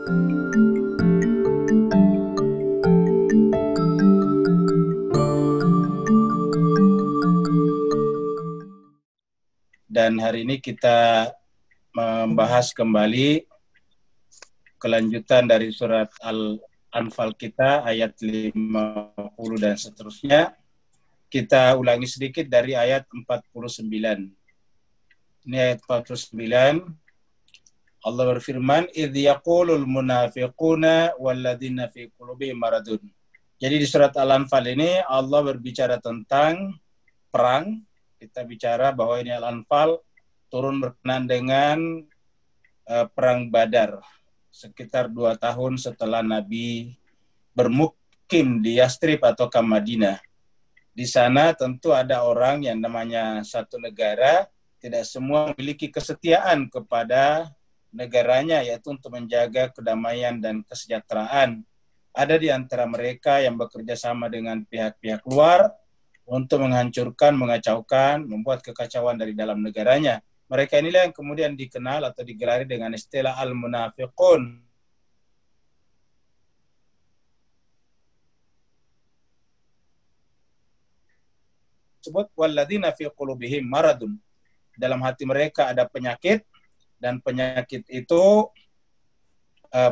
Dan hari ini kita membahas kembali kelanjutan dari surat Al-Anfal kita, ayat 50 dan seterusnya. Kita ulangi sedikit dari ayat 49. Ini ayat 49. Allah berfirman, "Idz yaqulul munafiquna walladzina fi qulubihim maradun." Jadi di surat Al-Anfal ini Allah berbicara tentang perang. Kita bicara bahwa ini Al-Anfal turun berkenaan dengan perang Badar sekitar 2 tahun setelah Nabi bermukim di Yastrib atau Madinah. Di sana tentu ada orang yang namanya satu negara, tidak semua memiliki kesetiaan kepada negaranya, yaitu untuk menjaga kedamaian dan kesejahteraan. Ada di antara mereka yang bekerja sama dengan pihak-pihak luar untuk menghancurkan, mengacaukan, membuat kekacauan dari dalam negaranya. Mereka inilah yang kemudian dikenal atau digelari dengan istilah al-munafiqun. Sebut walladzina fi qulubihim maradun. Dalam hati mereka ada penyakit, dan penyakit itu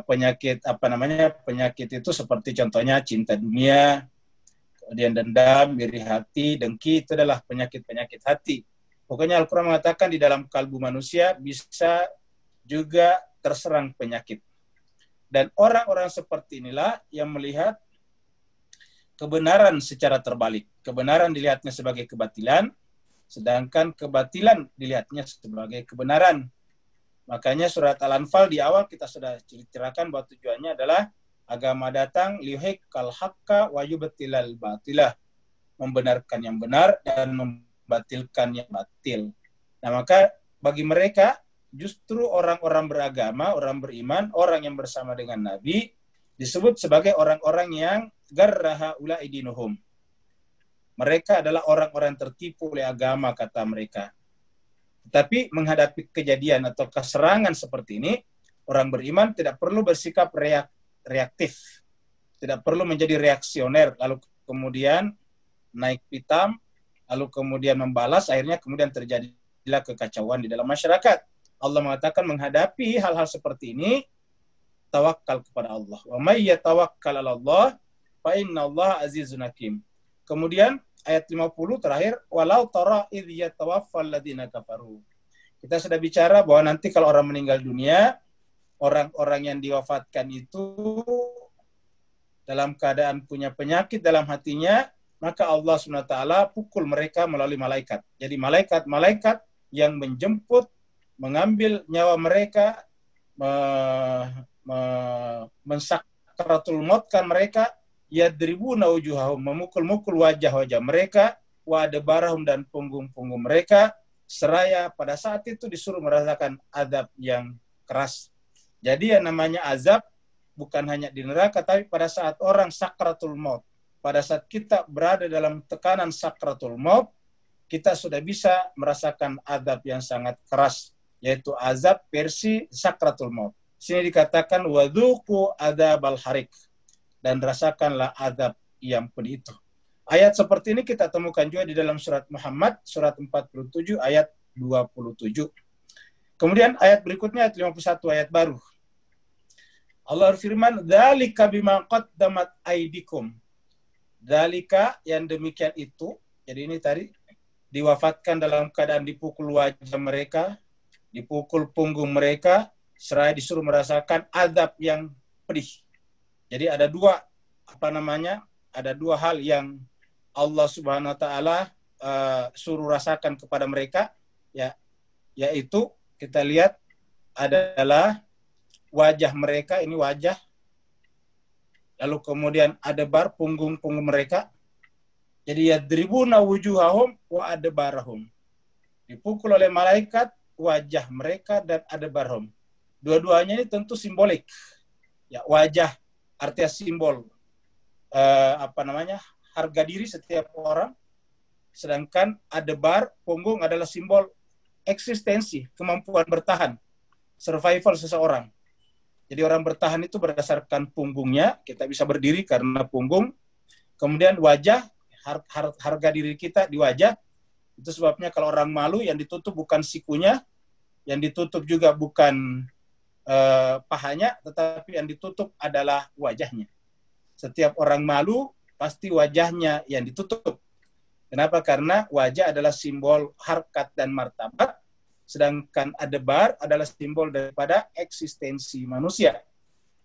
penyakit itu seperti contohnya cinta dunia, kemudian dendam, iri hati, dengki, itu adalah penyakit-penyakit hati. Pokoknya Al-Quran mengatakan di dalam kalbu manusia bisa juga terserang penyakit. Dan orang-orang seperti inilah yang melihat kebenaran secara terbalik. Kebenaran dilihatnya sebagai kebatilan, sedangkan kebatilan dilihatnya sebagai kebenaran. Makanya surat Al-Anfal di awal kita sudah ceritakan bahwa tujuannya adalah agama datang liyuhiqqal haqqa wa yubtilal batilah, membenarkan yang benar dan membatilkan yang batil. Nah, maka bagi mereka justru orang-orang beragama, orang beriman, orang yang bersama dengan Nabi disebut sebagai orang-orang yang garraha ula'i dinuhum. Mereka adalah orang-orang tertipu oleh agama, kata mereka. Tetapi menghadapi kejadian atau keserangan seperti ini, orang beriman tidak perlu bersikap reaktif, tidak perlu menjadi reaksioner, lalu kemudian naik pitam, lalu kemudian membalas, akhirnya kemudian terjadilah kekacauan di dalam masyarakat. Allah mengatakan menghadapi hal-hal seperti ini, tawakal kepada Allah. Wa may yatawakkal 'ala Allah fa innallaha azizun hakim. Kemudian ayat 50 terakhir, walau tara idh yatawaffal ladzina kafaru. Kita sudah bicara bahwa nanti kalau orang meninggal dunia, orang-orang yang diwafatkan itu dalam keadaan punya penyakit dalam hatinya, maka Allah SWT pukul mereka melalui malaikat. Jadi malaikat-malaikat yang menjemput, mengambil nyawa mereka, mensakratul mautkan mereka, yadribuna wujuhahum, memukul-mukul wajah-wajah mereka, wa adbarahum, dan punggung-punggung mereka, seraya pada saat itu disuruh merasakan azab yang keras. Jadi yang namanya azab bukan hanya di neraka, tapi pada saat orang sakratul maut. Pada saat kita berada dalam tekanan sakratul maut, kita sudah bisa merasakan azab yang sangat keras, yaitu azab versi sakratul maut. Sini dikatakan wadzuqu adzabal harik, dan rasakanlah azab yang pedih itu. Ayat seperti ini kita temukan juga di dalam surat Muhammad, surat 47 ayat 27. Kemudian ayat berikutnya ayat 51, ayat baru. Allah berfirman, "Dzalika bima qaddamat aydikum." Dzalika, yang demikian itu. Jadi ini tadi diwafatkan dalam keadaan dipukul wajah mereka, dipukul punggung mereka, seraya disuruh merasakan azab yang pedih. Jadi ada dua hal yang Allah Subhanahu wa taala suruh rasakan kepada mereka, yaitu kita lihat adalah wajah mereka, ini wajah, lalu kemudian adbar, punggung-punggung mereka. Jadi yadribuna wujuhahum wa adbarahum, dipukul oleh malaikat wajah mereka dan adbarhum. Dua-duanya ini tentu simbolik. Ya, wajah artinya simbol harga diri setiap orang, sedangkan adbar, punggung, adalah simbol eksistensi, kemampuan bertahan, survival seseorang. Jadi orang bertahan itu berdasarkan punggungnya, kita bisa berdiri karena punggung. Kemudian wajah, harga diri kita di wajah. Itu sebabnya kalau orang malu yang ditutup bukan sikunya, yang ditutup juga bukan pahanya, tetapi yang ditutup adalah wajahnya. Setiap orang malu, pasti wajahnya yang ditutup. Kenapa? Karena wajah adalah simbol harkat dan martabat, sedangkan adbar adalah simbol daripada eksistensi manusia.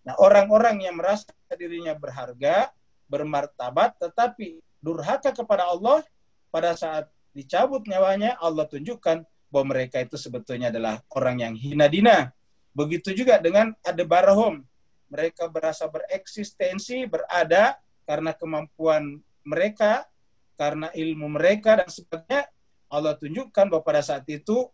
Nah, orang-orang yang merasa dirinya berharga, bermartabat, tetapi durhaka kepada Allah, pada saat dicabut nyawanya, Allah tunjukkan bahwa mereka itu sebetulnya adalah orang yang hina dina. Begitu juga dengan adbarahum. Mereka berasa bereksistensi, berada, karena kemampuan mereka, karena ilmu mereka, dan sebagainya. Allah tunjukkan bahwa pada saat itu,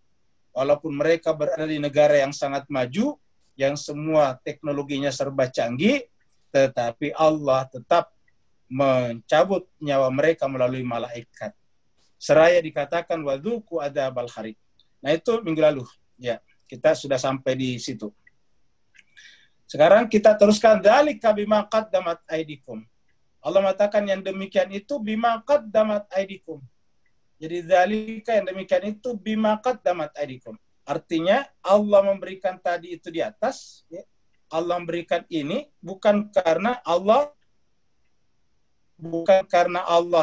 walaupun mereka berada di negara yang sangat maju, yang semua teknologinya serba canggih, tetapi Allah tetap mencabut nyawa mereka melalui malaikat. Seraya dikatakan wadzuqu adzabal harik. Nah, itu minggu lalu. Ya, kita sudah sampai di situ. Sekarang kita teruskan dzalika bima qaddamat aydikum. Allah mengatakan yang demikian itu bima qaddamat aydikum. Jadi dzalika yang demikian itu bima qaddamat aydikum. Artinya Allah memberikan tadi itu di atas, ya. Allah memberikan ini bukan karena Allah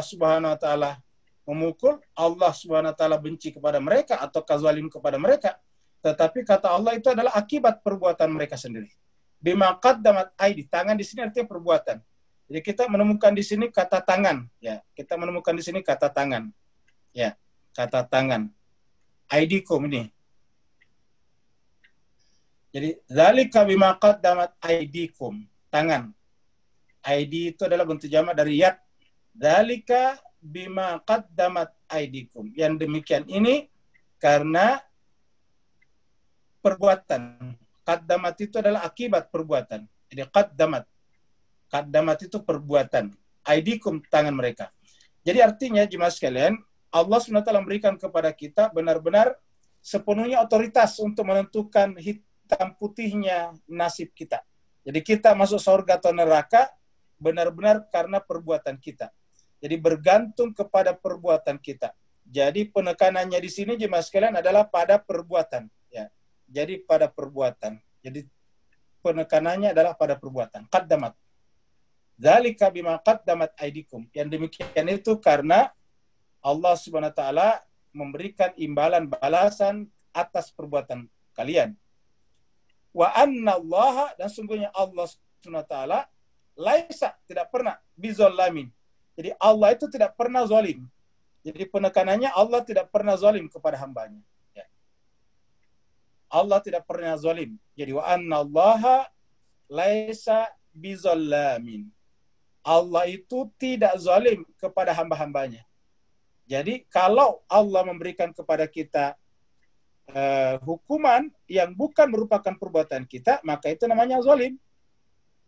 Subhanahu wa taala memukul, Allah Subhanahu wa taala benci kepada mereka atau zalim kepada mereka, tetapi kata Allah itu adalah akibat perbuatan mereka sendiri. Bima qaddamat aidi, tangan di sini artinya perbuatan. Jadi kita menemukan di sini kata tangan, ya. Kita menemukan di sini kata tangan. Ya, kata tangan. Aidikum ini. Jadi dzalika bima qaddamat aidikum, tangan. Aidi itu adalah bentuk jamak dari yad. Dzalika bima qaddamat aidikum. Yang demikian ini karena perbuatan. Qaddamat itu adalah akibat perbuatan. Jadi qaddamat. Qaddamat itu perbuatan. Aidikum, tangan mereka. Jadi artinya jemaah sekalian, Allah SWT memberikan kepada kita benar-benar sepenuhnya otoritas untuk menentukan hitam putihnya nasib kita. Jadi kita masuk surga atau neraka benar-benar karena perbuatan kita. Jadi bergantung kepada perbuatan kita. Jadi penekanannya di sini jemaah sekalian adalah pada perbuatan. Ya. Jadi pada perbuatan. Jadi penekanannya adalah pada perbuatan. Qaddamat. Dzalika bima qaddamat aydikum. Yang demikian itu karena Allah Subhanahu wa taala memberikan imbalan balasan atas perbuatan kalian. Wa annallaha, dan sungguhnya Allah Subhanahu wa taala laisa, tidak pernah, bizallamin. Jadi Allah itu tidak pernah zalim. Jadi penekanannya Allah tidak pernah zalim kepada hambanya. Ya. Allah tidak pernah zalim. Jadi wa annallaha laisa bizallamin. Allah itu tidak zalim kepada hamba-hambanya. Jadi kalau Allah memberikan kepada kita hukuman yang bukan merupakan perbuatan kita, maka itu namanya zalim.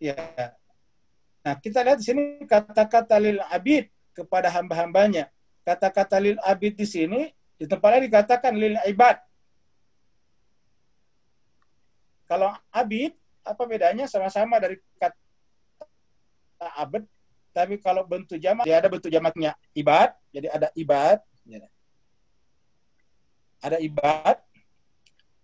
Ya. Nah, kita lihat di sini kata-kata lil abid, kepada hamba-hambanya. Kata-kata lil abid di sini di tempatnya dikatakan lil ibad. Kalau abid, apa bedanya? Sama-sama dari kata abad, tapi kalau bentuk jamak, ya ada bentuk jamaknya ibad, jadi ada ibad, ya. Ada ibad.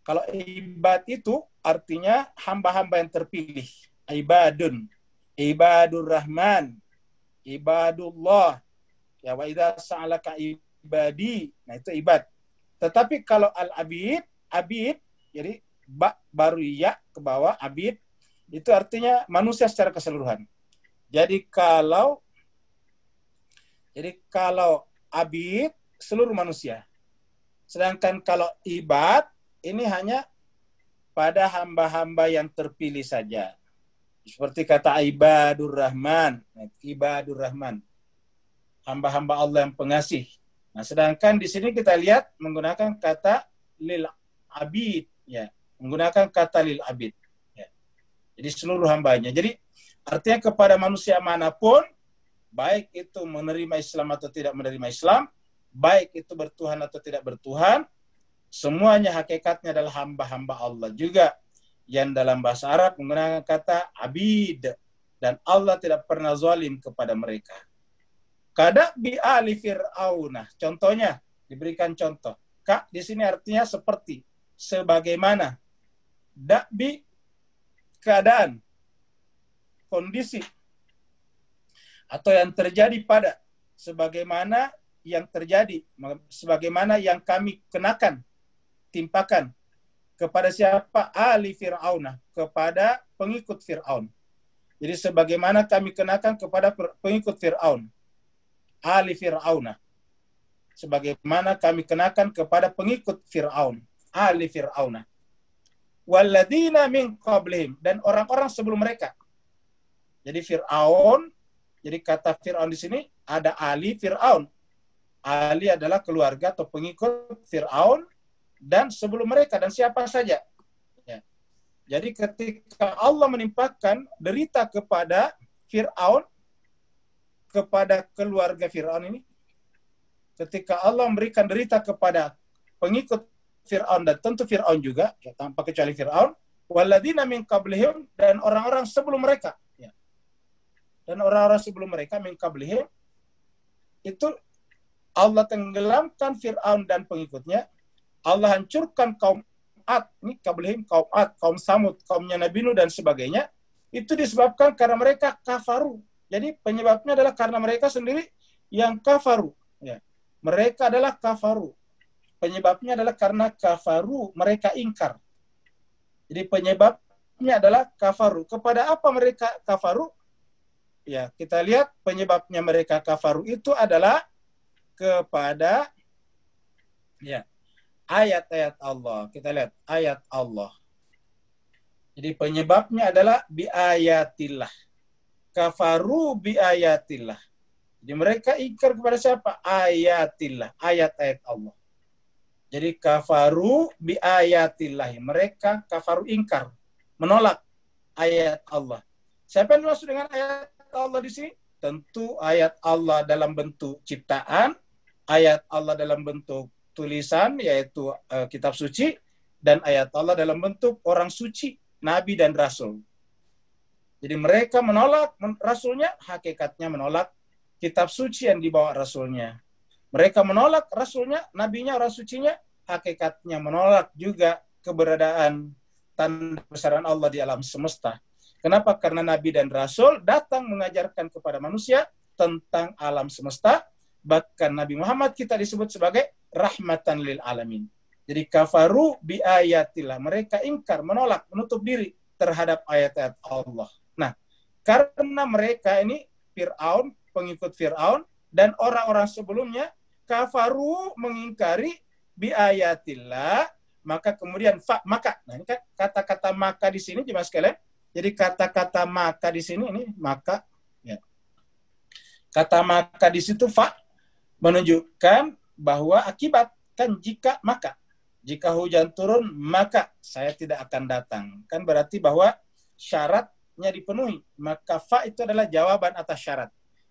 Kalau ibad itu artinya hamba-hamba yang terpilih. Ibadun, ibadur rahman, ibadullah. Ya, wa idza sa'alaka ibadi. Nah, itu ibad. Tetapi kalau al-abid, abid, jadi ba baru ya ke bawah, abid, itu artinya manusia secara keseluruhan. Jadi kalau abid seluruh manusia. Sedangkan kalau ibad ini hanya pada hamba-hamba yang terpilih saja. Seperti kata ibadur rahman, ibadur rahman. Hamba-hamba Allah yang pengasih. Nah, sedangkan di sini kita lihat menggunakan kata lil abid, ya, menggunakan kata lil abid. Ya. Jadi seluruh hambanya. Jadi artinya kepada manusia manapun, baik itu menerima Islam atau tidak menerima Islam, baik itu bertuhan atau tidak bertuhan, semuanya hakikatnya adalah hamba-hamba Allah juga. yang dalam bahasa Arab menggunakan kata abid, dan Allah tidak pernah zalim kepada mereka. Kadabi ali fir'aunah. Contohnya, diberikan contoh. Kak di sini artinya seperti, sebagaimana. Dakbi, keadaan, kondisi, atau yang terjadi pada, sebagaimana yang terjadi, sebagaimana yang kami kenakan, timpakan kepada siapa? Ali Fir'aunah, kepada pengikut Fir'aun. Jadi sebagaimana kami kenakan kepada pengikut Fir'aun. Ali Fir'aunah. Sebagaimana kami kenakan kepada pengikut Fir'aun. Ali Fir'aunah. Walladina min qablihim. Dan orang-orang sebelum mereka. Jadi Fir'aun, jadi kata Fir'aun di sini ada Ali Fir'aun. Ali adalah keluarga atau pengikut Fir'aun dan sebelum mereka, dan siapa saja. Ya. Jadi ketika Allah menimpakan derita kepada Fir'aun, kepada keluarga Fir'aun ini, ketika Allah memberikan derita kepada pengikut Fir'aun, dan tentu Fir'aun juga, ya, tanpa kecuali Fir'aun, walladzina min qablihim, dan orang-orang sebelum mereka. Ya. Dan orang-orang sebelum mereka, min qablihim, itu Allah tenggelamkan Fir'aun dan pengikutnya. Allah hancurkan kaum Ad, ini qablihim, kaum Ad, kaum Samud, kaumnya Nabi Nuh dan sebagainya. Itu disebabkan karena mereka kafaru. Jadi penyebabnya adalah karena mereka sendiri yang kafaru. Ya. Mereka adalah kafaru. Penyebabnya adalah karena kafaru, mereka ingkar. Jadi penyebabnya adalah kafaru. Kepada apa mereka kafaru? Ya, kita lihat penyebabnya mereka kafaru itu adalah kepada ya ayat-ayat Allah. Kita lihat ayat Allah. Jadi penyebabnya adalah biayatillah. Kafaru biayatillah. Jadi mereka ingkar kepada siapa? Ayatillah, ayat-ayat Allah. Jadi kafaru biayatillah. Mereka kafaru ingkar, menolak ayat Allah. Siapa yang dimaksud dengan ayat Allah di sini? Tentu ayat Allah dalam bentuk ciptaan, ayat Allah dalam bentuk tulisan, yaitu kitab suci, dan ayat Allah dalam bentuk orang suci, nabi dan rasul. Jadi mereka menolak rasulnya, hakikatnya menolak kitab suci yang dibawa rasulnya. Mereka menolak rasulnya, nabinya, orang sucinya, hakikatnya menolak juga keberadaan tanda besaran Allah di alam semesta. Kenapa? Karena nabi dan rasul datang mengajarkan kepada manusia tentang alam semesta. Bahkan Nabi Muhammad kita disebut sebagai rahmatan lil alamin. Jadi kafaru bi ayatillah. Mereka ingkar, menolak, menutup diri terhadap ayat-ayat Allah. Nah, karena mereka ini Fir'aun, pengikut Fir'aun, dan orang-orang sebelumnya kafaru, mengingkari bi ayatillah, maka kemudian maka. Nah, ini kan kata-kata maka di sini jemaah sekalian. Jadi kata-kata maka di sini ini maka ya. Kata maka di situ menunjukkan bahwa akibat, kan jika maka. Jika hujan turun, maka saya tidak akan datang. Kan berarti bahwa syaratnya dipenuhi. Maka fa itu adalah jawaban atas syarat.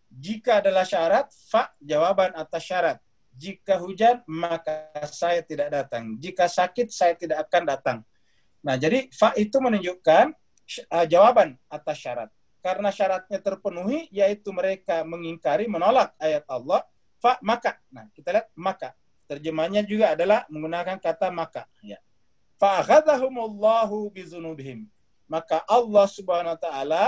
Jika adalah syarat, fa jawaban atas syarat. Jika hujan, maka saya tidak datang. Jika sakit, saya tidak akan datang. Nah, jadi fa itu menunjukkan jawaban atas syarat. Karena syaratnya terpenuhi, yaitu mereka mengingkari, menolak ayat Allah, fa maka. Nah, kita lihat maka. Terjemahnya juga adalah menggunakan kata maka. Ya. Fa'akhadhahumullahu bizunubihim. Maka Allah Subhanahu wa taala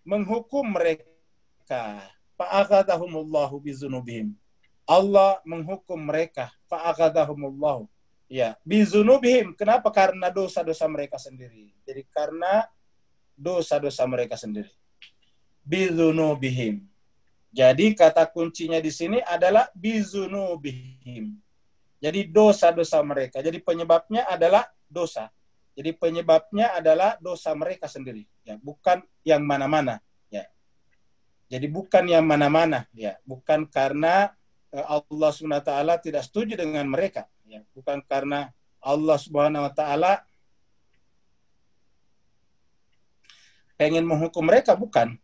menghukum mereka. Fa'akhadhahumullahu bizunubihim. Allah menghukum mereka. Fa'akhadhahumullahu. Ya, bizunubihim. Kenapa? Karena dosa-dosa mereka sendiri. Jadi karena dosa-dosa mereka sendiri. Bizunubihim. Jadi kata kuncinya di sini adalah bizunubihim. Jadi dosa-dosa mereka. Jadi penyebabnya adalah dosa. Jadi penyebabnya adalah dosa mereka sendiri. Ya, bukan yang mana-mana. Ya. Jadi bukan yang mana-mana. Ya, bukan karena Allah SWT tidak setuju dengan mereka. Ya, bukan karena Allah Subhanahu Wa Taala pengen menghukum mereka, bukan.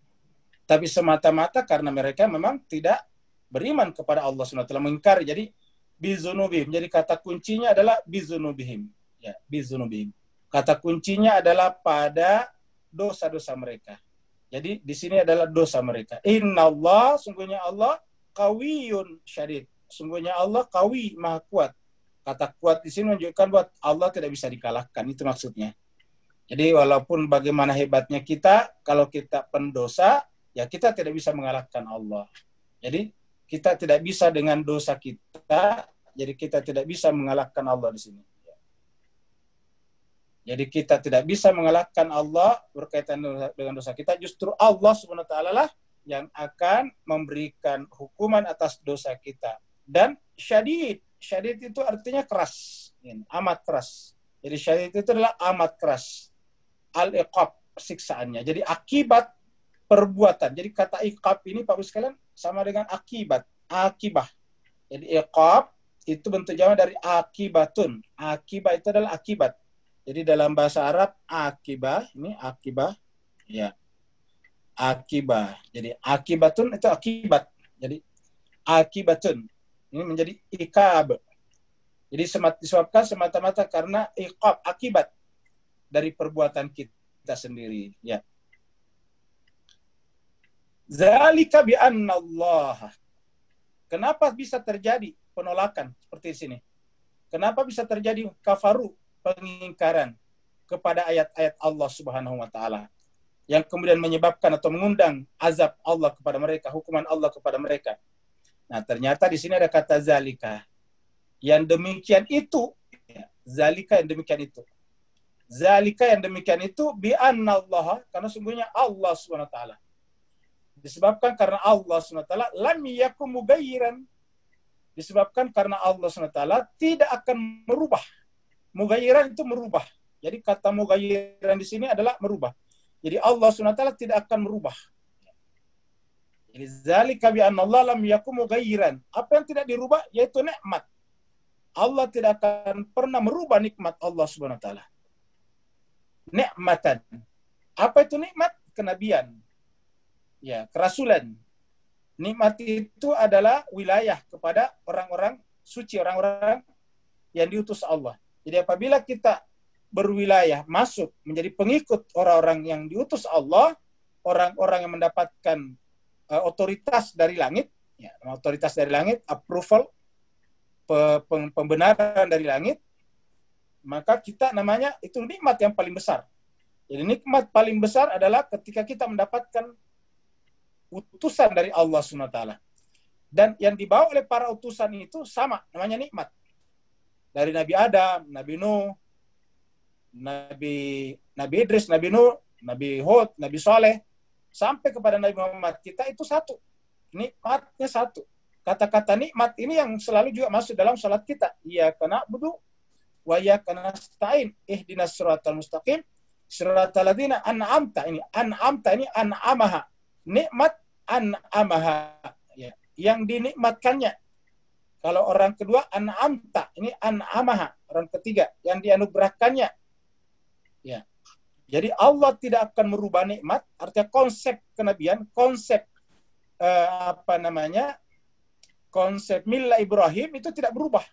Tapi semata-mata karena mereka memang tidak beriman kepada Allah SWT, mengingkari. Jadi bizunubihim. Jadi kata kuncinya adalah bizunubihim. Ya, bizunubihim. Kata kuncinya adalah pada dosa-dosa mereka. Jadi di sini adalah dosa mereka. Innallah, sungguhnya Allah qawiyun syadid. Sungguhnya Allah qawi, maha kuat. Kata kuat di sini menunjukkan bahwa Allah tidak bisa dikalahkan, itu maksudnya. Jadi walaupun bagaimana hebatnya kita, kalau kita pendosa, ya kita tidak bisa mengalahkan Allah. Jadi kita tidak bisa dengan dosa kita, jadi kita tidak bisa mengalahkan Allah di sini. Jadi kita tidak bisa mengalahkan Allah berkaitan dengan dosa kita. Justru Allah SWT lah yang akan memberikan hukuman atas dosa kita. Dan syadid. Syadid itu artinya keras. Amat keras. Jadi syadid itu adalah amat keras. Al-iqab, siksaannya. Jadi akibat perbuatan. Jadi kata iqab ini Pak Ibu sekalian sama dengan akibat. Akibah. Jadi iqab itu bentuk jama dari akibatun. Akibah itu adalah akibat. Jadi dalam bahasa Arab akibah, ini akibah, ya, akibah. Jadi akibatun itu akibat. Jadi akibatun ini menjadi ikab. Jadi disebabkan semata-mata karena iqab, akibat dari perbuatan kita sendiri. Ya. Zalika bi anna Allah. Kenapa bisa terjadi penolakan seperti sini? Kenapa bisa terjadi kafaru? Pengingkaran kepada ayat-ayat Allah Subhanahu wa taala yang kemudian menyebabkan atau mengundang azab Allah kepada mereka, hukuman Allah kepada mereka. Nah, ternyata di sini ada kata zalika. Yang demikian itu, ya, zalika yang demikian itu. Zalika yang demikian itu bi annallaha, karena sungguhnya Allah Subhanahu wa taala. Disebabkan karena Allah Subhanahu wa taala lam yakum mughayyiran. Disebabkan karena Allah Subhanahu wa taala tidak akan merubah. Mughayyiran itu merubah. Jadi kata mughayyiran di sini adalah merubah. Jadi Allah SWT tidak akan merubah. Jadi zalika bi anna Allah lam yakum mughayyiran. Apa yang tidak dirubah yaitu nikmat. Allah tidak akan pernah merubah nikmat Allah Subhanahu wa taala. Nikmatan. Apa itu nikmat? Kenabian. Ya, kerasulan. Nikmat itu adalah wilayah kepada orang-orang suci, orang-orang yang diutus Allah. Jadi apabila kita berwilayah, masuk menjadi pengikut orang-orang yang diutus Allah, orang-orang yang mendapatkan otoritas dari langit, ya, otoritas dari langit, approval, pembenaran dari langit, maka kita namanya itu nikmat yang paling besar. Jadi nikmat paling besar adalah ketika kita mendapatkan utusan dari Allah SWT. Dan yang dibawa oleh para utusan itu sama, namanya nikmat. Dari Nabi Adam, Nabi Nuh, Nabi Idris, Nabi Nuh, Nabi Hud, Nabi Saleh, sampai kepada Nabi Muhammad, kita itu satu. Nikmatnya satu. Kata-kata nikmat ini yang selalu juga masuk dalam salat kita. Iyyaka na'budu wa iyyaka nasta'in. Ihdinas siratal mustaqim. Siratal ladzina an'amta. Ini an'amta, ini an'amaha. Nikmat an'amaha. Ya. Yang dinikmatkannya. Kalau orang kedua, an'amta. Ini an'amaha. Orang ketiga, yang dianugerahkannya. Ya. Jadi Allah tidak akan merubah nikmat. Artinya konsep kenabian, konsep konsep milah Ibrahim itu tidak berubah.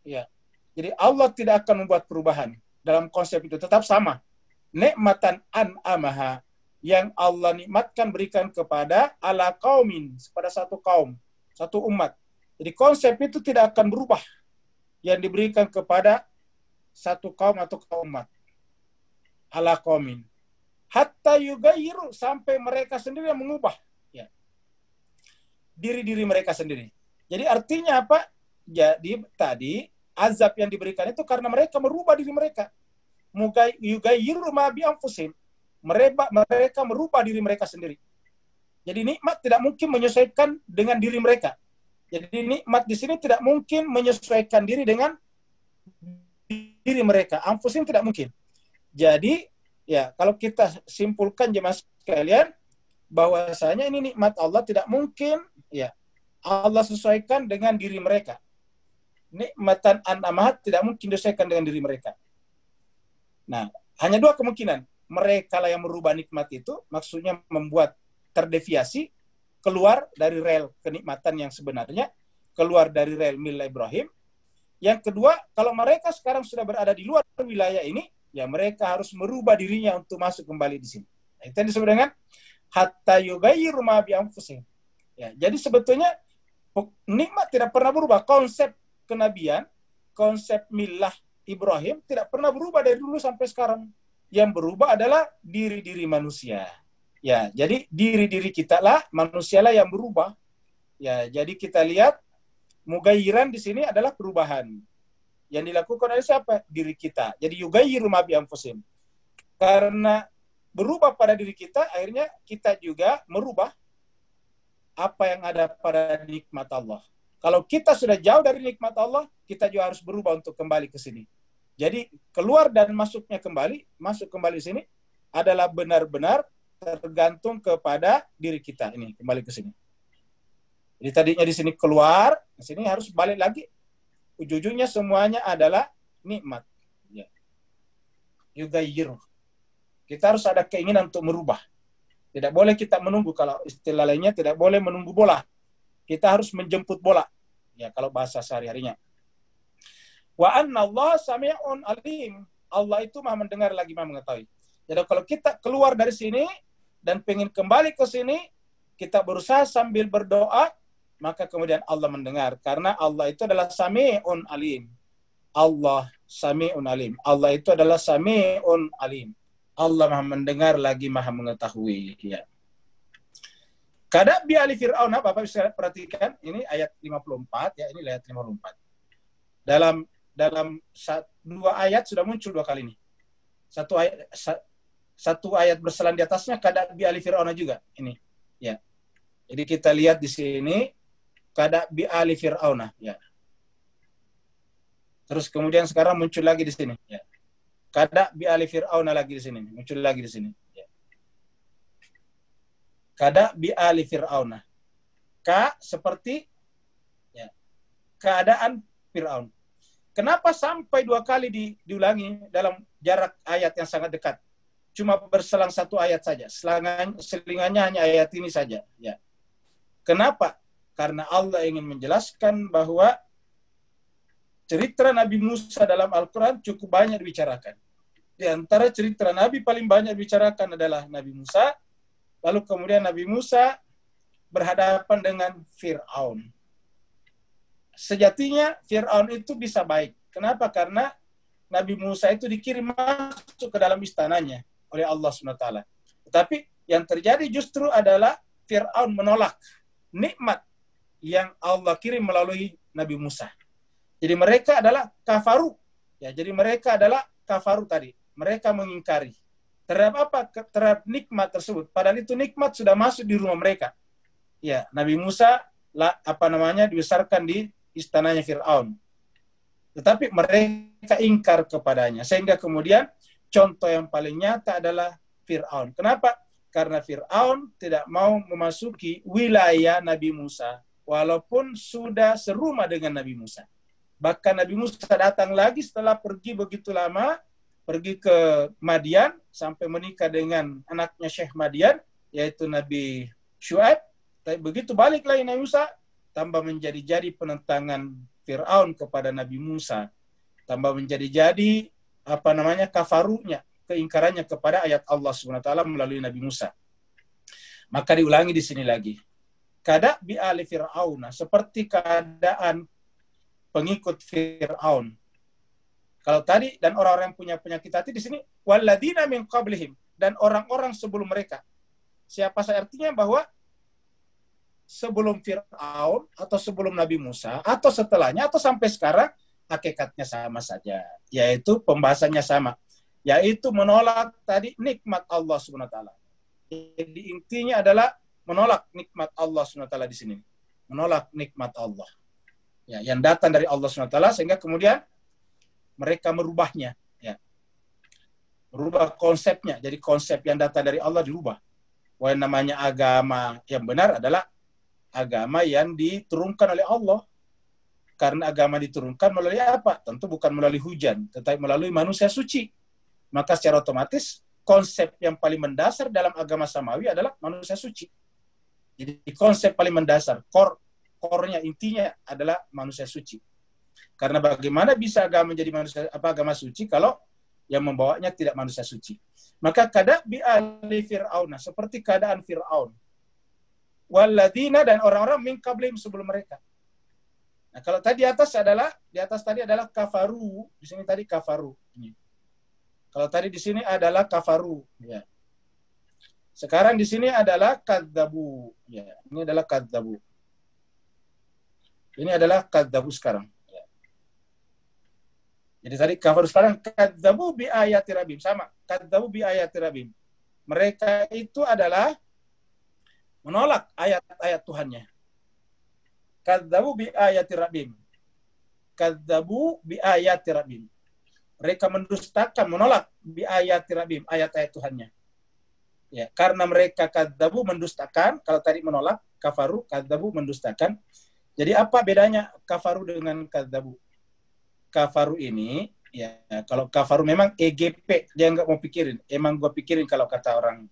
Ya. Jadi Allah tidak akan membuat perubahan dalam konsep itu. Tetap sama. Nikmatan an'amaha. Yang Allah nikmatkan berikan kepada ala qaumin. Kepada satu kaum. Satu umat. Jadi konsep itu tidak akan berubah yang diberikan kepada satu kaum atau kaum umat. Ala qaumin. Hatta yughayyiru, sampai mereka sendiri yang mengubah. Ya. Diri-diri mereka sendiri. Jadi artinya apa? Jadi tadi azab yang diberikan itu karena mereka merubah diri mereka. Yughayyiru ma bi anfusihim. Mereka merubah diri mereka sendiri. Jadi nikmat tidak mungkin menyesuaikan dengan diri mereka. Jadi nikmat di sini tidak mungkin menyesuaikan diri dengan diri mereka. Anfusim tidak mungkin. Jadi, ya kalau kita simpulkan jemaah sekalian, bahwasanya ini nikmat Allah tidak mungkin ya Allah sesuaikan dengan diri mereka. Nikmatan an'amahat tidak mungkin disesuaikan dengan diri mereka. Nah, hanya dua kemungkinan. Mereka lah yang merubah nikmat itu, maksudnya membuat terdeviasi, keluar dari rel kenikmatan yang sebenarnya, keluar dari rel milah Ibrahim. Yang kedua, kalau mereka sekarang sudah berada di luar wilayah ini, Ya, mereka harus merubah dirinya untuk masuk kembali di sini. Nah, itu yang disebut dengan hatta yughayyiru ma bi anfusihim. Ya, jadi sebetulnya nikmat tidak pernah berubah. Konsep kenabian, konsep milah Ibrahim tidak pernah berubah dari dulu sampai sekarang. Yang berubah adalah diri-diri manusia. Ya, jadi diri-diri kita lah, manusia lah yang berubah. Ya, jadi kita lihat mughayyiran di sini adalah perubahan. Yang dilakukan oleh siapa? Diri kita. Jadi yughayyiru ma bi anfusihim. Karena berubah pada diri kita, akhirnya kita juga merubah apa yang ada pada nikmat Allah. Kalau kita sudah jauh dari nikmat Allah, kita juga harus berubah untuk kembali ke sini. Jadi keluar dan masuknya kembali, masuk kembali sini adalah benar-benar tergantung kepada diri kita. Ini kembali ke sini. Jadi tadinya di sini keluar, di sini harus balik lagi. Ujung-ujungnya semuanya adalah nikmat. Ya. Yughayyiru. Kita harus ada keinginan untuk merubah. Tidak boleh kita menunggu, kalau istilah lainnya tidak boleh menunggu bola. Kita harus menjemput bola. Ya, kalau bahasa sehari-harinya. Wa anna Allah sami'un alim. Allah itu Maha mendengar lagi Maha mengetahui. Jadi kalau kita keluar dari sini dan pengen kembali ke sini, kita berusaha sambil berdoa, maka kemudian Allah mendengar. Karena Allah itu adalah sami'un alim. Allah sami'un alim. Allah itu adalah sami'un alim. Allah Maha mendengar lagi Maha mengetahui. Ya. Kada bi ali Fir'aun, Bapak bisa perhatikan, ini ayat 54, ya, ini ayat 54. Dalam dua ayat sudah muncul dua kali ini. Satu ayat berselan di atasnya kada bi ali Fir'aun juga ini. Ya. Jadi kita lihat di sini kada bi ali Fir'aun, ya. Terus kemudian sekarang muncul lagi di sini, ya. Kada bi ali Fir'aun lagi di sini, muncul lagi di sini. Ya. Kada bi ali Fir'aun. Ka seperti ya, keadaan Fir'aun. Kenapa sampai dua kali diulangi dalam jarak ayat yang sangat dekat? Cuma berselang satu ayat saja. Selingannya hanya ayat ini saja. Ya. Kenapa? Karena Allah ingin menjelaskan bahwa cerita Nabi Musa dalam Al-Quran cukup banyak dibicarakan. Di antara cerita Nabi paling banyak dibicarakan adalah Nabi Musa. Lalu kemudian Nabi Musa berhadapan dengan Fir'aun. Sejatinya Fir'aun itu bisa baik. Kenapa? Karena Nabi Musa itu dikirim masuk ke dalam istananya oleh Allah SWT. Tetapi yang terjadi justru adalah Fir'aun menolak nikmat yang Allah kirim melalui Nabi Musa. Jadi mereka adalah kafaru. Ya, jadi mereka adalah kafaru tadi. Mereka mengingkari. Terhadap apa? Terhadap nikmat tersebut. Padahal itu nikmat sudah masuk di rumah mereka. Ya, Nabi Musa dibesarkan di istananya Fir'aun. Tetapi mereka ingkar kepadanya. Sehingga kemudian contoh yang paling nyata adalah Fir'aun. Kenapa? Karena Fir'aun tidak mau memasuki wilayah Nabi Musa. Walaupun sudah serumah dengan Nabi Musa. Bahkan Nabi Musa datang lagi setelah pergi begitu lama. Pergi ke Madian. Sampai menikah dengan anaknya Syekh Madian. Yaitu Nabi Syuaib. Tapi begitu balik lagi Nabi Musa. Tambah menjadi-jadi penentangan Fir'aun kepada Nabi Musa. Tambah menjadi-jadi kafarunya, keingkarannya kepada ayat Allah SWT melalui Nabi Musa. Maka diulangi di sini lagi. Kada bi ali Fir'aun, seperti keadaan pengikut Fir'aun. Kalau tadi dan orang-orang yang punya penyakit hati di sini walladzina min qablihim, dan orang-orang sebelum mereka. Siapa saya artinya bahwa sebelum Fir'aun, atau sebelum Nabi Musa, atau setelahnya, atau sampai sekarang, hakikatnya sama saja. Yaitu pembahasannya sama. Yaitu menolak tadi nikmat Allah SWT. Jadi intinya adalah menolak nikmat Allah SWT di sini. Menolak nikmat Allah. Ya, yang datang dari Allah SWT, sehingga kemudian mereka merubahnya. Ya. Merubah konsepnya. Jadi konsep yang datang dari Allah dirubah. Wah, namanya agama yang benar adalah agama yang diturunkan oleh Allah. Karena agama diturunkan melalui apa? Tentu bukan melalui hujan, tetapi melalui manusia suci. Maka secara otomatis konsep yang paling mendasar dalam agama samawi adalah manusia suci. Jadi konsep paling mendasar, core-nya, intinya adalah manusia suci. Karena bagaimana bisa agama menjadi agama suci kalau yang membawanya tidak manusia suci. Maka kadabi ali Fir'aun, seperti keadaan Fir'aun. Walladzina, dan orang-orang min qablihim, sebelum mereka. Nah, kalau tadi di atas tadi adalah kafaru, di sini tadi kafaru. Ini. Kalau tadi di sini adalah kafaru, ya. Sekarang di sini adalah kadzabu, ya. Ini adalah kadzabu. Ini adalah kadzabu sekarang. Ya. Jadi tadi kafaru, sekarang kadzabu bi ayati rabbim, sama. Kadzabu bi ayati rabbim. Mereka itu adalah menolak ayat-ayat Tuhannya. Kadzabu bi ayati rabbim. Kadzabu bi ayati rabbim. Mereka mendustakan, menolak bi ayati rabbim, ayat-ayat Tuhannya. Ya, karena mereka kadzabu, mendustakan. Kalau tadi menolak, kafaru, kadzabu, mendustakan. Jadi apa bedanya kafaru dengan kadzabu? Kafaru ini, ya, kalau kafaru memang EGP, dia nggak mau pikirin. Emang gue pikirin kalau kata orang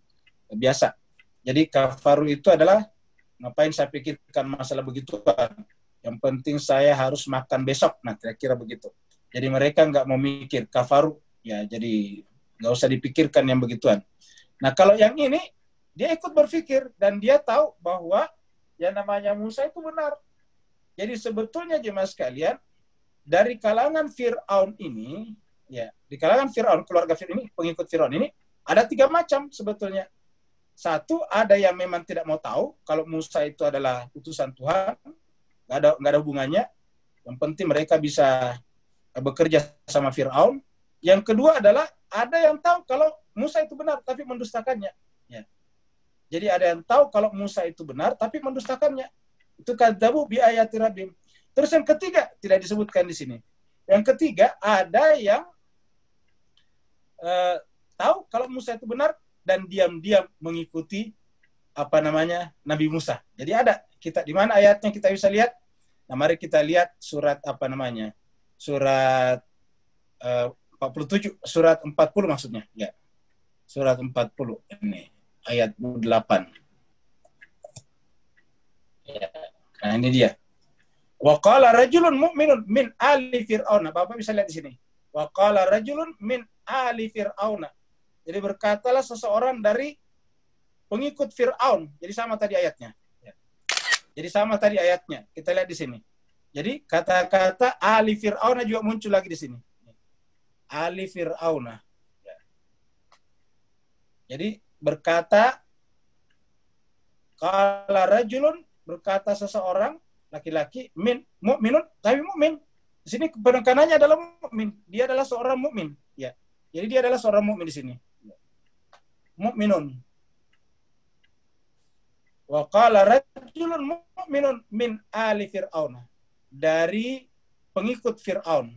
biasa. Jadi kafaru itu adalah, ngapain saya pikirkan masalah begituan? Yang penting saya harus makan besok. Nah, kira-kira begitu. Jadi mereka nggak mau mikir, kafaru. Ya, jadi nggak usah dipikirkan yang begituan. Nah, kalau yang ini, dia ikut berpikir. Dan dia tahu bahwa yang namanya Musa itu benar. Jadi sebetulnya jemaah sekalian, dari kalangan Fir'aun ini, ya, di kalangan Fir'aun, keluarga Fir'aun ini, pengikut Fir'aun ini, ada 3 macam sebetulnya. Satu, ada yang memang tidak mau tahu kalau Musa itu adalah utusan Tuhan, nggak ada hubungannya. Yang penting mereka bisa bekerja sama Fir'aun. Yang kedua adalah ada yang tahu kalau Musa itu benar tapi mendustakannya. Ya. Jadi ada yang tahu kalau Musa itu benar tapi mendustakannya. Itu kadzabu bi ayati rabbim. Terus yang ketiga tidak disebutkan di sini. Yang ketiga ada yang tahu kalau Musa itu benar dan diam-diam mengikuti Nabi Musa. Jadi ada kita di mana ayatnya kita bisa lihat. Nah, mari kita lihat surat Surat 47, surat 40 maksudnya. Ya. Surat 40 ini ayat 8. Ya. Nah, ini dia. Wa qala rajulun mu'minun min ali fir'aun. Bapak bisa lihat di sini. Wa qala rajulun min ali fir'aun. Jadi berkatalah seseorang dari pengikut Fir'aun. Jadi sama tadi ayatnya. Jadi sama tadi ayatnya. Kita lihat di sini. Jadi kata-kata ali Fir'aun juga muncul lagi di sini. Ali Fir'aun. Jadi berkata qala rajulun, berkata seseorang laki-laki min mu'minun, tapi mukmin. Di sini penekanannya adalah mukmin. Dia adalah seorang mukmin. Ya. Jadi dia adalah seorang mukmin di sini. Mukminun. Wa qala rajulun mu'minun min ali Fir'aun. Dari pengikut Fir'aun.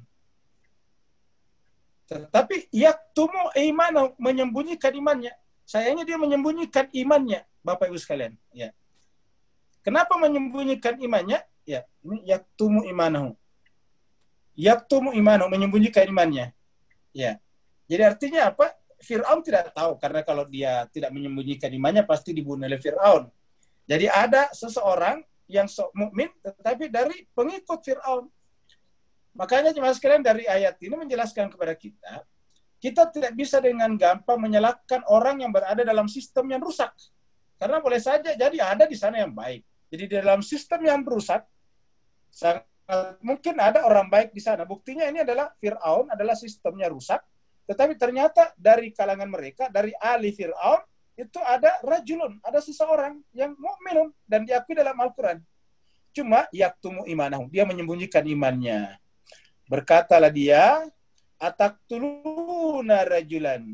Tetapi yaktumu imanahu, menyembunyikan imannya. Sayangnya dia menyembunyikan imannya, Bapak Ibu sekalian. Ya. Kenapa menyembunyikan imannya? Ya, ini yaktumu imanahu. Yaktumu imanahu, menyembunyikan imannya. Ya. Jadi artinya apa? Fir'aun tidak tahu, karena kalau dia tidak menyembunyikan imannya pasti dibunuh oleh Fir'aun. Jadi ada seseorang yang mukmin tetapi dari pengikut Fir'aun. Makanya jemaah sekalian, dari ayat ini menjelaskan kepada kita, kita tidak bisa dengan gampang menyalahkan orang yang berada dalam sistem yang rusak. Karena boleh saja jadi ada di sana yang baik. Jadi di dalam sistem yang rusak, sangat mungkin ada orang baik di sana. Buktinya ini adalah Fir'aun adalah sistemnya rusak, tetapi ternyata dari kalangan mereka, dari ahli Fir'aun, itu ada rajulun, ada seseorang yang mukminun dan diakui dalam Al-Quran. Cuma yaktumu imanahu, dia menyembunyikan imannya. Berkatalah dia, ataktuluna rajulan.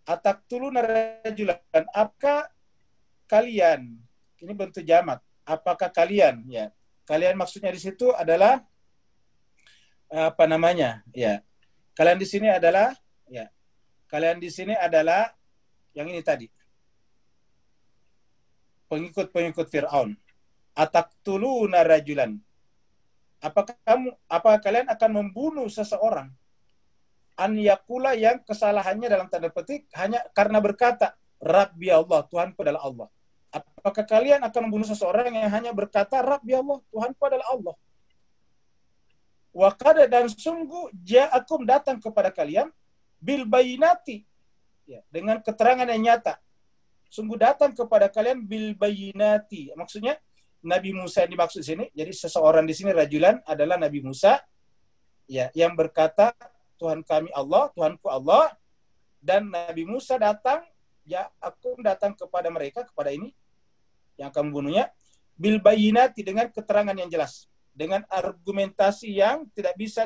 Ataktuluna rajulan. Apakah kalian? Ini bentuk jamak. Apakah kalian? Ya, kalian maksudnya di situ adalah Ya, kalian di sini adalah kalian di sini adalah yang ini tadi. Pengikut-pengikut Fir'aun. Ataktuluna rajulan. Apakah kalian akan membunuh seseorang? An yakula, yang kesalahannya dalam tanda petik hanya karena berkata Rabbi Allah, Tuhanku adalah Allah. Apakah kalian akan membunuh seseorang yang hanya berkata Rabbi Allah, Tuhanku adalah Allah? Wa qad, dan sungguh ja'akum, datang kepada kalian bil bayinati, ya, dengan keterangan yang nyata. Sungguh datang kepada kalian bil bayinati. Maksudnya Nabi Musa yang dimaksud sini. Jadi seseorang di sini rajulan adalah Nabi Musa, ya, yang berkata Tuhan kami Allah, Tuhanku Allah, dan Nabi Musa datang, ya, aku datang kepada mereka, kepada ini yang akan membunuhnya, bil bayinati, dengan keterangan yang jelas, dengan argumentasi yang tidak bisa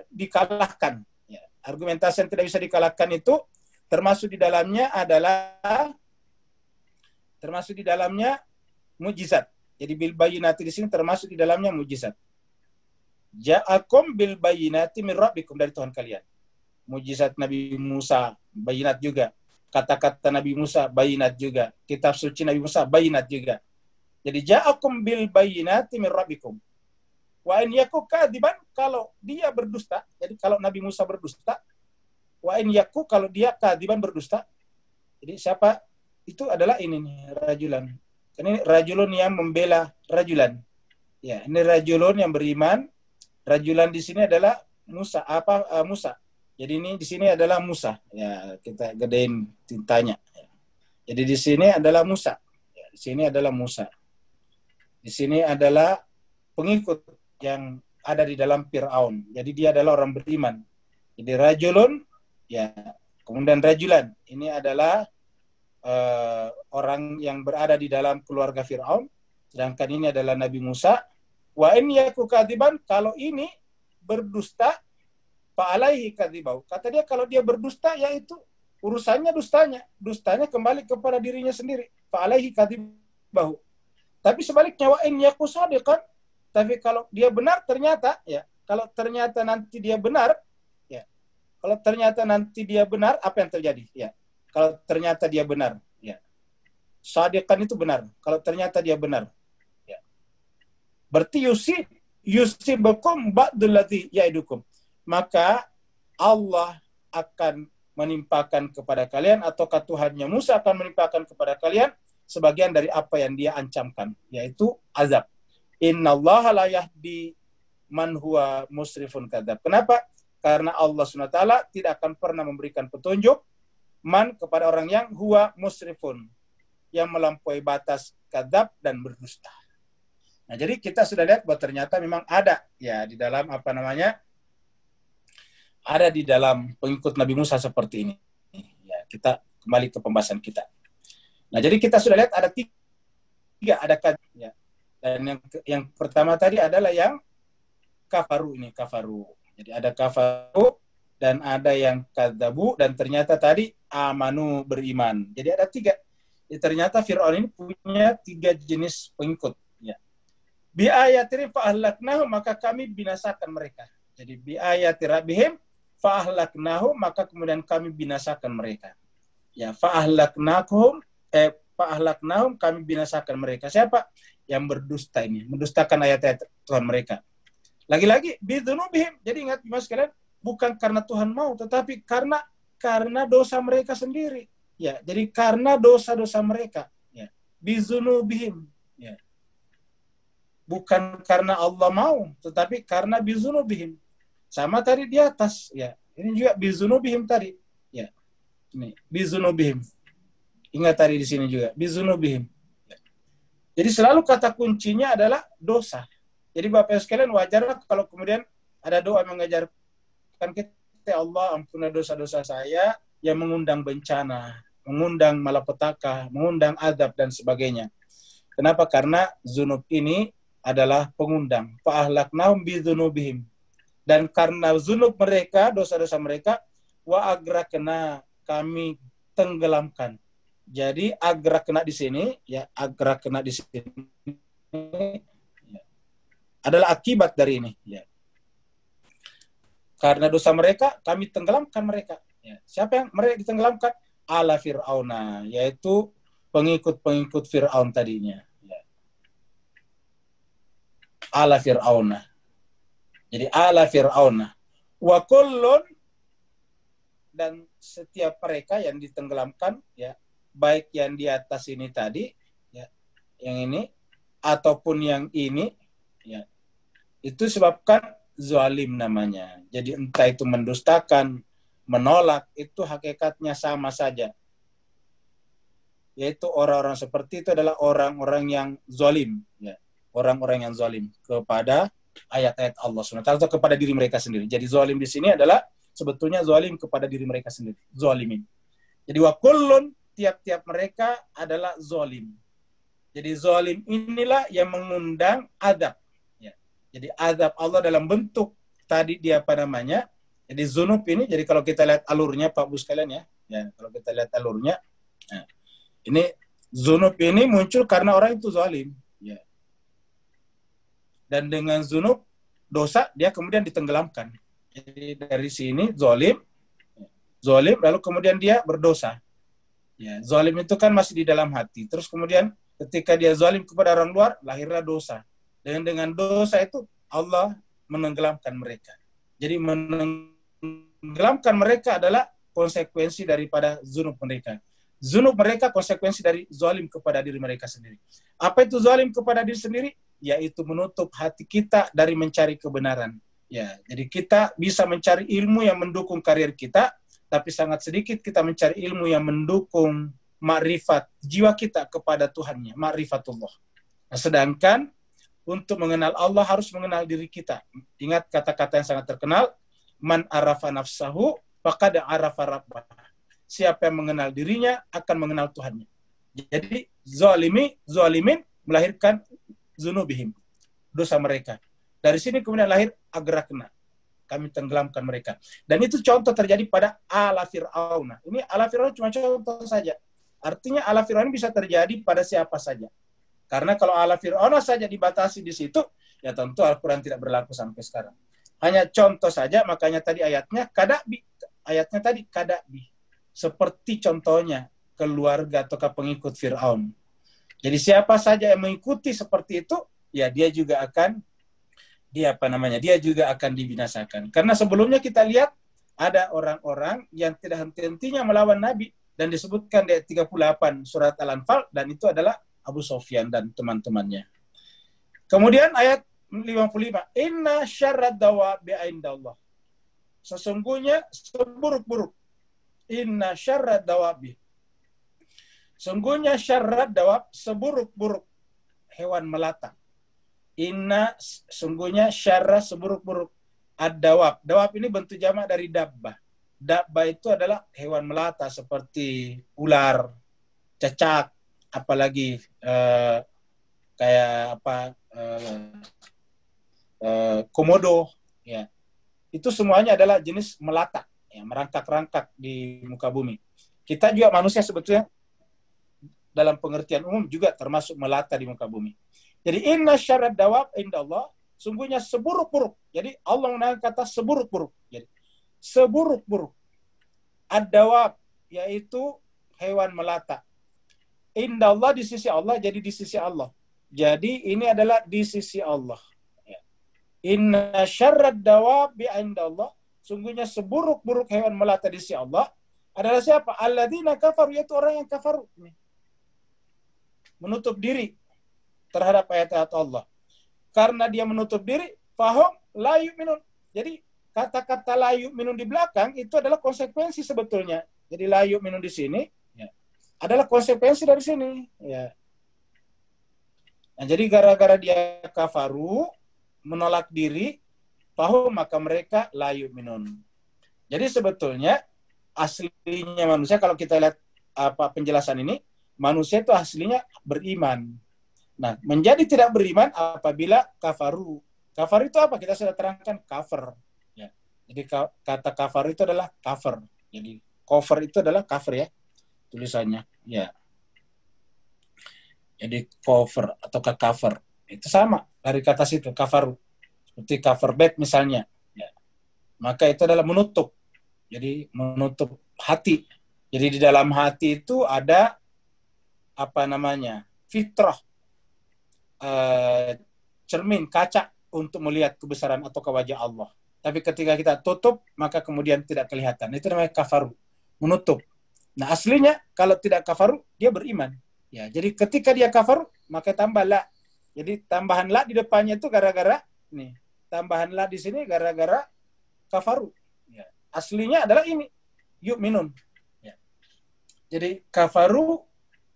dikalahkan. Ya, argumentasi yang tidak bisa dikalahkan itu termasuk di dalamnya mujizat. Jadi bil bayinati di sini termasuk di dalamnya mujizat. Ja'akum bil bayinati min rabbikum, dari Tuhan kalian. Mujizat Nabi Musa bayinat juga. Kata-kata Nabi Musa bayinat juga. Kitab suci Nabi Musa bayinat juga. Jadi ja'akum bil bayinati min rabbikum. Wa in yaku kadiban, kalau dia berdusta. Jadi kalau Nabi Musa berdusta, wa in yaku, kalau dia kadiban berdusta. Jadi siapa? Itu adalah ini nih, rajulan. Ini rajulun yang membela rajulan. Ya, ini rajulun yang beriman. Rajulan di sini adalah Musa. Musa. Jadi ini di sini adalah Musa. Ya, kita gedein tintanya. Jadi di sini adalah Musa. Ya, di sini adalah Musa. Di sini adalah pengikut yang ada di dalam Fir'aun. Jadi dia adalah orang beriman. Jadi rajulun, ya, kemudian rajulan. Ini adalah orang yang berada di dalam keluarga Fir'aun. Sedangkan ini adalah Nabi Musa. Wa in yaku kadiban, kalau ini berdusta, fa'alaihi kadibau. Kata dia kalau dia berdusta, yaitu urusannya dustanya. Dustanya kembali kepada dirinya sendiri. Fa'alaihi kadibau. Tapi sebaliknya, wa in yaku shadiqan, tapi kalau dia benar ternyata, ya, kalau ternyata nanti dia benar, ya, kalau ternyata nanti dia benar, apa yang terjadi? Ya, kalau ternyata dia benar, ya, shadiqan itu benar. Kalau ternyata dia benar, ya, berarti yusibakum ba'dul ladzi ya'idukum. Maka Allah akan menimpakan kepada kalian, ataukah Tuhannya Musa akan menimpakan kepada kalian sebagian dari apa yang dia ancamkan, yaitu azab. Innallaha la yahdi man huwa musrifun kadzab. Kenapa? Karena Allah SWT tidak akan pernah memberikan petunjuk man kepada orang yang huwa musrifun, yang melampaui batas, kadzab, dan berdusta. Nah, jadi kita sudah lihat bahwa ternyata memang ada, ya, di dalam ada di dalam pengikut Nabi Musa seperti ini. Ya, kita kembali ke pembahasan kita. Nah, jadi kita sudah lihat ada tiga, ada, ya. Dan yang pertama tadi adalah yang kafaru ini, kafaru. Jadi ada kafaru dan ada yang kadzabu, dan ternyata tadi amanu, beriman. Jadi ada tiga. Jadi ternyata Fir'aun ini punya tiga jenis pengikut. Ya. Bi ayatin fa'ahlaknahu, maka kami binasakan mereka. Jadi bi ayati rabbihim fa'ahlaknahu, maka kemudian kami binasakan mereka. Ya, fa'ahlaknahum, kami binasakan mereka. Siapa? Yang berdusta ini, mendustakan ayat-ayat Tuhan mereka. Lagi-lagi bidzunubihim. Jadi ingat Mas sekalian, bukan karena Tuhan mau, tetapi karena dosa mereka sendiri. Ya, jadi karena dosa-dosa mereka. Ya, bidzunubihim. Ya. Bukan karena Allah mau, tetapi karena bidzunubihim. Sama tadi di atas, ya. Ini juga bidzunubihim tadi. Ya. Ini bidzunubihim. Ingat tadi di sini juga bidzunubihim. Jadi selalu kata kuncinya adalah dosa. Jadi Bapak sekalian, wajar kalau kemudian ada doa mengajarkan kita, Allah ampuni dosa-dosa saya, yang mengundang bencana, mengundang malapetaka, mengundang azab dan sebagainya. Kenapa? Karena zunub ini adalah pengundang. Fa'ahlaknahum bidzunubihim. Dan karena zunub mereka, dosa-dosa mereka, wa agrakna, kami tenggelamkan. Jadi agrakna di sini, ya, agrakna di sini, ya, adalah akibat dari ini. Ya. Karena dosa mereka, kami tenggelamkan mereka. Ya. Siapa yang mereka ditenggelamkan? Ala Fir'auna, yaitu pengikut-pengikut Fir'aun tadinya. Ya. Ala Fir'auna. Jadi ala Fir'auna. Wa kullun, dan setiap mereka yang ditenggelamkan, ya, baik yang di atas ini tadi, ya, yang ini, ataupun yang ini, ya, itu sebabkan zalim namanya. Jadi entah itu mendustakan, menolak, itu hakikatnya sama saja. Yaitu orang-orang seperti itu adalah orang-orang yang zalim, ya. Orang-orang yang zalim kepada ayat-ayat Allah SWT atau kepada diri mereka sendiri. Jadi zalim di sini adalah sebetulnya zalim kepada diri mereka sendiri, zalimin. Jadi wa kullun, tiap-tiap mereka adalah zalim. Jadi zalim inilah yang mengundang adab. Ya. Jadi adab Allah dalam bentuk tadi dia apa namanya? Jadi zunub ini, jadi kalau kita lihat alurnya Pak Bu sekalian ya kalau kita lihat alurnya, nah, ini zunub ini muncul karena orang itu zalim. Ya. Dan dengan zunub, dosa, dia kemudian ditenggelamkan. Jadi dari sini zalim, lalu kemudian dia berdosa. Ya, zalim itu kan masih di dalam hati. Terus kemudian ketika dia zalim kepada orang luar, lahirlah dosa. Dan dengan dosa itu Allah menenggelamkan mereka. Jadi menenggelamkan mereka adalah konsekuensi daripada zunub mereka. Zunub mereka konsekuensi dari zalim kepada diri mereka sendiri. Apa itu zalim kepada diri sendiri? Yaitu menutup hati kita dari mencari kebenaran. Ya, jadi kita bisa mencari ilmu yang mendukung karir kita, tapi sangat sedikit kita mencari ilmu yang mendukung makrifat jiwa kita kepada Tuhannya, makrifatullah. Nah, sedangkan untuk mengenal Allah harus mengenal diri kita. Ingat kata-kata yang sangat terkenal, man arafa nafsahu faqad arafa rabbah. Siapa yang mengenal dirinya akan mengenal Tuhannya. Jadi zalimin melahirkan zunubihim, dosa mereka. Dari sini kemudian lahir agrakna, kami tenggelamkan mereka. Dan itu contoh terjadi pada ala Fir'aun. Ini ala Fir'aun cuma contoh saja. Artinya ala Fir'aun bisa terjadi pada siapa saja. Karena kalau ala Fir'aun saja dibatasi di situ, ya tentu Al-Quran tidak berlaku sampai sekarang. Hanya contoh saja, makanya tadi ayatnya kadabi. Seperti contohnya keluarga atau pengikut Fir'aun. Jadi siapa saja yang mengikuti seperti itu, ya dia juga akan dibinasakan. Karena sebelumnya kita lihat ada orang-orang yang tidak henti-hentinya melawan Nabi dan disebutkan di ayat 38 surat Al-Anfal, dan itu adalah Abu Sufyan dan teman-temannya. Kemudian ayat 55, inna syarrad dawabi indallah. Sesungguhnya seburuk-buruk. Inna syarrad dawabi. Sungguhnya syarrad dawab, seburuk-buruk hewan melata. Inna, sungguhnya syarra, seburuk-buruk. Ad-dawab. Dawab ini bentuk jamak dari dabbah. Dabbah itu adalah hewan melata seperti ular, cacak, apalagi kayak komodo. Ya. Itu semuanya adalah jenis melata, ya, merangkak-rangkak di muka bumi. Kita juga manusia sebetulnya dalam pengertian umum juga termasuk melata di muka bumi. Jadi inna syarrad dawab indallah, sungguhnya seburuk-buruk. Jadi Allah menggunakan kata seburuk-buruk. Jadi seburuk-buruk. Ad-dawab, yaitu hewan melata. Indallah, di sisi Allah, jadi di sisi Allah. Jadi ini adalah di sisi Allah. Inna syarrad dawab indallah, sungguhnya seburuk-buruk hewan melata di sisi Allah adalah siapa? Alladzina kafaru, yaitu orang yang kafaru. Menutup diri terhadap ayat-ayat Allah. Karena dia menutup diri, fahum la yu'minun. Jadi kata-kata la yu'minun di belakang itu adalah konsekuensi sebetulnya. Jadi la yu'minun di sini ya, adalah konsekuensi dari sini. Ya. Nah, jadi gara-gara dia kafaru, menolak diri, fahum, maka mereka la yu'minun. Jadi sebetulnya aslinya manusia, kalau kita lihat penjelasan ini, manusia itu aslinya beriman. Nah, menjadi tidak beriman apabila kafaru. Kafar itu apa? Kita sudah terangkan, kafir. Ya. Jadi kata kafar itu adalah kafir. Jadi cover itu adalah kafir ya, tulisannya. Ya. Jadi cover atau kafir itu sama dari kata situ, kafaru. Seperti cover bed misalnya. Ya. Maka itu adalah menutup. Jadi menutup hati. Jadi di dalam hati itu ada fitrah, cermin, kaca untuk melihat kebesaran atau wajah Allah. Tapi ketika kita tutup, maka kemudian tidak kelihatan. Itu namanya kafaru, menutup. Nah, aslinya kalau tidak kafaru, dia beriman. Ya, jadi ketika dia kafaru, maka tambah la. Jadi tambahan la di depannya itu gara-gara tambahan la di sini gara-gara kafaru. Ya. Aslinya adalah ini. yu'minun. Ya. Jadi kafaru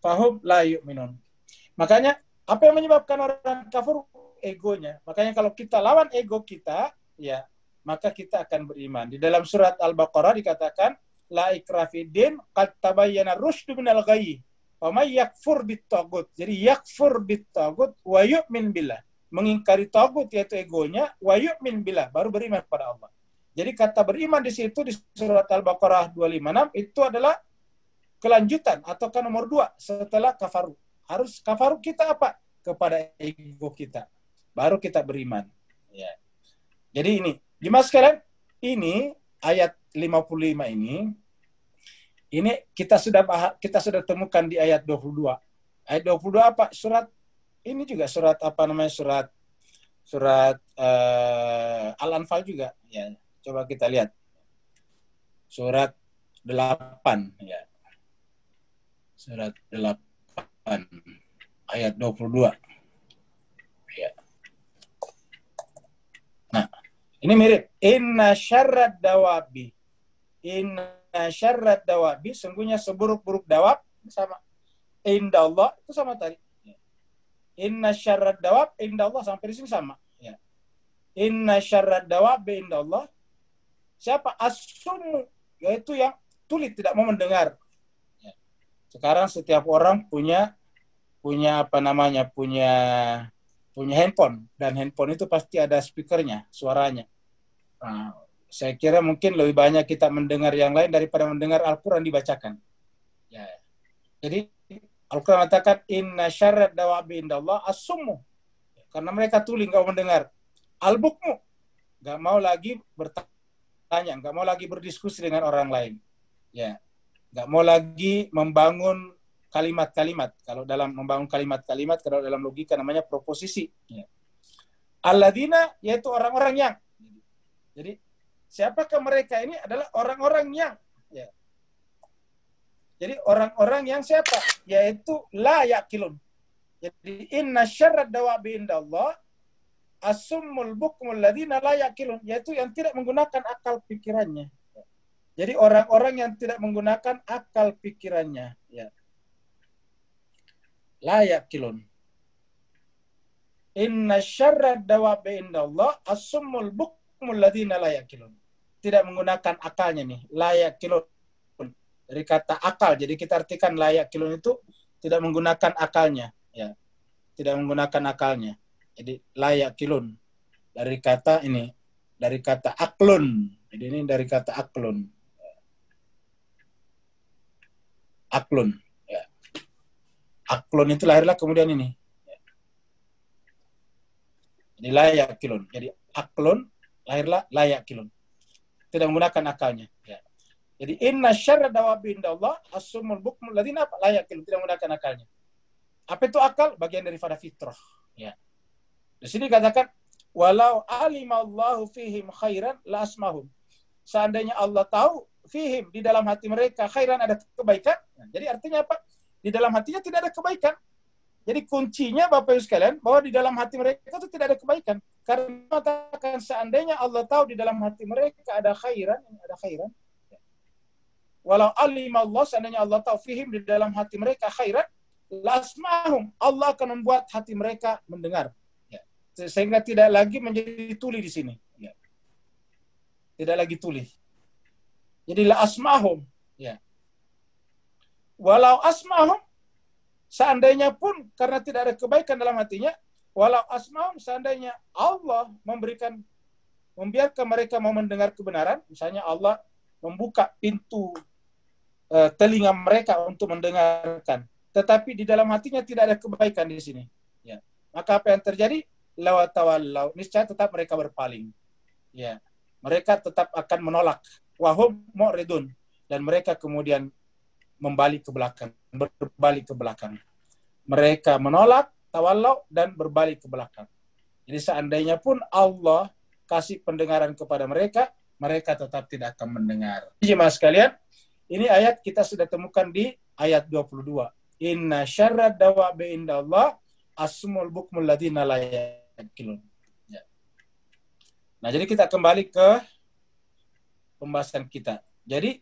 fahum la yu'minun. Makanya apa yang menyebabkan orang kafir? Egonya. Makanya kalau kita lawan ego kita, ya, maka kita akan beriman. Di dalam surat Al-Baqarah dikatakan la ikraha fid din qad tabayyana rusydu minal ghayy. Wa may yakfur bit-taghut. Jadi yakfur bit-taghut wa yu'min billah. Mengingkari tagut yaitu egonya, wa yu'min billah, baru beriman kepada Allah. Jadi kata beriman di situ di surat Al-Baqarah 256 itu adalah kelanjutan atau nomor 2 setelah kafaru. Harus kafaru kita apa? Kepada ego kita. Baru kita beriman. Ya. Jadi ini, gimana sekalian? Ini ayat 55 ini kita sudah temukan di ayat 22. Ayat 22 apa? Surat ini juga surat apa namanya? Surat Al-Anfal juga. Ya, coba kita lihat. Surat 8 ya. Surat 8 ayat 22. Ya. Nah, ini mirip. Inna syarrad dawabi. Inna syarrad dawabi, sungguhnya seburuk-buruk dawab sama indallah itu sama tadi. Inna syarrad dawab indallah sampai di sini sama. Ya. Inna syarrad dawabi indallah. Siapa? As-summu, yaitu yang tuli, tidak mau mendengar. Ya. Sekarang setiap orang punya apa namanya? Punya handphone, dan handphone itu pasti ada speakernya, suaranya. Nah, saya kira mungkin lebih banyak kita mendengar yang lain daripada mendengar Al-Quran dibacakan. Ya. Jadi Al-Quran mengatakan inna syarrad dawabi indallah as-summu, karena mereka tuli, nggak mau mendengar. Al-bukmu, nggak mau lagi bertanya, nggak mau lagi berdiskusi dengan orang lain. Ya, nggak mau lagi membangun kalimat-kalimat. Kalau dalam membangun kalimat-kalimat, kalau dalam logika namanya proposisi. Ya. Alladzina, yaitu orang-orang yang. Jadi siapakah mereka ini? Adalah orang-orang yang. Ya. Jadi orang-orang yang siapa? Yaitu la yaqilun. Jadi inna syarrad dawabi indallah as-summul bukmul ladzina la yaqilun, yaitu yang tidak menggunakan akal pikirannya. Jadi orang-orang yang tidak menggunakan akal pikirannya. Ya. La yaqilun. Inna syarrad dawabi indallah as-summul bukmul ladzina la yaqilun. Tidak menggunakan akalnya nih. La yaqilun. Dari kata akal. Jadi kita artikan la yaqilun itu tidak menggunakan akalnya. Ya. Tidak menggunakan akalnya. Jadi la yaqilun. Dari kata ini. Dari kata aklun. Jadi ini dari kata aklun. Aklun. Aklun itu lahirlah kemudian ini. Jadi layak kilun. Jadi aklun lahirlah layak kilun. Tidak menggunakan akalnya. Ya. Jadi inna syarra dawabi indallah as-summul bukmul ladzina layak kilun. Tidak menggunakan akalnya. Apa itu akal? Bagian daripada fitrah. Ya. Di sini katakan walau alimallahu fihim khairan la asmahum. Seandainya Allah tahu fihim, di dalam hati mereka khairan, ada kebaikan. Nah, jadi artinya apa? Di dalam hatinya tidak ada kebaikan. Jadi kuncinya Bapak Ibu sekalian, bahwa di dalam hati mereka itu tidak ada kebaikan. Karena katakan seandainya Allah tahu di dalam hati mereka ada khairan. Walau alimallah, seandainya Allah tahu fihim, di dalam hati mereka khairan, lasmahum, Allah akan membuat hati mereka mendengar. Ya. Sehingga tidak lagi menjadi tuli di sini. Ya. Tidak lagi tuli. Jadi la asmahum. Ya. Walau asmahum, seandainya pun karena tidak ada kebaikan dalam hatinya, walau asmahum, seandainya Allah membiarkan mereka mau mendengar kebenaran, misalnya Allah membuka pintu telinga mereka untuk mendengarkan, tetapi di dalam hatinya tidak ada kebaikan di sini. Ya. Maka apa yang terjadi? Lawatawallau, niscaya tetap mereka berpaling. Ya. Mereka tetap akan menolak. Wahum mu'ridun, dan mereka kemudian berbalik ke belakang. Mereka menolak, tawallau, dan berbalik ke belakang. Jadi seandainya pun Allah kasih pendengaran kepada mereka, mereka tetap tidak akan mendengar. Jemaah sekalian, ini ayat kita sudah temukan di ayat 22. Inna syarrad dawabi indallah asmul bukmul ladzina la yaqilun. Ya. Nah, jadi kita kembali ke pembahasan kita. Jadi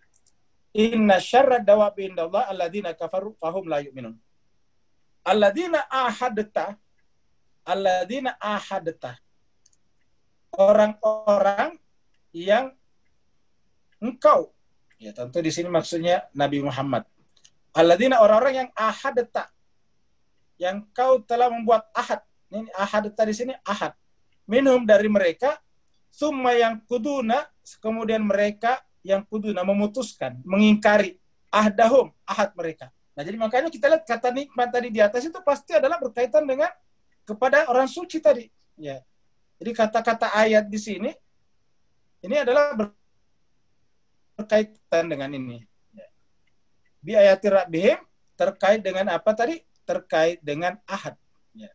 Inna syarra dawabi indallah alladzina kafaru fahum la yu'minun. Alladzina ahadta. Orang-orang yang engkau, ya tentu di sini maksudnya Nabi Muhammad. Alladzina, orang-orang yang ahadta, yang kau telah membuat ahad. Ini ahadta di sini ahad. Minhum, dari mereka, summa yang kuduna, kemudian mereka yang kuduna memutuskan, mengingkari ahdahum, ahad mereka. Nah, jadi makanya kita lihat kata nikmat tadi di atas itu pasti adalah berkaitan dengan kepada orang suci tadi. Ya. Jadi kata-kata ayat di sini ini adalah berkaitan dengan ini. Bi ayati rabbihim, terkait dengan apa tadi? Terkait dengan ahad. Ya.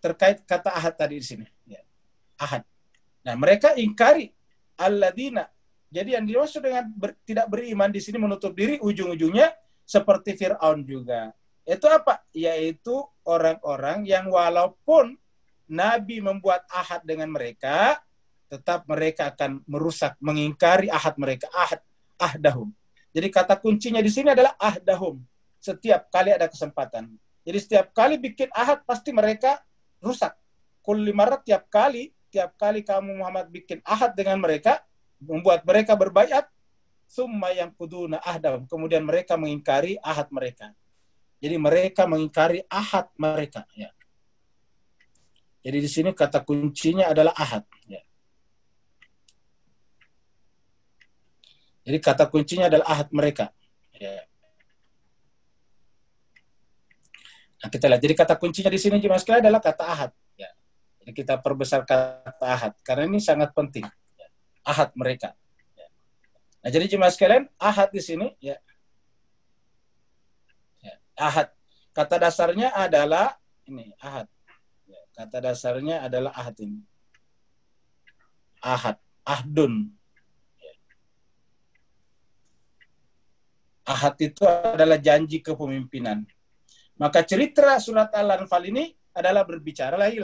Terkait kata ahad tadi di sini. Ya. Ahad. Nah, mereka ingkari alladzina. Jadi yang dimaksud dengan tidak beriman di sini menutup diri, ujung-ujungnya seperti Fir'aun juga. Itu apa? Yaitu orang-orang yang walaupun Nabi membuat ahad dengan mereka, tetap mereka akan merusak, mengingkari ahad mereka, ahdahum. Jadi kata kuncinya di sini adalah ahdahum. Setiap kali ada kesempatan. Jadi setiap kali bikin ahad pasti mereka rusak. Kulli marat, tiap kali kamu Muhammad bikin ahad dengan mereka, membuat mereka berbaiat, summa yang kuduna ahdahum. Kemudian mereka mengingkari ahad mereka. Jadi mereka mengingkari ahad mereka. Ya. Jadi di sini kata kuncinya adalah ahad. Ya. Jadi kata kuncinya adalah ahad mereka. Ya. Nah, kita lihat. Jadi kata kuncinya di sini jemaah sekalian adalah kata ahad. Ya. Jadi kita perbesar kata ahad karena ini sangat penting. Ya. Ahad mereka. Ya. Nah, jadi jemaah sekalian, ahad di sini, ya. Ya. Ahad. Kata dasarnya adalah ini, ahad. Ya. Kata dasarnya adalah ahad ini. Ahad, ahdun. Ahad itu adalah janji kepemimpinan. Maka cerita surat Al-Anfal ini adalah berbicara lagi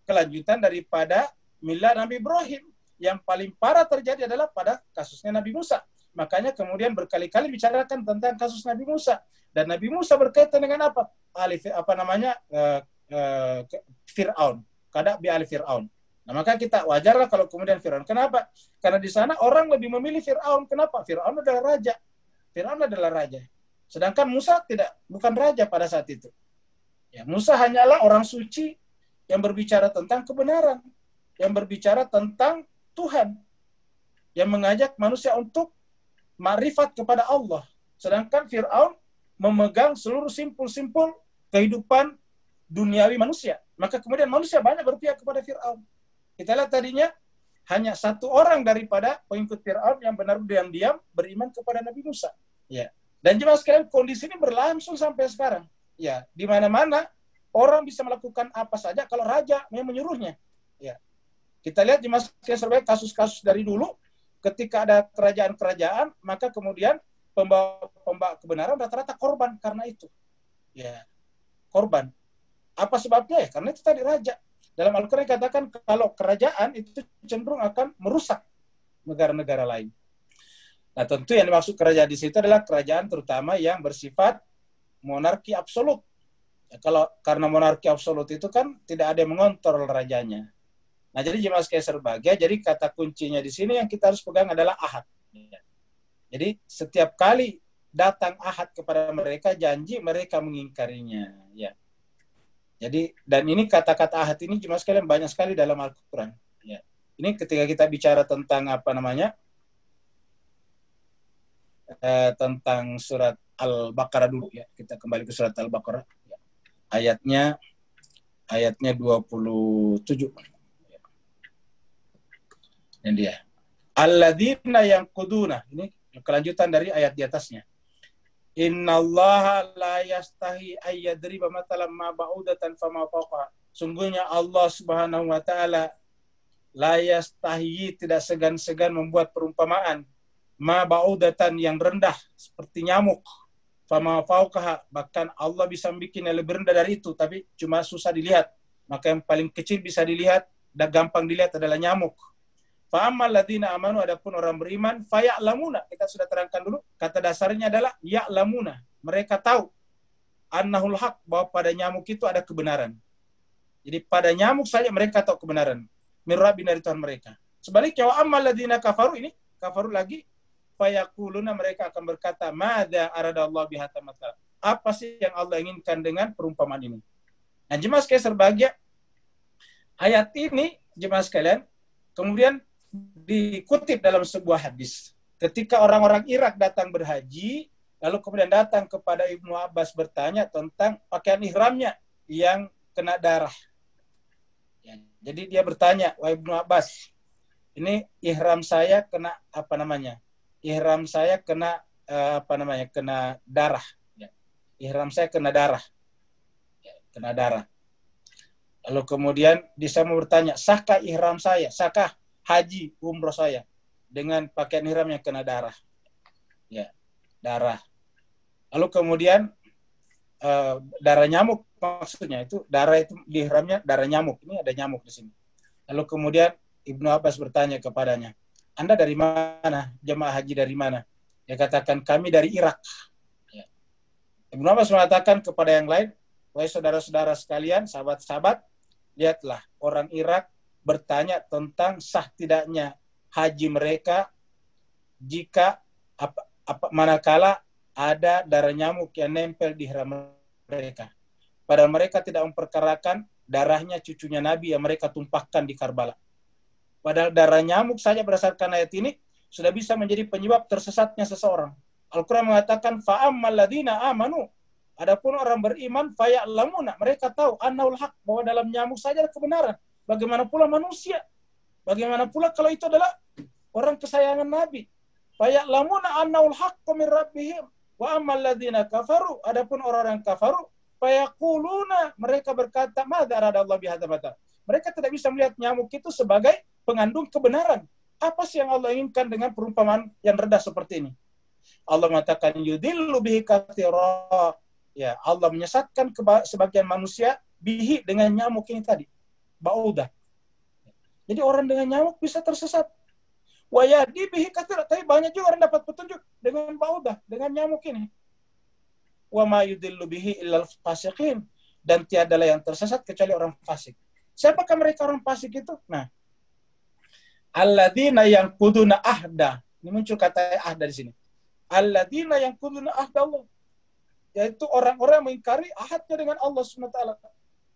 kelanjutan daripada milah Nabi Ibrahim. Yang paling parah terjadi adalah pada kasusnya Nabi Musa. Makanya kemudian berkali-kali bicarakan tentang kasus Nabi Musa. Dan Nabi Musa berkaitan dengan apa? Fir'aun. Kada bi ali Fir'aun. Nah, maka kita wajarlah kalau kemudian Fir'aun. Kenapa? Karena di sana orang lebih memilih Fir'aun. Kenapa? Fir'aun adalah raja. Fir'aun adalah raja. Sedangkan Musa bukan raja pada saat itu. Ya, Musa hanyalah orang suci yang berbicara tentang kebenaran, yang berbicara tentang Tuhan, yang mengajak manusia untuk ma'rifat kepada Allah. Sedangkan Fir'aun memegang seluruh simpul-simpul kehidupan duniawi manusia. Maka kemudian manusia banyak berpihak kepada Fir'aun. Kita lihat tadinya hanya satu orang daripada pengikut Fir'aun yang benar diam-diam beriman kepada Nabi Musa. Ya. Dan jemaah sekalian, kondisi ini berlangsung sampai sekarang. Ya, di mana-mana orang bisa melakukan apa saja kalau raja yang menyuruhnya. Ya. Kita lihat jemaah sekalian kasus-kasus dari dulu, ketika ada kerajaan-kerajaan, maka kemudian pembawa kebenaran rata-rata korban karena itu. Ya. Korban. Apa sebabnya? Ya, karena itu tadi raja. Dalam Al-Quran dikatakan kalau kerajaan itu cenderung akan merusak negara-negara lain. Nah, tentu yang dimaksud kerajaan di situ adalah kerajaan terutama yang bersifat monarki absolut. Ya, karena monarki absolut itu kan tidak ada yang mengontrol rajanya. Nah, jadi jemaah sekalian berbahagia, jadi kata kuncinya di sini yang kita harus pegang adalah ahad. Ya. Jadi setiap kali datang ahad kepada mereka, janji mereka mengingkarinya. Ya. Jadi, dan ini kata-kata ahad ini jemaah sekalian banyak sekali dalam Al-Quran. Ya. Ini ketika kita bicara tentang tentang surat Al-Baqarah dulu ya. Kita kembali ke surat Al-Baqarah. Ya. Ayatnya 27. Ya. Dan dia. Alladzina yang kuduna. Ini kelanjutan dari ayat di atasnya. Innallaha la yastahi ayyadriba matalam ma ba'udatan fama fawqa. Sungguhnya Allah Subhanahu wa taala la yastahi, tidak segan-segan membuat perumpamaan ma ba'udatan, yang rendah seperti nyamuk, fama fawqa, bahkan Allah bisa bikin yang lebih rendah dari itu tapi cuma susah dilihat. Maka yang paling kecil bisa dilihat dan gampang dilihat adalah nyamuk. Fa ammal ladzina amanu, adapun orang beriman, fa ya'lamuna, kita sudah terangkan dulu, kata dasarnya adalah ya'lamuna, mereka tahu, annahul haq, bahwa pada nyamuk itu ada kebenaran. Jadi pada nyamuk saja mereka tahu kebenaran. Min rabbina, dari Tuhan mereka. Sebaliknya, wa ammal ladzina kafaru, ini kafaru lagi, fa yaquluna, mereka akan berkata, madza aradallahu bihadzal matsal, apa sih yang Allah inginkan dengan perumpamaan ini? Nah, jemaah sekalian berbahagia, ayat ini jemaah sekalian kemudian dikutip dalam sebuah hadis. Ketika orang-orang Irak datang berhaji, lalu kemudian datang kepada Ibnu Abbas bertanya tentang pakaian ihramnya yang kena darah. Ya, jadi dia bertanya, wahai Ibnu Abbas, ini ihram saya kena apa namanya? Ihram saya kena kena darah. Ya. Ihram saya kena darah. Ya, kena darah. Lalu kemudian dia mau bertanya, sahkah ihram saya? Sahkah haji umroh saya dengan pakaian ihram yang kena darah? Ya, darah. Lalu kemudian darah nyamuk, maksudnya itu darah itu di ihramnya darah nyamuk. Ini ada nyamuk di sini. Lalu kemudian Ibnu Abbas bertanya kepadanya, Anda dari mana? Jemaah haji dari mana? Dia katakan, kami dari Irak. Ya. Ibnu Abbas mengatakan kepada yang lain, wahai saudara-saudara sekalian, sahabat-sahabat, lihatlah orang Irak bertanya tentang sah tidaknya haji mereka jika manakala ada darah nyamuk yang nempel di ihram mereka. Padahal mereka tidak memperkarakan darahnya cucunya Nabi yang mereka tumpahkan di Karbala. Padahal darah nyamuk saja berdasarkan ayat ini sudah bisa menjadi penyebab tersesatnya seseorang. Al-Quran mengatakan, fa'ammal ladzina amanu, adapun orang beriman, faya'lamuna, mereka tahu annahul haq, bahwa dalam nyamuk saja ada kebenaran. Bagaimana pula manusia? Bagaimana pula kalau itu adalah orang kesayangan Nabi? Faya'lamuna annahul haqqu min rabbihim. Wa ammal ladzina kafaru, adapun orang-orang kafaru, fayaquluna, mereka berkata, madza aradallahu bihadzal matsal. Mereka tidak bisa melihat nyamuk itu sebagai pengandung kebenaran. Apa sih yang Allah inginkan dengan perumpamaan yang rendah seperti ini? Allah mengatakan yudillu bihi katsira. Ya, Allah menyesatkan sebagian manusia bihi dengan nyamuk ini tadi. Baudah. Jadi orang dengan nyamuk bisa tersesat. Wa yahdi bihi katsira, tapi banyak juga orang dapat petunjuk dengan baudah, dengan nyamuk ini. Wa ma yudillu bihi illal fasiqin, dan tiadalah yang tersesat kecuali orang fasik. Siapakah mereka orang fasik itu? Nah, alladzina yanquduna ahda. Ini muncul kata ahda di sini. Alladzina yanquduna ahda Allah. Yaitu orang-orang yang mengingkari ahadnya dengan Allah SWT.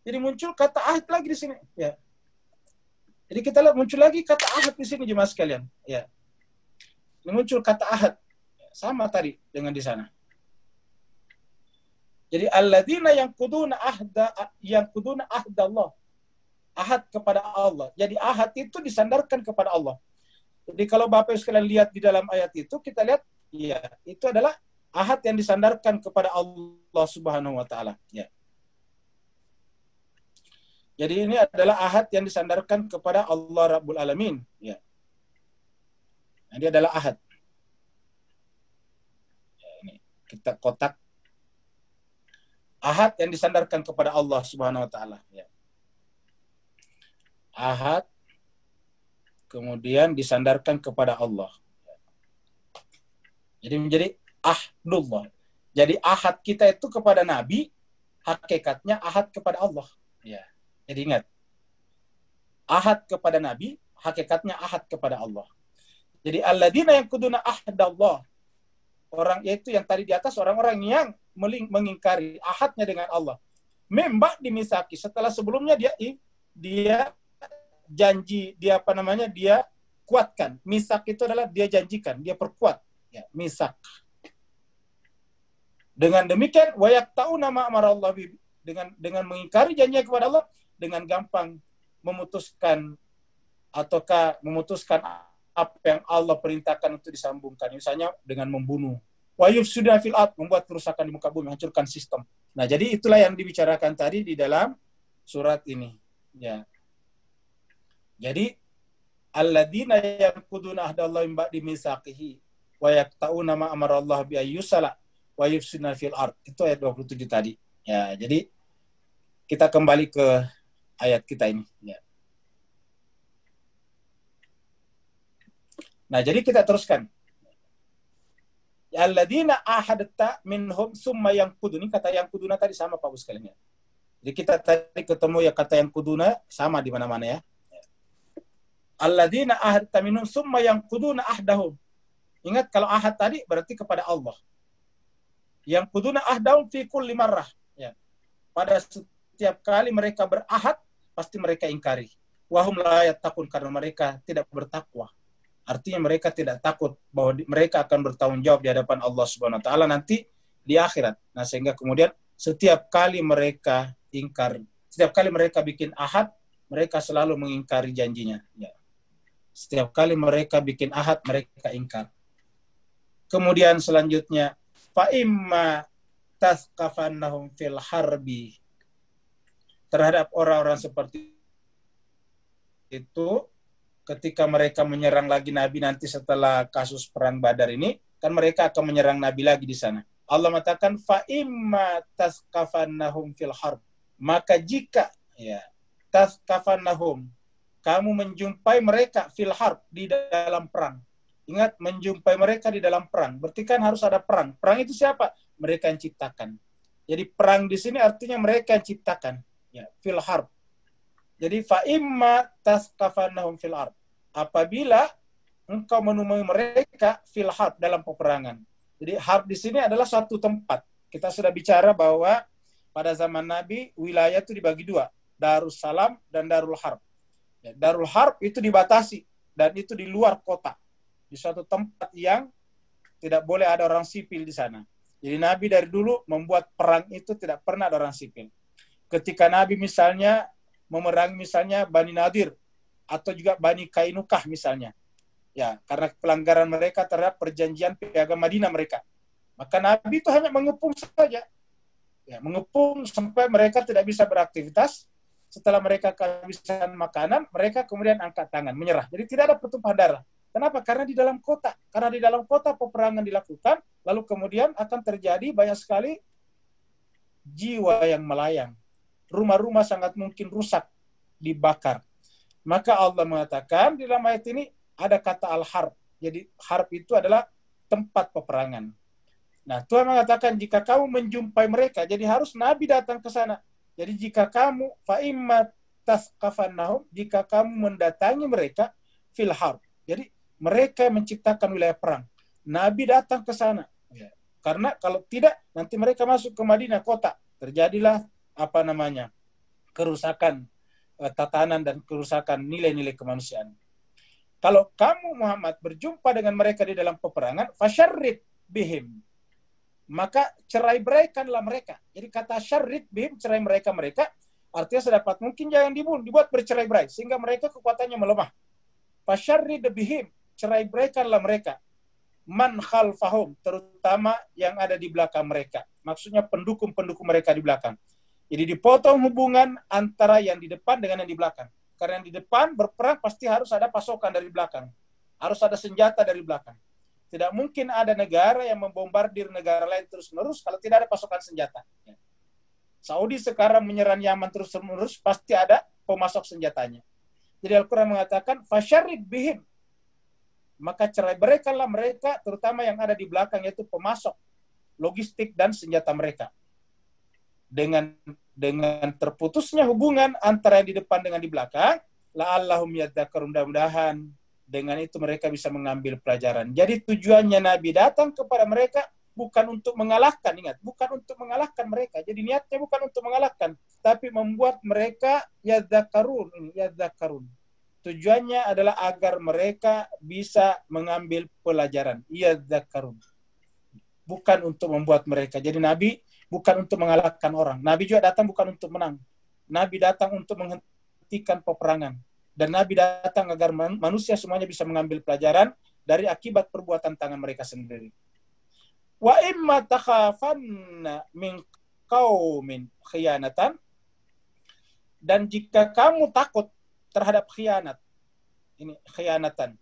Jadi muncul kata ahad lagi di sini. Ya. Jadi kita lihat muncul lagi kata ahad di sini jemaah sekalian. Ya. Ini muncul kata ahad. Sama tadi dengan di sana. Jadi alladzina yanquduna ahda Allah. Ahad kepada Allah. Jadi ahad itu disandarkan kepada Allah. Jadi kalau Bapak sekalian lihat di dalam ayat itu, kita lihat, ya, itu adalah ahad yang disandarkan kepada Allah Subhanahu wa taala, ya. Jadi ini adalah ahad yang disandarkan kepada Allah Rabbul Alamin, ya. Ini adalah ahad. Ya, ini kita kotak ahad yang disandarkan kepada Allah Subhanahu wa taala, ya. Ahad kemudian disandarkan kepada Allah. Jadi menjadi ahdullah. Jadi ahad kita itu kepada Nabi, hakikatnya ahad kepada Allah. Ya. Jadi ingat, ahad kepada Nabi, hakikatnya ahad kepada Allah. Jadi alladzina yanquduna ahdallah, orang yaitu yang tadi di atas, orang-orang yang mengingkari ahadnya dengan Allah. Memba dimisaki, setelah sebelumnya dia janji, dia kuatkan. Misak itu adalah dia janjikan, dia perkuat. Ya, misak. Dengan demikian, wayak tahu nama amarallah, dengan mengingkari janjinya kepada Allah, dengan gampang memutuskan apa yang Allah perintahkan untuk disambungkan. Misalnya dengan membunuh. Wa yufsiduna fil ard, membuat kerusakan di muka bumi, hancurkan sistem. Nah, jadi itulah yang dibicarakan tadi di dalam surat ini. Ya. Jadi alladzina yanquduna ahdallahi min ba'di mitsaqihi wa yaqta'una ma amarallahu bi ayyusala wa yufsiduna fil ard. Itu ayat 27 tadi. Ya, jadi kita kembali ke ayat kita ini, ya. Nah, jadi kita teruskan. Alladzina ahadta minhum summa yanqudun. Ini kata yanquduna tadi sama Pak Bos sekalian. Jadi kita tadi ketemu ya kata yanquduna sama di mana-mana ya. Alladzina ahadta minhum summa yanquduna ahdahum. Ingat kalau ahad tadi berarti kepada Allah. Yanquduna ahdahum fi kulli marrah. Ya. Pada setiap kali mereka berahad pasti mereka ingkari. Wahum la yattaqun, karena mereka tidak bertakwa. Artinya mereka tidak takut bahwa mereka akan bertanggung jawab di hadapan Allah Subhanahu wa taala nanti di akhirat. Nah, sehingga kemudian setiap kali mereka ingkar, setiap kali mereka bikin ahad, mereka selalu mengingkari janjinya. Ya. Setiap kali mereka bikin ahad, mereka ingkar. Kemudian selanjutnya, fa imma taskafannahum fil harbi. Terhadap orang-orang seperti itu, ketika mereka menyerang lagi Nabi nanti setelah kasus perang Badar ini, kan mereka akan menyerang Nabi lagi di sana. Allah mengatakan fa imma taskafannahum fil harb. Maka jika ya taskafannahum, kamu menjumpai mereka fil harb, di dalam perang. Ingat, menjumpai mereka di dalam perang. Berarti kan harus ada perang. Perang itu siapa? Mereka yang ciptakan. Jadi perang di sini artinya mereka yang ciptakan. Ya, fil harb. Jadi fa imma taskafannahum fil harb. Apabila engkau menemui mereka fil harb, dalam peperangan. Jadi harb di sini adalah suatu tempat. Kita sudah bicara bahwa pada zaman Nabi wilayah itu dibagi dua, Darussalam dan Darul Harb. Ya, Darul Harb itu dibatasi dan itu di luar kota, di suatu tempat yang tidak boleh ada orang sipil di sana. Jadi Nabi dari dulu membuat perang itu tidak pernah ada orang sipil. Ketika Nabi misalnya memerangi misalnya Bani Nadir atau juga Bani Kainukah misalnya, ya karena pelanggaran mereka terhadap perjanjian piagam Madinah mereka, maka Nabi itu hanya mengepung saja, ya, mengepung sampai mereka tidak bisa beraktivitas. Setelah mereka kehabisan makanan, mereka kemudian angkat tangan menyerah. Jadi tidak ada pertumpahan darah. Kenapa? Karena di dalam kota. Karena di dalam kota peperangan dilakukan, lalu kemudian akan terjadi banyak sekali jiwa yang melayang. Rumah-rumah sangat mungkin rusak, dibakar. Maka Allah mengatakan di dalam ayat ini ada kata al-harb. Jadi harb itu adalah tempat peperangan. Nah, Tuhan mengatakan jika kamu menjumpai mereka, jadi harus Nabi datang ke sana. Jadi jika kamu fa'imma taskafannahum, jika kamu mendatangi mereka fil harb. Jadi mereka menciptakan wilayah perang. Nabi datang ke sana. Ya. Karena kalau tidak, nanti mereka masuk ke Madinah kota. Terjadilah kerusakan tatanan dan kerusakan nilai-nilai kemanusiaan. Kalau kamu Muhammad berjumpa dengan mereka di dalam peperangan, fasyarrid bihim, maka cerai beraikanlah mereka. Jadi kata syarrid bihim, cerai mereka artinya sedapat mungkin jangan dibunuh, dibuat bercerai berai sehingga mereka kekuatannya melemah. Fasyarrid bihim, cerai beraikanlah mereka. Man khalfahum, terutama yang ada di belakang mereka. Maksudnya pendukung-pendukung mereka di belakang. Jadi dipotong hubungan antara yang di depan dengan yang di belakang. Karena yang di depan berperang pasti harus ada pasokan dari belakang. Harus ada senjata dari belakang. Tidak mungkin ada negara yang membombardir negara lain terus-menerus kalau tidak ada pasokan senjata. Saudi sekarang menyerang Yaman terus-menerus, pasti ada pemasok senjatanya. Jadi Al-Quran mengatakan, fasyarrid bihim. Maka cerai beraikanlah mereka, terutama yang ada di belakang, yaitu pemasok logistik dan senjata mereka. Dengan terputusnya hubungan antara yang di depan dengan di belakang, la'allahum yadzakkarun, mudah-mudahan dengan itu mereka bisa mengambil pelajaran. Jadi tujuannya Nabi datang kepada mereka bukan untuk mengalahkan, ingat, bukan untuk mengalahkan mereka. Jadi niatnya bukan untuk mengalahkan, tapi membuat mereka yadzakkarun. Tujuannya adalah agar mereka bisa mengambil pelajaran. Yadzakkarun. Bukan untuk membuat mereka. Jadi Nabi bukan untuk mengalahkan orang. Nabi juga datang bukan untuk menang. Nabi datang untuk menghentikan peperangan. Dan Nabi datang agar manusia semuanya bisa mengambil pelajaran dari akibat perbuatan tangan mereka sendiri. Wa imma takhafanna min qaumin khiyanatan, dan jika kamu takut terhadap khianat, ini khianatan,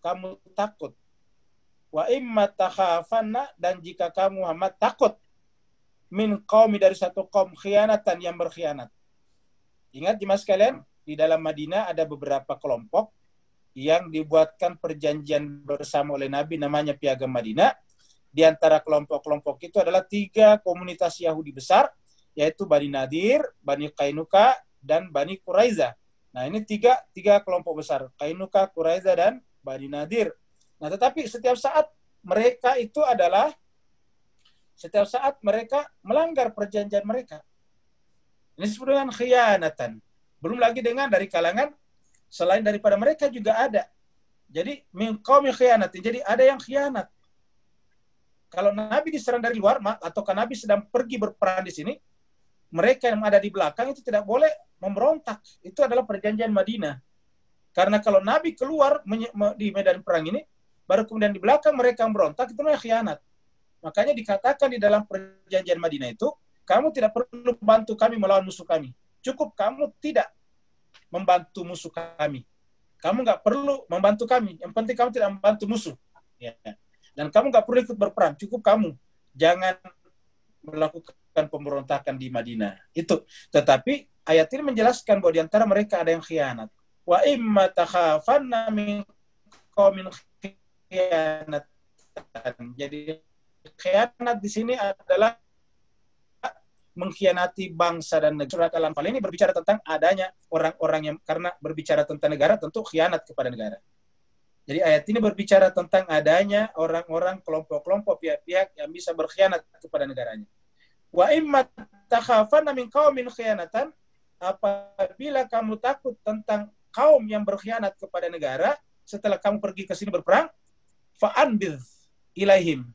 kamu takut. Wa imma takhafanna, dan jika kamu Muhammad takut min qaumi, dari satu kaum khianatan, yang berkhianat. Ingat jemaah sekalian, di dalam Madinah ada beberapa kelompok yang dibuatkan perjanjian bersama oleh Nabi namanya Piagam Madinah. Di antara kelompok-kelompok itu adalah 3 komunitas Yahudi besar, yaitu Bani Nadir, Bani Qainuqa, dan Bani Quraiza. Nah, ini tiga kelompok besar, Qainuqa, Quraiza, dan Bani Nadir. Nah, tetapi setiap saat mereka melanggar perjanjian mereka. Ini disebut dengan khianatan. Belum lagi dengan dari kalangan selain daripada mereka juga ada. Jadi min qaumi khianati. Jadi ada yang khianat. Kalau Nabi diserang dari luar, atau Nabi sedang pergi berperang di sini, mereka yang ada di belakang itu tidak boleh memberontak. Itu adalah perjanjian Madinah. Karena kalau Nabi keluar di medan perang ini, baru kemudian di belakang mereka memberontak, itu namanya khianat. Makanya dikatakan di dalam perjanjian Madinah itu, kamu tidak perlu membantu kami melawan musuh kami. Cukup kamu tidak membantu musuh kami. Kamu nggak perlu membantu kami. Yang penting kamu tidak membantu musuh. Ya. Dan kamu nggak perlu ikut berperang. Cukup kamu jangan melakukan pemberontakan di Madinah. Itu. Tetapi ayat ini menjelaskan bahwa di antara mereka ada yang khianat. Wa imma takhafanna min qaumin khianatan. Jadi khianat di sini adalah mengkhianati bangsa dan negara. Surat Al-Anfal ini berbicara tentang adanya orang-orang yang, karena berbicara tentang negara, tentu khianat kepada negara. Jadi ayat ini berbicara tentang adanya orang-orang, kelompok-kelompok, pihak-pihak yang bisa berkhianat kepada negaranya. Wa imma takhafanna min qaumin khianatan, apabila kamu takut tentang kaum yang berkhianat kepada negara setelah kamu pergi ke sini berperang, fa'anbidh ilaihim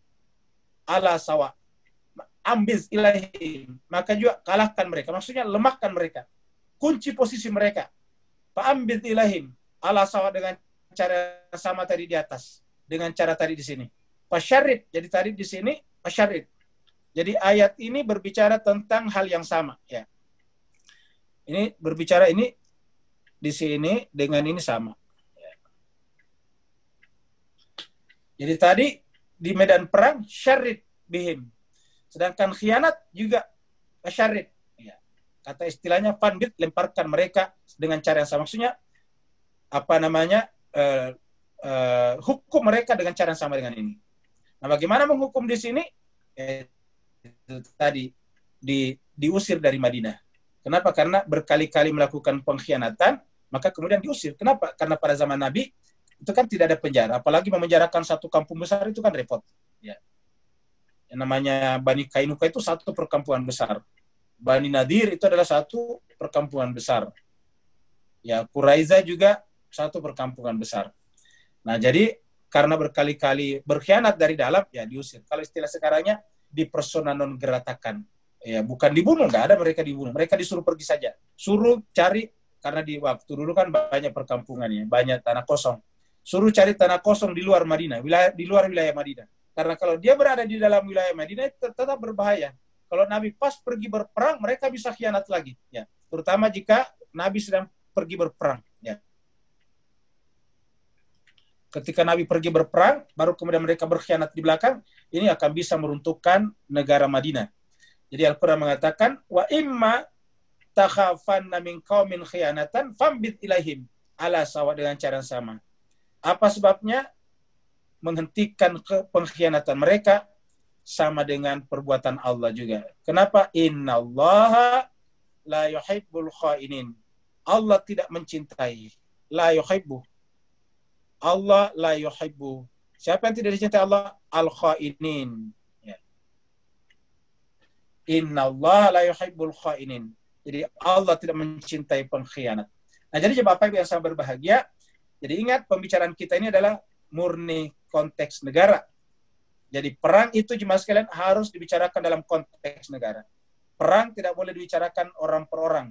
ala sawa. Ambiz ilaihim, maka juga kalahkan mereka. Maksudnya lemahkan mereka. Kunci posisi mereka. Fa'ambidh ilaihim ala sawa, dengan cara sama tadi di atas, dengan cara tadi di sini. Fasyarid, jadi tadi di sini fasyarid. Jadi ayat ini berbicara tentang hal yang sama, ya. Ini berbicara ini di sini dengan ini sama. Ya. Jadi tadi di medan perang syarid bihim. Sedangkan khianat juga fasyarid. Ya. Kata istilahnya fanbit, lemparkan mereka dengan cara yang sama. Maksudnya apa namanya? Hukum mereka dengan cara yang sama dengan ini. Nah, bagaimana menghukum di sini? Itu tadi diusir dari Madinah. Kenapa? Karena berkali-kali melakukan pengkhianatan, maka kemudian diusir. Kenapa? Karena pada zaman Nabi itu kan tidak ada penjara, apalagi memenjarakan satu kampung besar itu kan repot. Ya. Yang namanya Bani Qainuqa itu satu perkampungan besar. Bani Nadir itu adalah satu perkampungan besar. Ya, Quraiza juga satu perkampungan besar. Nah, jadi karena berkali-kali berkhianat dari dalam, ya diusir. Kalau istilah sekarangnya di persona non gratakan. Ya, bukan dibunuh, nggak ada mereka dibunuh. Mereka disuruh pergi saja. Suruh cari, karena di waktu dulu kan banyak perkampungan ya, banyak tanah kosong. Suruh cari tanah kosong di luar Madinah, di luar wilayah Madinah. Karena kalau dia berada di dalam wilayah Madinah, tetap berbahaya. Kalau Nabi pas pergi berperang, mereka bisa khianat lagi. Ya, terutama jika Nabi sedang pergi berperang. Ya. Ketika Nabi pergi berperang, baru kemudian mereka berkhianat di belakang, ini akan bisa meruntuhkan negara Madinah. Jadi Al-Quran mengatakan, wa imma takhafanna min qaumin khianatan fambit ilaihim ala sawa, dengan cara yang sama. Apa sebabnya? Menghentikan pengkhianatan mereka sama dengan perbuatan Allah juga. Kenapa? Innallaha la yuhibbul khainin. Allah tidak mencintai. La yuhibbu. Allah la yuhibbu. Siapa yang tidak dicintai Allah? Al-khainin. Ya. Innallaha la yuhibbul khainin. Jadi Allah tidak mencintai pengkhianat. Nah, jadi Bapak Ibu yang sangat berbahagia, jadi ingat pembicaraan kita ini adalah murni konteks negara. Jadi perang itu jemaah sekalian harus dibicarakan dalam konteks negara. Perang tidak boleh dibicarakan orang per orang.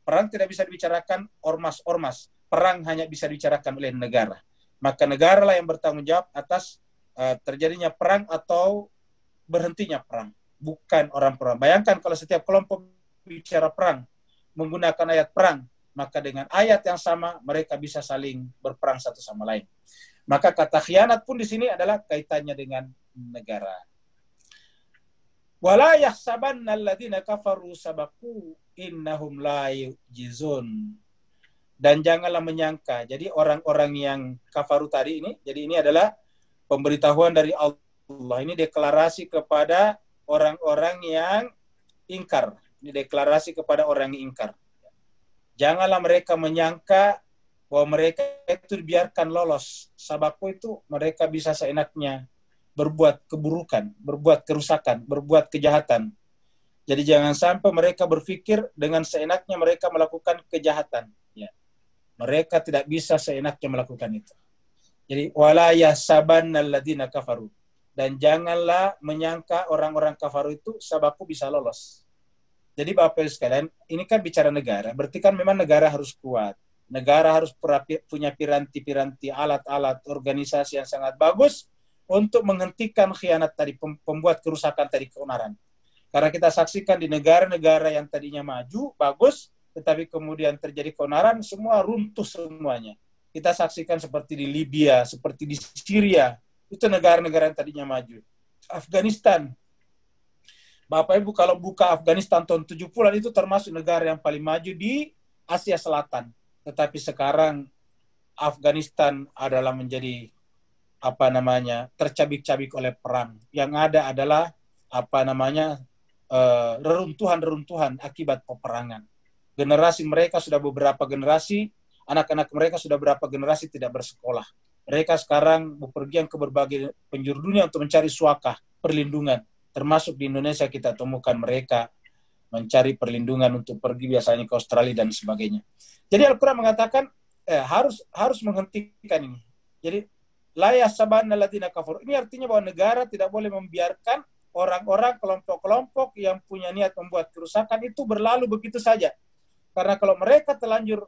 Perang tidak bisa dibicarakan ormas-ormas. Perang hanya bisa dibicarakan oleh negara. Maka negara lah yang bertanggung jawab atas terjadinya perang atau berhentinya perang. Bukan orang per orang. Bayangkan kalau setiap kelompok bicara perang, menggunakan ayat perang, maka dengan ayat yang sama mereka bisa saling berperang satu sama lain. Maka kata khianat pun di sini adalah kaitannya dengan negara. Wala yahsabanna alladziina kafaru sabaqu innahum la yujizun. dan janganlah menyangka. Jadi orang-orang yang kafaru tadi ini, jadi ini adalah pemberitahuan dari Allah. Ini deklarasi kepada orang-orang yang ingkar. Ini deklarasi kepada orang yang ingkar. Janganlah mereka menyangka bahwa mereka itu dibiarkan lolos. Sabako itu mereka bisa seenaknya berbuat keburukan, berbuat kerusakan, berbuat kejahatan. Jadi jangan sampai mereka berpikir dengan seenaknya mereka melakukan kejahatan. Ya. Mereka tidak bisa seenaknya melakukan itu. Jadi wala yahsabanna alladziina kafaru. Dan janganlah menyangka orang-orang kafaru itu sabaku bisa lolos. Jadi Bapak Ibu sekalian, ini kan bicara negara, berarti kan memang negara harus kuat. Negara harus punya piranti-piranti, alat-alat, organisasi yang sangat bagus untuk menghentikan khianat tadi, pembuat kerusakan tadi, keonaran. Karena kita saksikan di negara-negara yang tadinya maju, bagus, tetapi kemudian terjadi keonaran, semua runtuh semuanya. Kita saksikan seperti di Libya, seperti di Syria, itu negara-negara yang tadinya maju. Afghanistan, Bapak Ibu kalau buka Afghanistan tahun 70-an itu termasuk negara yang paling maju di Asia Selatan. Tetapi sekarang Afghanistan adalah menjadi tercabik-cabik oleh perang. Yang ada adalah reruntuhan-reruntuhan akibat peperangan. Generasi mereka sudah beberapa generasi, anak-anak mereka sudah beberapa generasi tidak bersekolah. Mereka sekarang bepergian ke berbagai penjuru dunia untuk mencari suaka, perlindungan. Termasuk di Indonesia kita temukan mereka mencari perlindungan untuk pergi biasanya ke Australia dan sebagainya. Jadi Al-Quran mengatakan harus menghentikan ini. Jadi la yahsabanna alladziina kafaru. Ini artinya bahwa negara tidak boleh membiarkan orang-orang, kelompok-kelompok yang punya niat membuat kerusakan itu berlalu begitu saja. Karena kalau mereka terlanjur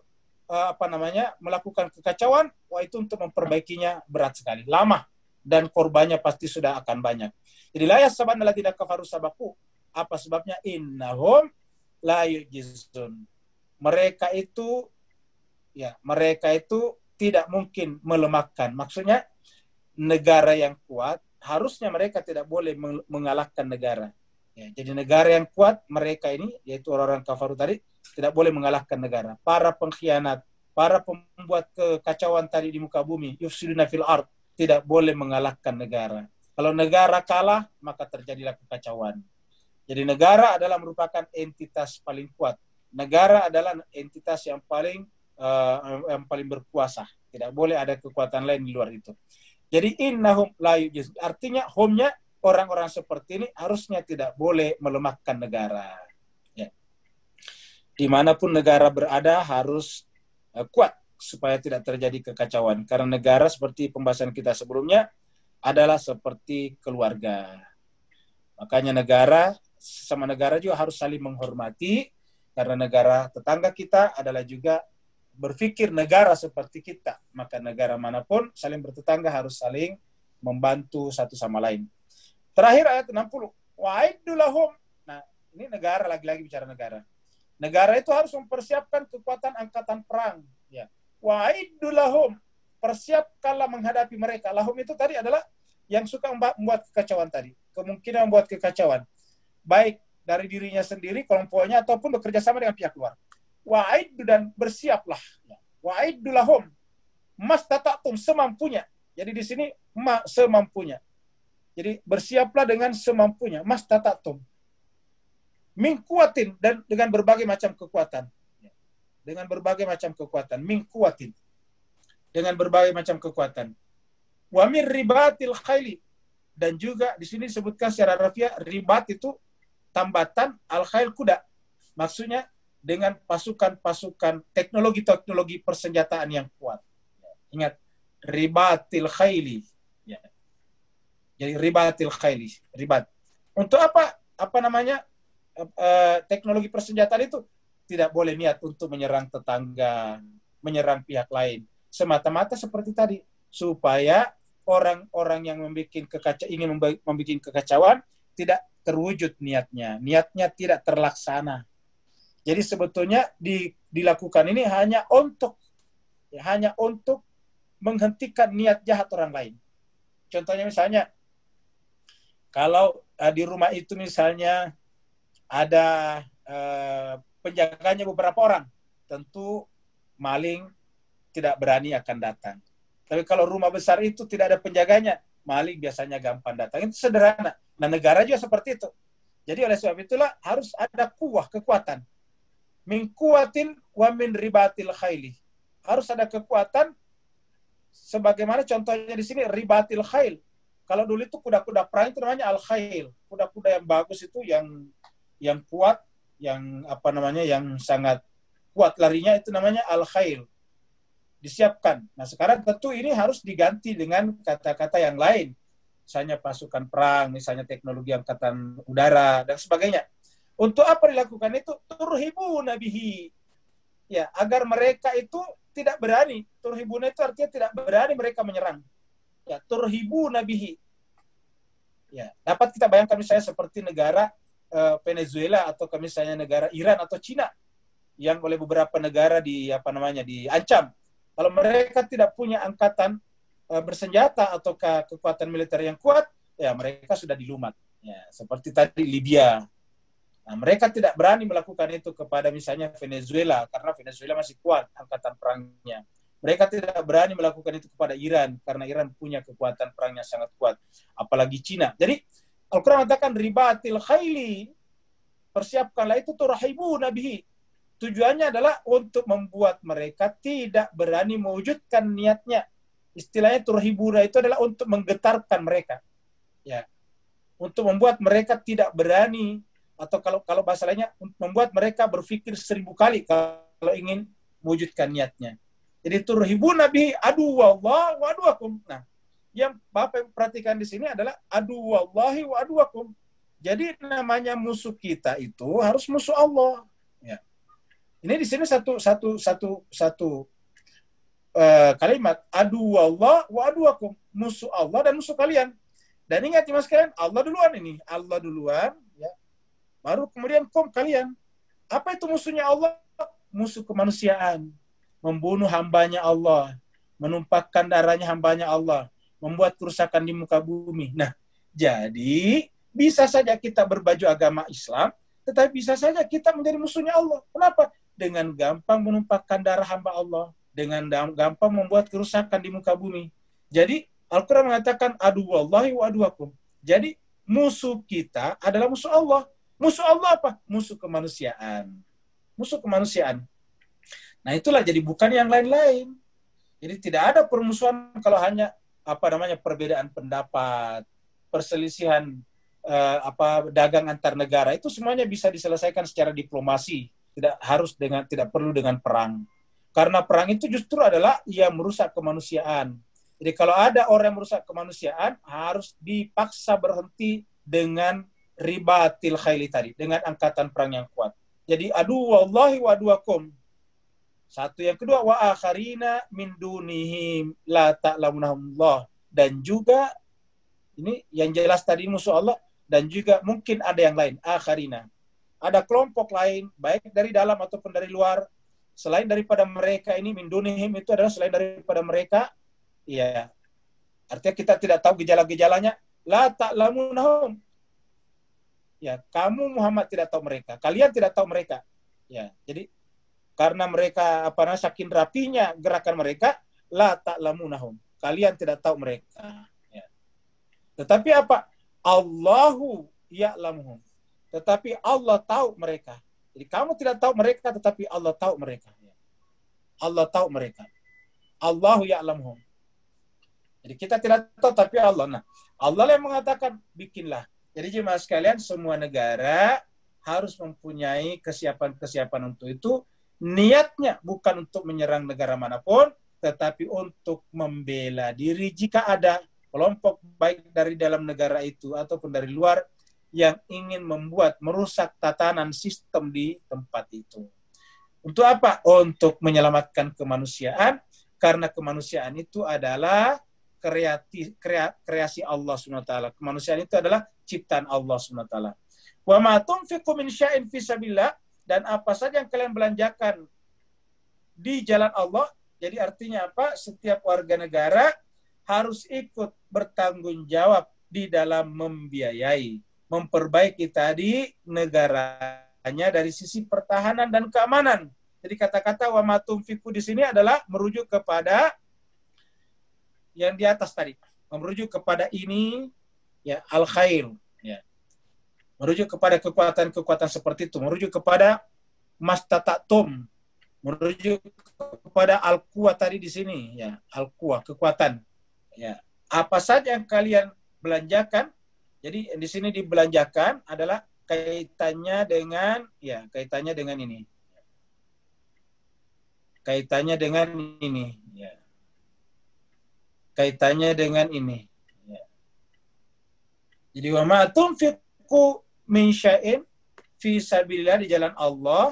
melakukan kekacauan, itu untuk memperbaikinya berat sekali, lama, dan korbannya pasti sudah akan banyak. Jadi la yahsabanna alladziina kafaru sabaku. Apa sebabnya? Innahum la yu'jizun. Mereka itu tidak mungkin melemahkan. Maksudnya negara yang kuat harusnya mereka tidak boleh mengalahkan negara. Ya, jadi negara yang kuat mereka ini, yaitu orang-orang kafaru tadi, tidak boleh mengalahkan negara. Para pengkhianat, para pembuat kekacauan tadi di muka bumi, yufsiduna fil ard, tidak boleh mengalahkan negara. Kalau negara kalah, maka terjadilah kekacauan. Jadi negara adalah merupakan entitas paling kuat. Negara adalah entitas yang paling berkuasa. Tidak boleh ada kekuatan lain di luar itu. Jadi innahum la yu'jizun. Artinya home-nya orang-orang seperti ini harusnya tidak boleh melemahkan negara. Ya. Dimanapun negara berada harus kuat supaya tidak terjadi kekacauan. Karena negara seperti pembahasan kita sebelumnya adalah seperti keluarga. Makanya sesama negara juga harus saling menghormati, karena negara tetangga kita adalah juga berpikir negara seperti kita. Maka negara manapun saling bertetangga harus saling membantu satu sama lain. Terakhir ayat 60. Wa'iddu lahum. Nah, ini negara, lagi-lagi bicara negara. Negara itu harus mempersiapkan kekuatan angkatan perang. Ya. Wa'iddu lahum. Persiapkanlah menghadapi mereka. Lahum itu tadi adalah yang suka membuat kekacauan tadi. Kemungkinan membuat kekacauan. Baik dari dirinya sendiri, kelompoknya, ataupun bekerja sama dengan pihak luar. Wa'iddu, dan bersiaplah. Wa'iddu lahum. Mastata'tum, semampunya. Jadi di sini semampunya. Jadi bersiaplah dengan semampunya. Mastata'tum. Min kuatin, dan dengan berbagai macam kekuatan. Dengan berbagai macam kekuatan. Min kuatin. Dengan berbagai macam kekuatan. Wa min ribatil khaili, dan juga di sini disebutkan secara rafiah, ribat itu tambatan al-khail kuda. Maksudnya dengan pasukan-pasukan, teknologi-teknologi persenjataan yang kuat. Ingat, ribatil khaili. Ya. Jadi ribatil khaili, ribat. Untuk apa teknologi persenjataan itu? Tidak boleh niat untuk menyerang tetangga, menyerang pihak lain. Semata-mata seperti tadi, supaya orang-orang yang ingin membuat kekacauan tidak terwujud niatnya. Niatnya tidak terlaksana. Jadi sebetulnya dilakukan ini hanya untuk menghentikan niat jahat orang lain. Contohnya misalnya, kalau di rumah itu misalnya ada penjaganya beberapa orang, tentu maling tidak berani akan datang. Tapi kalau rumah besar itu tidak ada penjaganya, maling biasanya gampang datang. Itu sederhana. Nah, negara juga seperti itu. Jadi oleh sebab itulah harus ada kekuatan. Min kuatin wa min ribatil khaili. Harus ada kekuatan sebagaimana contohnya di sini ribatil khail. Kalau dulu itu kuda-kuda perang itu namanya al-khail. Kuda-kuda yang bagus itu yang kuat, yang yang sangat kuat larinya itu namanya al-khail. Disiapkan. Nah, sekarang tentu ini harus diganti dengan kata-kata yang lain. Misalnya pasukan perang, misalnya teknologi angkatan udara dan sebagainya. Untuk apa dilakukan itu? Turhibuna bihi. Ya, agar mereka itu tidak berani. Turhibuna itu artinya tidak berani mereka menyerang. Ya, turhibuna bihi. Ya, dapat kita bayangkan misalnya seperti negara Venezuela atau misalnya negara Iran atau Cina yang oleh beberapa negara diancam. Kalau mereka tidak punya angkatan bersenjata atau kekuatan militer yang kuat, ya mereka sudah dilumat. Ya, seperti tadi Libya. Nah, mereka tidak berani melakukan itu kepada misalnya Venezuela karena Venezuela masih kuat angkatan perangnya. Mereka tidak berani melakukan itu kepada Iran karena Iran punya kekuatan perangnya sangat kuat. Apalagi Cina. Jadi Al-Quran mengatakan ribatil khaili. Persiapkanlah itu turhibuna bihi. Tujuannya adalah untuk membuat mereka tidak berani mewujudkan niatnya. Istilahnya turhibuna itu adalah untuk menggetarkan mereka. Ya. Untuk membuat mereka tidak berani atau kalau bahasa lainnya membuat mereka berpikir 1000 kali kalau ingin mewujudkan niatnya. Jadi turhibuna bihi aduwallah wa aduwakum. Nah, yang Bapak perhatikan di sini adalah aduwallahi wa aduwakum. Jadi namanya musuh kita itu harus musuh Allah. Ya. Ini di sini satu kalimat aduwallah wa aduwakum, musuh Allah dan musuh kalian. Dan ingat mas kalian, Allah duluan ini, Allah duluan, ya. Baru kemudian kalian. Apa itu musuhnya Allah? Musuh kemanusiaan. Membunuh hambanya Allah, menumpahkan darahnya hambanya Allah, membuat kerusakan di muka bumi. Nah, jadi bisa saja kita berbaju agama Islam, tetapi bisa saja kita menjadi musuhnya Allah. Kenapa? Dengan gampang menumpahkan darah hamba Allah, dengan gampang membuat kerusakan di muka bumi. Jadi Al-Quran mengatakan aduwallahi wa aduwakum. Jadi musuh kita adalah musuh Allah. Musuh Allah apa? Musuh kemanusiaan. Musuh kemanusiaan. Nah, itulah jadi bukan yang lain-lain. Jadi tidak ada permusuhan kalau hanya perbedaan pendapat, perselisihan dagang antar negara, itu semuanya bisa diselesaikan secara diplomasi, tidak perlu dengan perang. Karena perang itu justru adalah ia merusak kemanusiaan. Jadi kalau ada orang yang merusak kemanusiaan harus dipaksa berhenti dengan ribatil khaili tadi, dengan angkatan perang yang kuat. Jadi aduwallahi wa aduwakum. Satu, yang kedua wa akharina min dunihim la ta'lamunahumullah, dan juga ini yang jelas tadi musuh Allah, dan juga mungkin ada yang lain, akharina. Ada kelompok lain baik dari dalam ataupun dari luar selain daripada mereka ini, min dunihim itu adalah selain daripada mereka. Ya. Artinya kita tidak tahu gejala-gejalanya, la ta'lamunahum. Ya, kamu Muhammad tidak tahu mereka, kalian tidak tahu mereka. Ya, jadi karena mereka saking rapinya gerakan mereka, la ta'lamunahum, kalian tidak tahu mereka. Ya. Tetapi apa? Allahu ya'lamuhum. Tetapi Allah tahu mereka. Jadi kamu tidak tahu mereka, tetapi Allah tahu mereka. Ya. Allah tahu mereka. Allahu ya'lamuhum. Jadi kita tidak tahu, tapi Allah. Nah, Allah yang mengatakan bikinlah. Jadi jemaah sekalian, semua negara harus mempunyai kesiapan-kesiapan untuk itu. Niatnya bukan untuk menyerang negara manapun, tetapi untuk membela diri jika ada kelompok baik dari dalam negara itu ataupun dari luar yang ingin merusak tatanan sistem di tempat itu. Untuk apa? Untuk menyelamatkan kemanusiaan, karena kemanusiaan itu adalah kreasi Allah SWT. Kemanusiaan itu adalah ciptaan Allah SWT. Wa ma tunfiqu min syai'in fi sabilillah, dan apa saja yang kalian belanjakan di jalan Allah. Jadi artinya apa? Setiap warga negara harus ikut bertanggung jawab di dalam membiayai, memperbaiki tadi negaranya dari sisi pertahanan dan keamanan. Jadi kata-kata wa ma tunfiqu di sini adalah merujuk kepada yang di atas tadi, merujuk kepada ini ya al-khair ya. Merujuk kepada kekuatan-kekuatan seperti itu, merujuk kepada mastata'tum, merujuk kepada al-quwah tadi di sini ya, al-quwah, kekuatan. Ya, apa saja yang kalian belanjakan, jadi di sini dibelanjakan adalah kaitannya dengan ini. Kaitannya dengan ini ya. Kaitannya dengan ini ya. Jadi wa ma tunfiqu min syai'in fi sabilillah, di jalan Allah,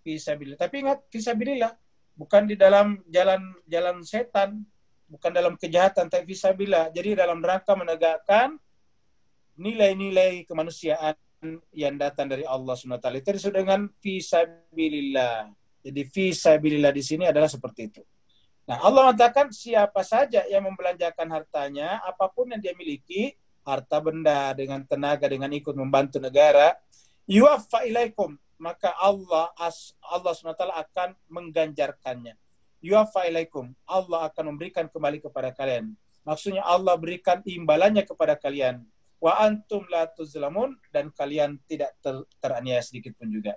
fi sabilillah. Tapi ingat, fi sabilillah, bukan di dalam jalan setan, bukan dalam kejahatan, tapi fi sabilillah. Jadi dalam rangka menegakkan nilai-nilai kemanusiaan yang datang dari Allah SWT. Itu disebut dengan fi sabilillah. Jadi fi sabilillah di sini adalah seperti itu. Nah, Allah mengatakan siapa saja yang membelanjakan hartanya, apapun yang dia miliki, harta benda, dengan tenaga, dengan ikut membantu negara, yuwaffa ilaikum, maka Allah SWT akan mengganjarkannya. Yuwaffa ilaikum, Allah akan memberikan kembali kepada kalian. Maksudnya Allah berikan imbalannya kepada kalian. Wa antum la tuzlamun, dan kalian tidak teraniaya sedikit pun juga.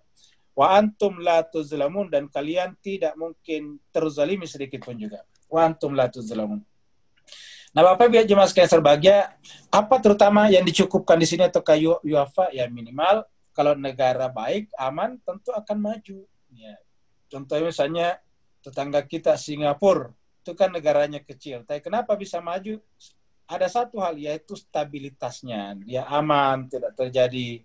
Wa antum la tuzlamun, dan kalian tidak mungkin terzalimi sedikit pun juga. Wa antum la tuzlamun. Nah, Bapak biar jemaah sekalian berbahagia, apa terutama yang dicukupkan di sini atau kayu yuafa ya, minimal kalau negara baik, aman, tentu akan maju. Ya. Contohnya misalnya tetangga kita Singapura, itu kan negaranya kecil. Tapi kenapa bisa maju? Ada satu hal, yaitu stabilitasnya. Dia aman, tidak terjadi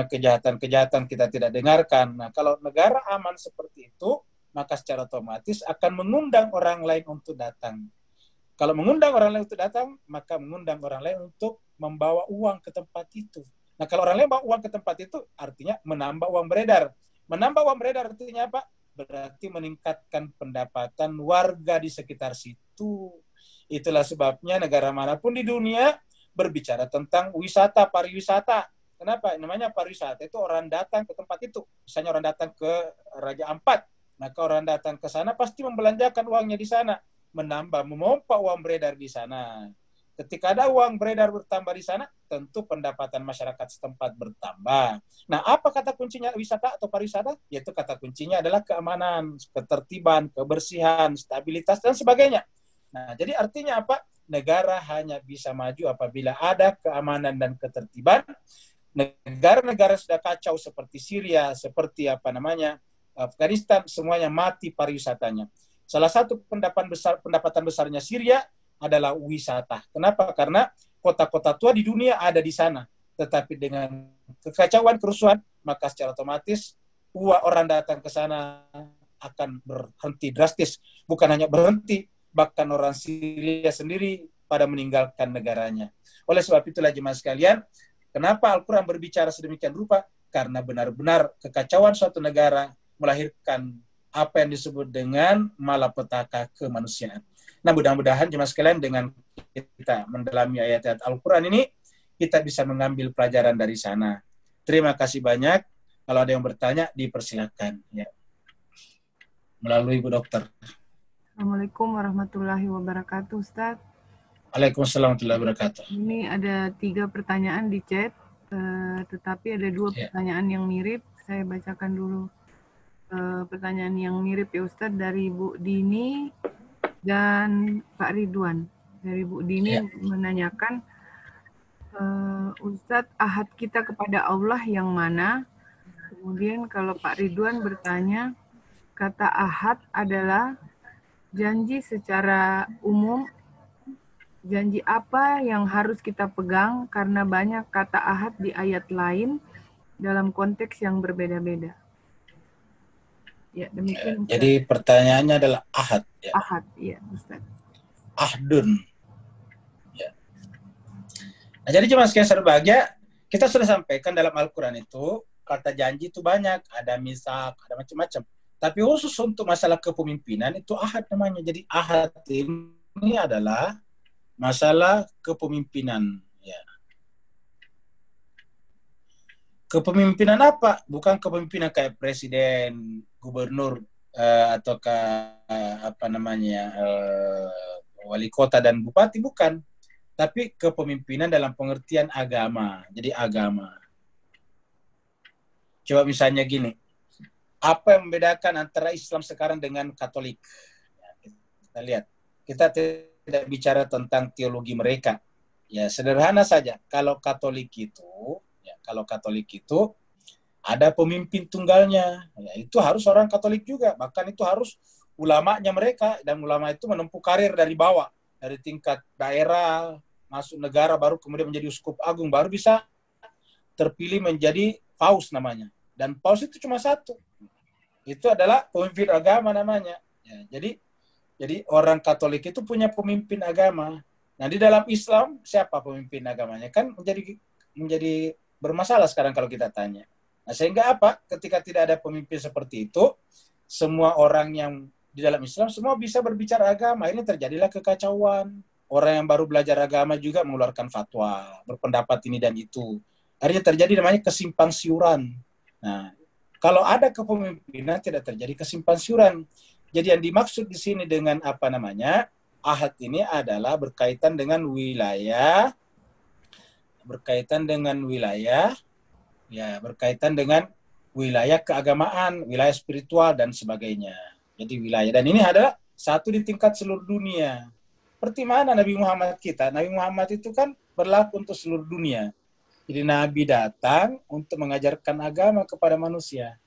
kejahatan-kejahatan kita tidak dengarkan. Nah, kalau negara aman seperti itu, maka secara otomatis akan mengundang orang lain untuk datang. Kalau mengundang orang lain untuk datang, maka mengundang orang lain untuk membawa uang ke tempat itu. Nah, kalau orang lain bawa uang ke tempat itu, artinya menambah uang beredar. Menambah uang beredar artinya apa? Berarti meningkatkan pendapatan warga di sekitar situ. Itulah sebabnya negara manapun di dunia berbicara tentang wisata, pariwisata. Kenapa? Namanya pariwisata, itu orang datang ke tempat itu. Misalnya orang datang ke Raja Ampat, maka orang datang ke sana pasti membelanjakan uangnya di sana, menambah, memompa uang beredar di sana. Ketika ada uang beredar bertambah di sana, tentu pendapatan masyarakat setempat bertambah. Nah, apa kata kuncinya wisata atau pariwisata? Yaitu kata kuncinya adalah keamanan, ketertiban, kebersihan, stabilitas, dan sebagainya. Nah, jadi artinya apa? Negara hanya bisa maju apabila ada keamanan dan ketertiban. Negara-negara sudah kacau seperti Syria, seperti Afghanistan, semuanya mati pariwisatanya. Salah satu pendapatan besarnya Syria adalah wisata. Kenapa? Karena kota-kota tua di dunia ada di sana. Tetapi dengan kekacauan, kerusuhan, maka secara otomatis orang datang ke sana akan berhenti drastis. Bukan hanya berhenti, bahkan orang Syria sendiri pada meninggalkan negaranya. Oleh sebab itulah jemaah sekalian, kenapa Al-Quran berbicara sedemikian rupa? Karena benar-benar kekacauan suatu negara melahirkan apa yang disebut dengan malapetaka kemanusiaan. Nah, mudah-mudahan jemaah sekalian dengan kita mendalami ayat-ayat Al-Quran ini, kita bisa mengambil pelajaran dari sana. Terima kasih banyak. Kalau ada yang bertanya, dipersilakan. Ya. Melalui Ibu Dokter. Assalamualaikum warahmatullahi wabarakatuh, Ustaz. Waalaikumsalam warahmatullahi wabarakatuh. Ini ada 3 pertanyaan di chat, tetapi ada 2 pertanyaan yang mirip. Saya bacakan dulu pertanyaan yang mirip ya Ustaz, dari Bu Dini dan Pak Ridwan. Dari Bu Dini menanyakan, Ustaz, ahad kita kepada Allah yang mana? Kemudian kalau Pak Ridwan bertanya, kata ahad adalah janji secara umum. Janji apa yang harus kita pegang karena banyak kata ahad di ayat lain dalam konteks yang berbeda-beda. Ya, demikian. Jadi pertanyaannya adalah ahad. Ya. Ahad, iya Ustaz. Ahdun. Ya. Nah, jadi cuma sekian berbahagia, kita sudah sampaikan dalam Al-Quran itu, kata janji itu banyak, ada misak, ada macam-macam. Tapi khusus untuk masalah kepemimpinan, itu ahad namanya. Jadi ahad ini adalah masalah kepemimpinan. Ya. Kepemimpinan apa? Bukan kepemimpinan kayak presiden, gubernur, ataukah apa namanya, wali kota dan bupati, bukan. Tapi kepemimpinan dalam pengertian agama. Jadi agama. Coba misalnya gini, apa yang membedakan antara Islam sekarang dengan Katolik? Ya, kita lihat. Kita tidak bicara tentang teologi mereka. Ya, sederhana saja. Kalau Katolik itu ada pemimpin tunggalnya. Ya, itu harus orang Katolik juga. Bahkan itu harus ulamanya mereka. Dan ulama itu menempuh karir dari bawah. Dari tingkat daerah, masuk negara, baru kemudian menjadi uskup agung. Baru bisa terpilih menjadi paus namanya. Dan paus itu cuma satu. Itu adalah pemimpin agama namanya. Ya, jadi orang Katolik itu punya pemimpin agama. Nah, di dalam Islam siapa pemimpin agamanya? Kan menjadi bermasalah sekarang kalau kita tanya. Nah, sehingga apa? Ketika tidak ada pemimpin seperti itu, semua orang yang di dalam Islam semua bisa berbicara agama. Ini terjadilah kekacauan. Orang yang baru belajar agama juga mengeluarkan fatwa, berpendapat ini dan itu. Akhirnya terjadi namanya kesimpang siuran. Nah, kalau ada kepemimpinan tidak terjadi kesimpang siuran. Jadi yang dimaksud di sini dengan apa namanya? Ahad ini adalah berkaitan dengan wilayah, ya, berkaitan dengan wilayah keagamaan, wilayah spiritual dan sebagainya. Jadi wilayah, dan ini adalah satu di tingkat seluruh dunia. Seperti mana Nabi Muhammad kita? Nabi Muhammad itu kan berlaku untuk seluruh dunia. Jadi Nabi datang untuk mengajarkan agama kepada manusia.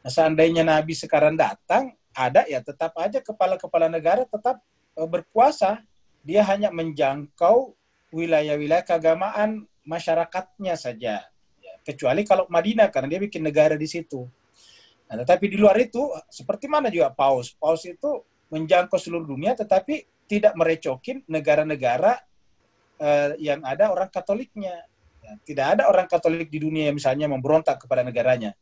Nah, seandainya Nabi sekarang datang, ada ya tetap aja kepala-kepala negara tetap berkuasa. Dia hanya menjangkau wilayah-wilayah keagamaan masyarakatnya saja. Kecuali kalau Madinah, karena dia bikin negara di situ. Nah, tetapi di luar itu, seperti mana juga Paus. Paus itu menjangkau seluruh dunia, tetapi tidak merecokin negara-negara yang ada orang Katoliknya. Ya, tidak ada orang Katolik di dunia yang misalnya memberontak kepada negaranya.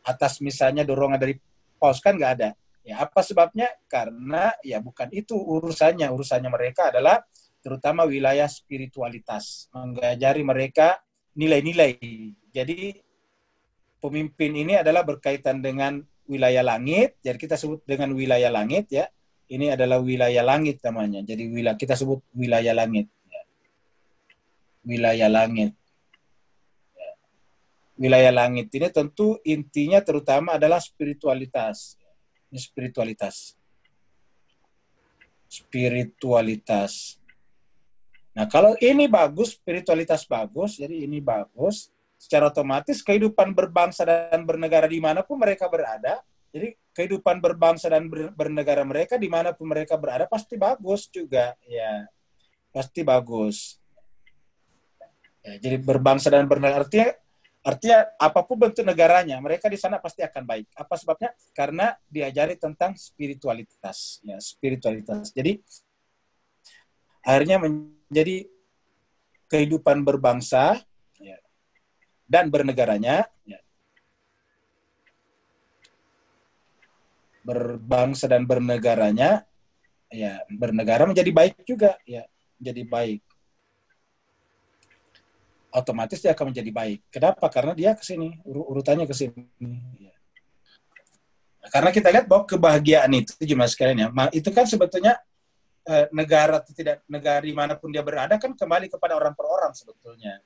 Atas misalnya dorongan dari Paus, kan nggak ada. Ya, apa sebabnya? Karena ya bukan itu urusannya. Urusannya mereka adalah terutama wilayah spiritualitas. Mengajari mereka nilai-nilai. Jadi pemimpin ini adalah berkaitan dengan wilayah langit. Jadi kita sebut dengan wilayah langit ya. Ini adalah wilayah langit namanya. Jadi kita sebut wilayah langit. Ya. Wilayah langit. Ya. Wilayah langit ini tentu intinya terutama adalah spiritualitas. Ini spiritualitas. Spiritualitas. Nah, kalau ini bagus, spiritualitas bagus, jadi ini bagus, secara otomatis kehidupan berbangsa dan bernegara dimanapun mereka berada, jadi kehidupan berbangsa dan bernegara mereka dimanapun mereka berada pasti bagus juga, ya pasti bagus. Ya, jadi berbangsa dan bernegara artinya apapun bentuk negaranya, mereka di sana pasti akan baik. Apa sebabnya? Karena diajari tentang spiritualitas, ya spiritualitas. Jadi akhirnya menjadi kehidupan berbangsa ya, dan bernegaranya ya. Berbangsa dan bernegaranya ya, bernegara menjadi baik juga ya, menjadi baik. Otomatis dia akan menjadi baik. Kenapa? Karena dia ke sini, urutannya ke sini ya. Karena kita lihat bahwa kebahagiaan itu jemaah sekalian ya, itu kan sebetulnya negara atau tidak negara dimanapun dia berada kan kembali kepada orang per orang sebetulnya.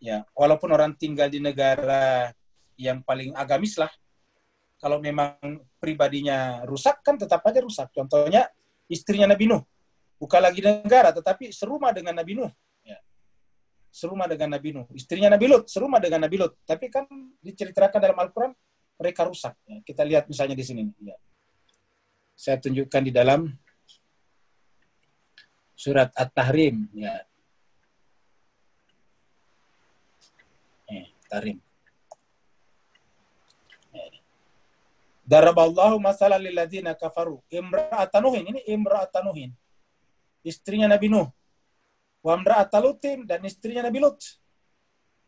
Ya, walaupun orang tinggal di negara yang paling agamis lah, kalau memang pribadinya rusak kan tetap aja rusak. Contohnya istrinya Nabi Nuh, bukan lagi negara tetapi serumah dengan Nabi Nuh. Ya. Serumah dengan Nabi Nuh. Istrinya Nabi Lut, serumah dengan Nabi Lut. Tapi kan diceritakan dalam Al-Quran mereka rusak. Ya. Kita lihat misalnya di sini. Ya. Saya tunjukkan di dalam surat At-Tahrim ya. Tahrim. Daraballahu masalan lil ladzina kafaru imra'atan Nuhin. Ini imra'atan Nuhin. Istrinya Nabi Nuh. Wa imra'atan Lutin, dan istrinya Nabi Lut.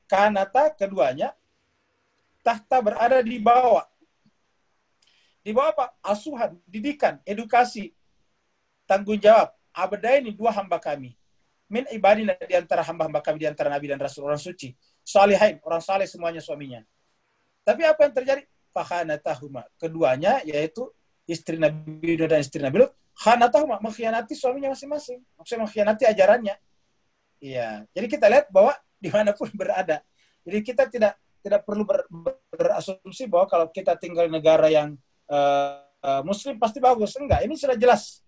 Kanata keduanya tahta berada di bawah. Di bawah apa? Asuhan, didikan, edukasi, tanggung jawab. Abdaini, dua hamba kami. Min ibadina, di antara hamba-hamba kami, di antara nabi dan rasul, orang suci. Salihain, orang saleh semuanya suaminya. Tapi apa yang terjadi? Fakhanatahuma. Keduanya, yaitu istri Nabi Nuh dan istri Nabi Lut, khanatahuma, mengkhianati suaminya masing-masing. Maksudnya mengkhianati ajarannya. Iya. Jadi kita lihat bahwa dimanapun berada. Jadi kita tidak perlu berasumsi bahwa kalau kita tinggal di negara yang Muslim pasti bagus. Enggak. Ini sudah jelas.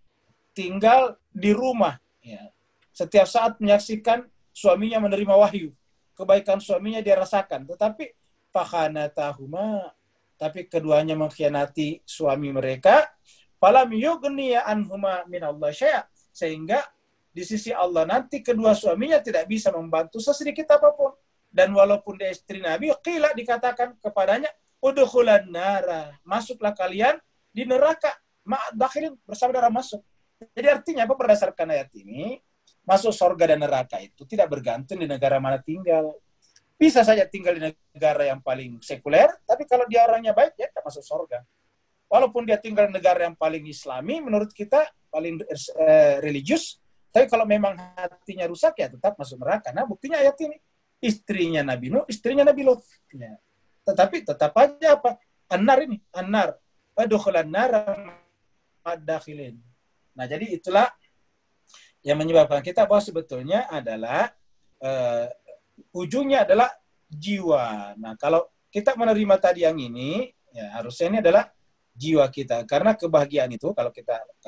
Tinggal di rumah. Ya. Setiap saat menyaksikan suaminya menerima wahyu. Kebaikan suaminya dia rasakan. Tetapi fakhanatahuma, tapi keduanya mengkhianati suami mereka, falam yughniya anhuma minallah syai'a, sehingga di sisi Allah nanti kedua suaminya tidak bisa membantu sesedikit apapun. Dan walaupun dia istri Nabi, qila, dikatakan kepadanya, udkhulan nara, masuklah kalian di neraka, ma'dakhilin, bersaudara masuk. Jadi artinya apa berdasarkan ayat ini? Masuk surga dan neraka itu tidak bergantung di negara mana tinggal. Bisa saja tinggal di negara yang paling sekuler, tapi kalau dia orangnya baik, dia tidak masuk surga. Walaupun dia tinggal di negara yang paling islami, menurut kita paling religius, tapi kalau memang hatinya rusak, ya tetap masuk neraka. Nah, buktinya ayat ini. Istrinya Nabi Nuh, istrinya Nabi Lut. Ya. Tetapi tetap aja apa? An-nar ini, an-nar. Wadukhulan nara ma'dakhilin. Nah, jadi itulah yang menyebabkan kita bahwa sebetulnya adalah ujungnya adalah jiwa. Nah, kalau kita menerima tadi yang ini, ya harusnya ini adalah jiwa kita. Karena kebahagiaan itu kalau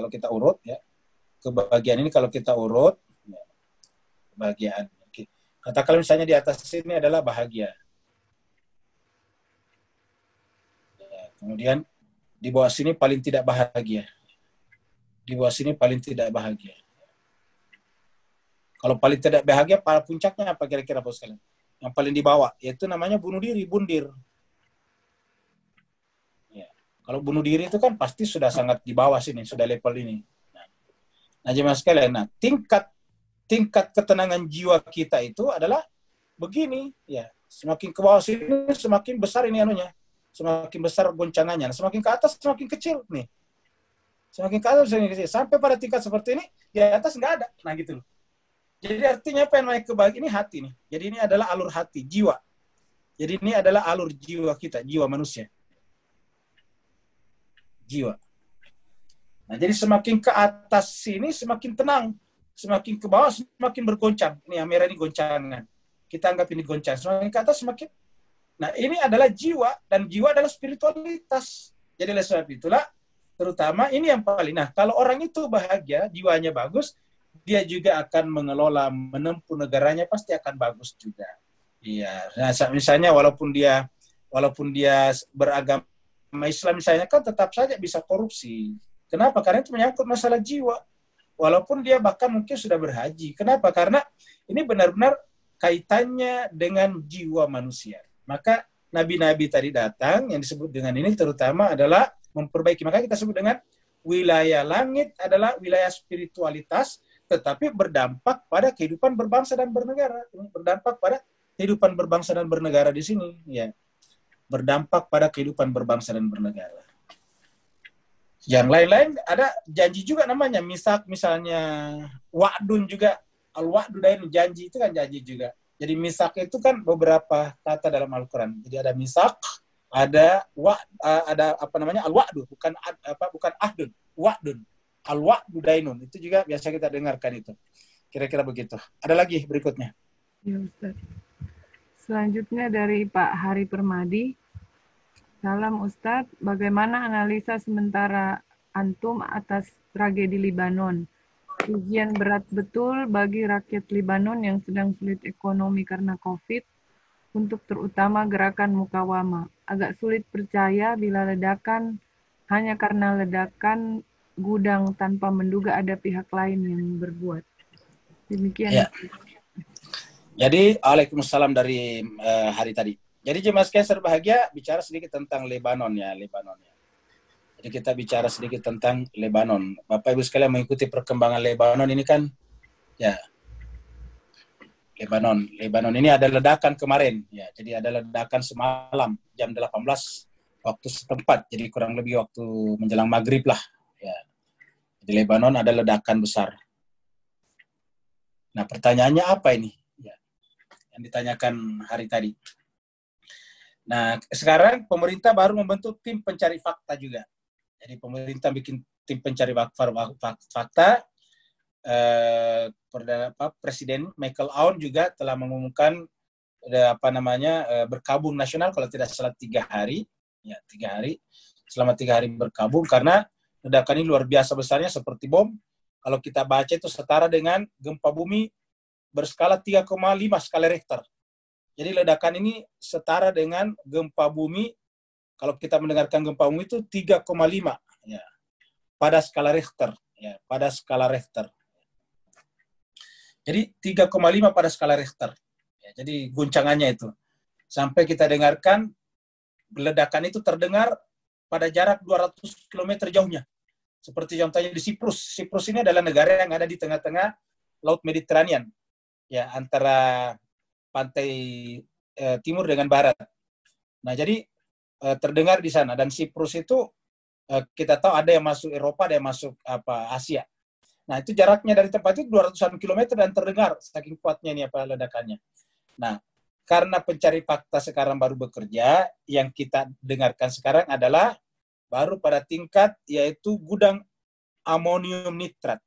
kita urut, ya, kebahagiaan ini kalau kita urut, ya, kebahagiaan. Katakanlah misalnya di atas sini adalah bahagia. Ya, kemudian di bawah sini paling tidak bahagia. Di bawah sini paling tidak bahagia. Kalau paling tidak bahagia, pada puncaknya apa kira-kira Pak sekalian? Yang paling di bawah, yaitu namanya bunuh diri, bundir. Ya. Kalau bunuh diri itu kan pasti sudah sangat di bawah sini, sudah level ini. Nah, jemaah sekalian, nah tingkat ketenangan jiwa kita itu adalah begini, ya. Semakin ke bawah sini, semakin besar ini anunya, semakin besar goncangannya. Semakin ke atas, semakin kecil nih. Semakin ke atas, semakin kecil. Sampai pada tingkat seperti ini, di atas nggak ada. Nah, gitu loh. Jadi artinya apa yang naik ke bawah ini hati nih. Jadi ini adalah alur hati, jiwa. Jadi ini adalah alur jiwa kita, jiwa manusia. Jiwa. Nah, jadi semakin ke atas sini semakin tenang. Semakin ke bawah semakin bergoncang. Ini yang merah ini goncangan. Kita anggap ini goncang. Semakin ke atas semakin. Nah, ini adalah jiwa. Dan jiwa adalah spiritualitas. Jadi oleh sebab itulah, terutama ini yang paling. Nah, kalau orang itu bahagia, jiwanya bagus, dia juga akan mengelola, menempuh negaranya pasti akan bagus juga. Iya. Nah, misalnya walaupun dia beragama Islam misalnya kan tetap saja bisa korupsi. Kenapa? Karena itu menyangkut masalah jiwa. Walaupun dia bahkan mungkin sudah berhaji. Kenapa? Karena ini benar-benar kaitannya dengan jiwa manusia. Maka nabi-nabi tadi datang yang disebut dengan ini terutama adalah memperbaiki. Maka kita sebut dengan wilayah langit adalah wilayah spiritualitas, tetapi berdampak pada kehidupan berbangsa dan bernegara. Berdampak pada kehidupan berbangsa dan bernegara di sini. Ya. Berdampak pada kehidupan berbangsa dan bernegara. Yang lain-lain ada janji juga namanya. Misalnya wa'dun juga. Al-wa'du dain, janji itu kan janji juga. Jadi misak itu kan beberapa kata dalam Al-Quran. Jadi ada misak, ada apa namanya al-wa'du, bukan ahdun, wa'dun. Al-wa'du dainun, itu juga biasa kita dengarkan itu. Kira-kira begitu. Ada lagi berikutnya. Ya, Ustaz. Selanjutnya dari Pak Hari Permadi. Salam Ustadz, bagaimana analisa sementara Antum atas tragedi Libanon? Ujian berat betul bagi rakyat Libanon yang sedang sulit ekonomi karena COVID, untuk terutama gerakan mukawamah. Agak sulit percaya bila ledakan hanya karena ledakan gudang tanpa menduga ada pihak lain yang berbuat. Demikian. Ya. Jadi, Waalaikumsalam dari hari tadi. Jadi jemaah sekalian berbahagia, bicara sedikit tentang Lebanon ya. Jadi kita bicara sedikit tentang Lebanon. Bapak Ibu sekalian mengikuti perkembangan Lebanon ini kan, ya. Lebanon ini ada ledakan kemarin, ya. Jadi ada ledakan semalam jam 18 waktu setempat. Jadi kurang lebih waktu menjelang maghrib lah, ya. Di Lebanon ada ledakan besar. Nah, pertanyaannya apa ini? Ya. Yang ditanyakan hari tadi. Nah, sekarang pemerintah baru membentuk tim pencari fakta juga. Jadi pemerintah bikin tim pencari fakta. Presiden Michael Aoun juga telah mengumumkan berkabung nasional kalau tidak salah 3 hari. Ya, 3 hari. Selama 3 hari berkabung karena ledakan ini luar biasa besarnya seperti bom. Kalau kita baca itu setara dengan gempa bumi berskala 3,5 skala Richter. Jadi ledakan ini setara dengan gempa bumi, kalau kita mendengarkan gempa bumi itu 3,5 ya, pada skala Richter. Ya, pada skala Richter. Jadi 3,5 pada skala Richter. Ya, jadi guncangannya itu. Sampai kita dengarkan ledakan itu terdengar pada jarak 200 km jauhnya. Seperti contohnya di Siprus. Siprus ini adalah negara yang ada di tengah-tengah Laut Mediterranean. Ya, antara pantai timur dengan barat. Nah, jadi terdengar di sana. Dan Siprus itu kita tahu ada yang masuk Eropa, ada yang masuk Asia. Nah, itu jaraknya dari tempat itu 200-an kilometer dan terdengar saking kuatnya ini ledakannya. Nah, karena pencari fakta sekarang baru bekerja, yang kita dengarkan sekarang adalah baru pada tingkat yaitu gudang amonium nitrat.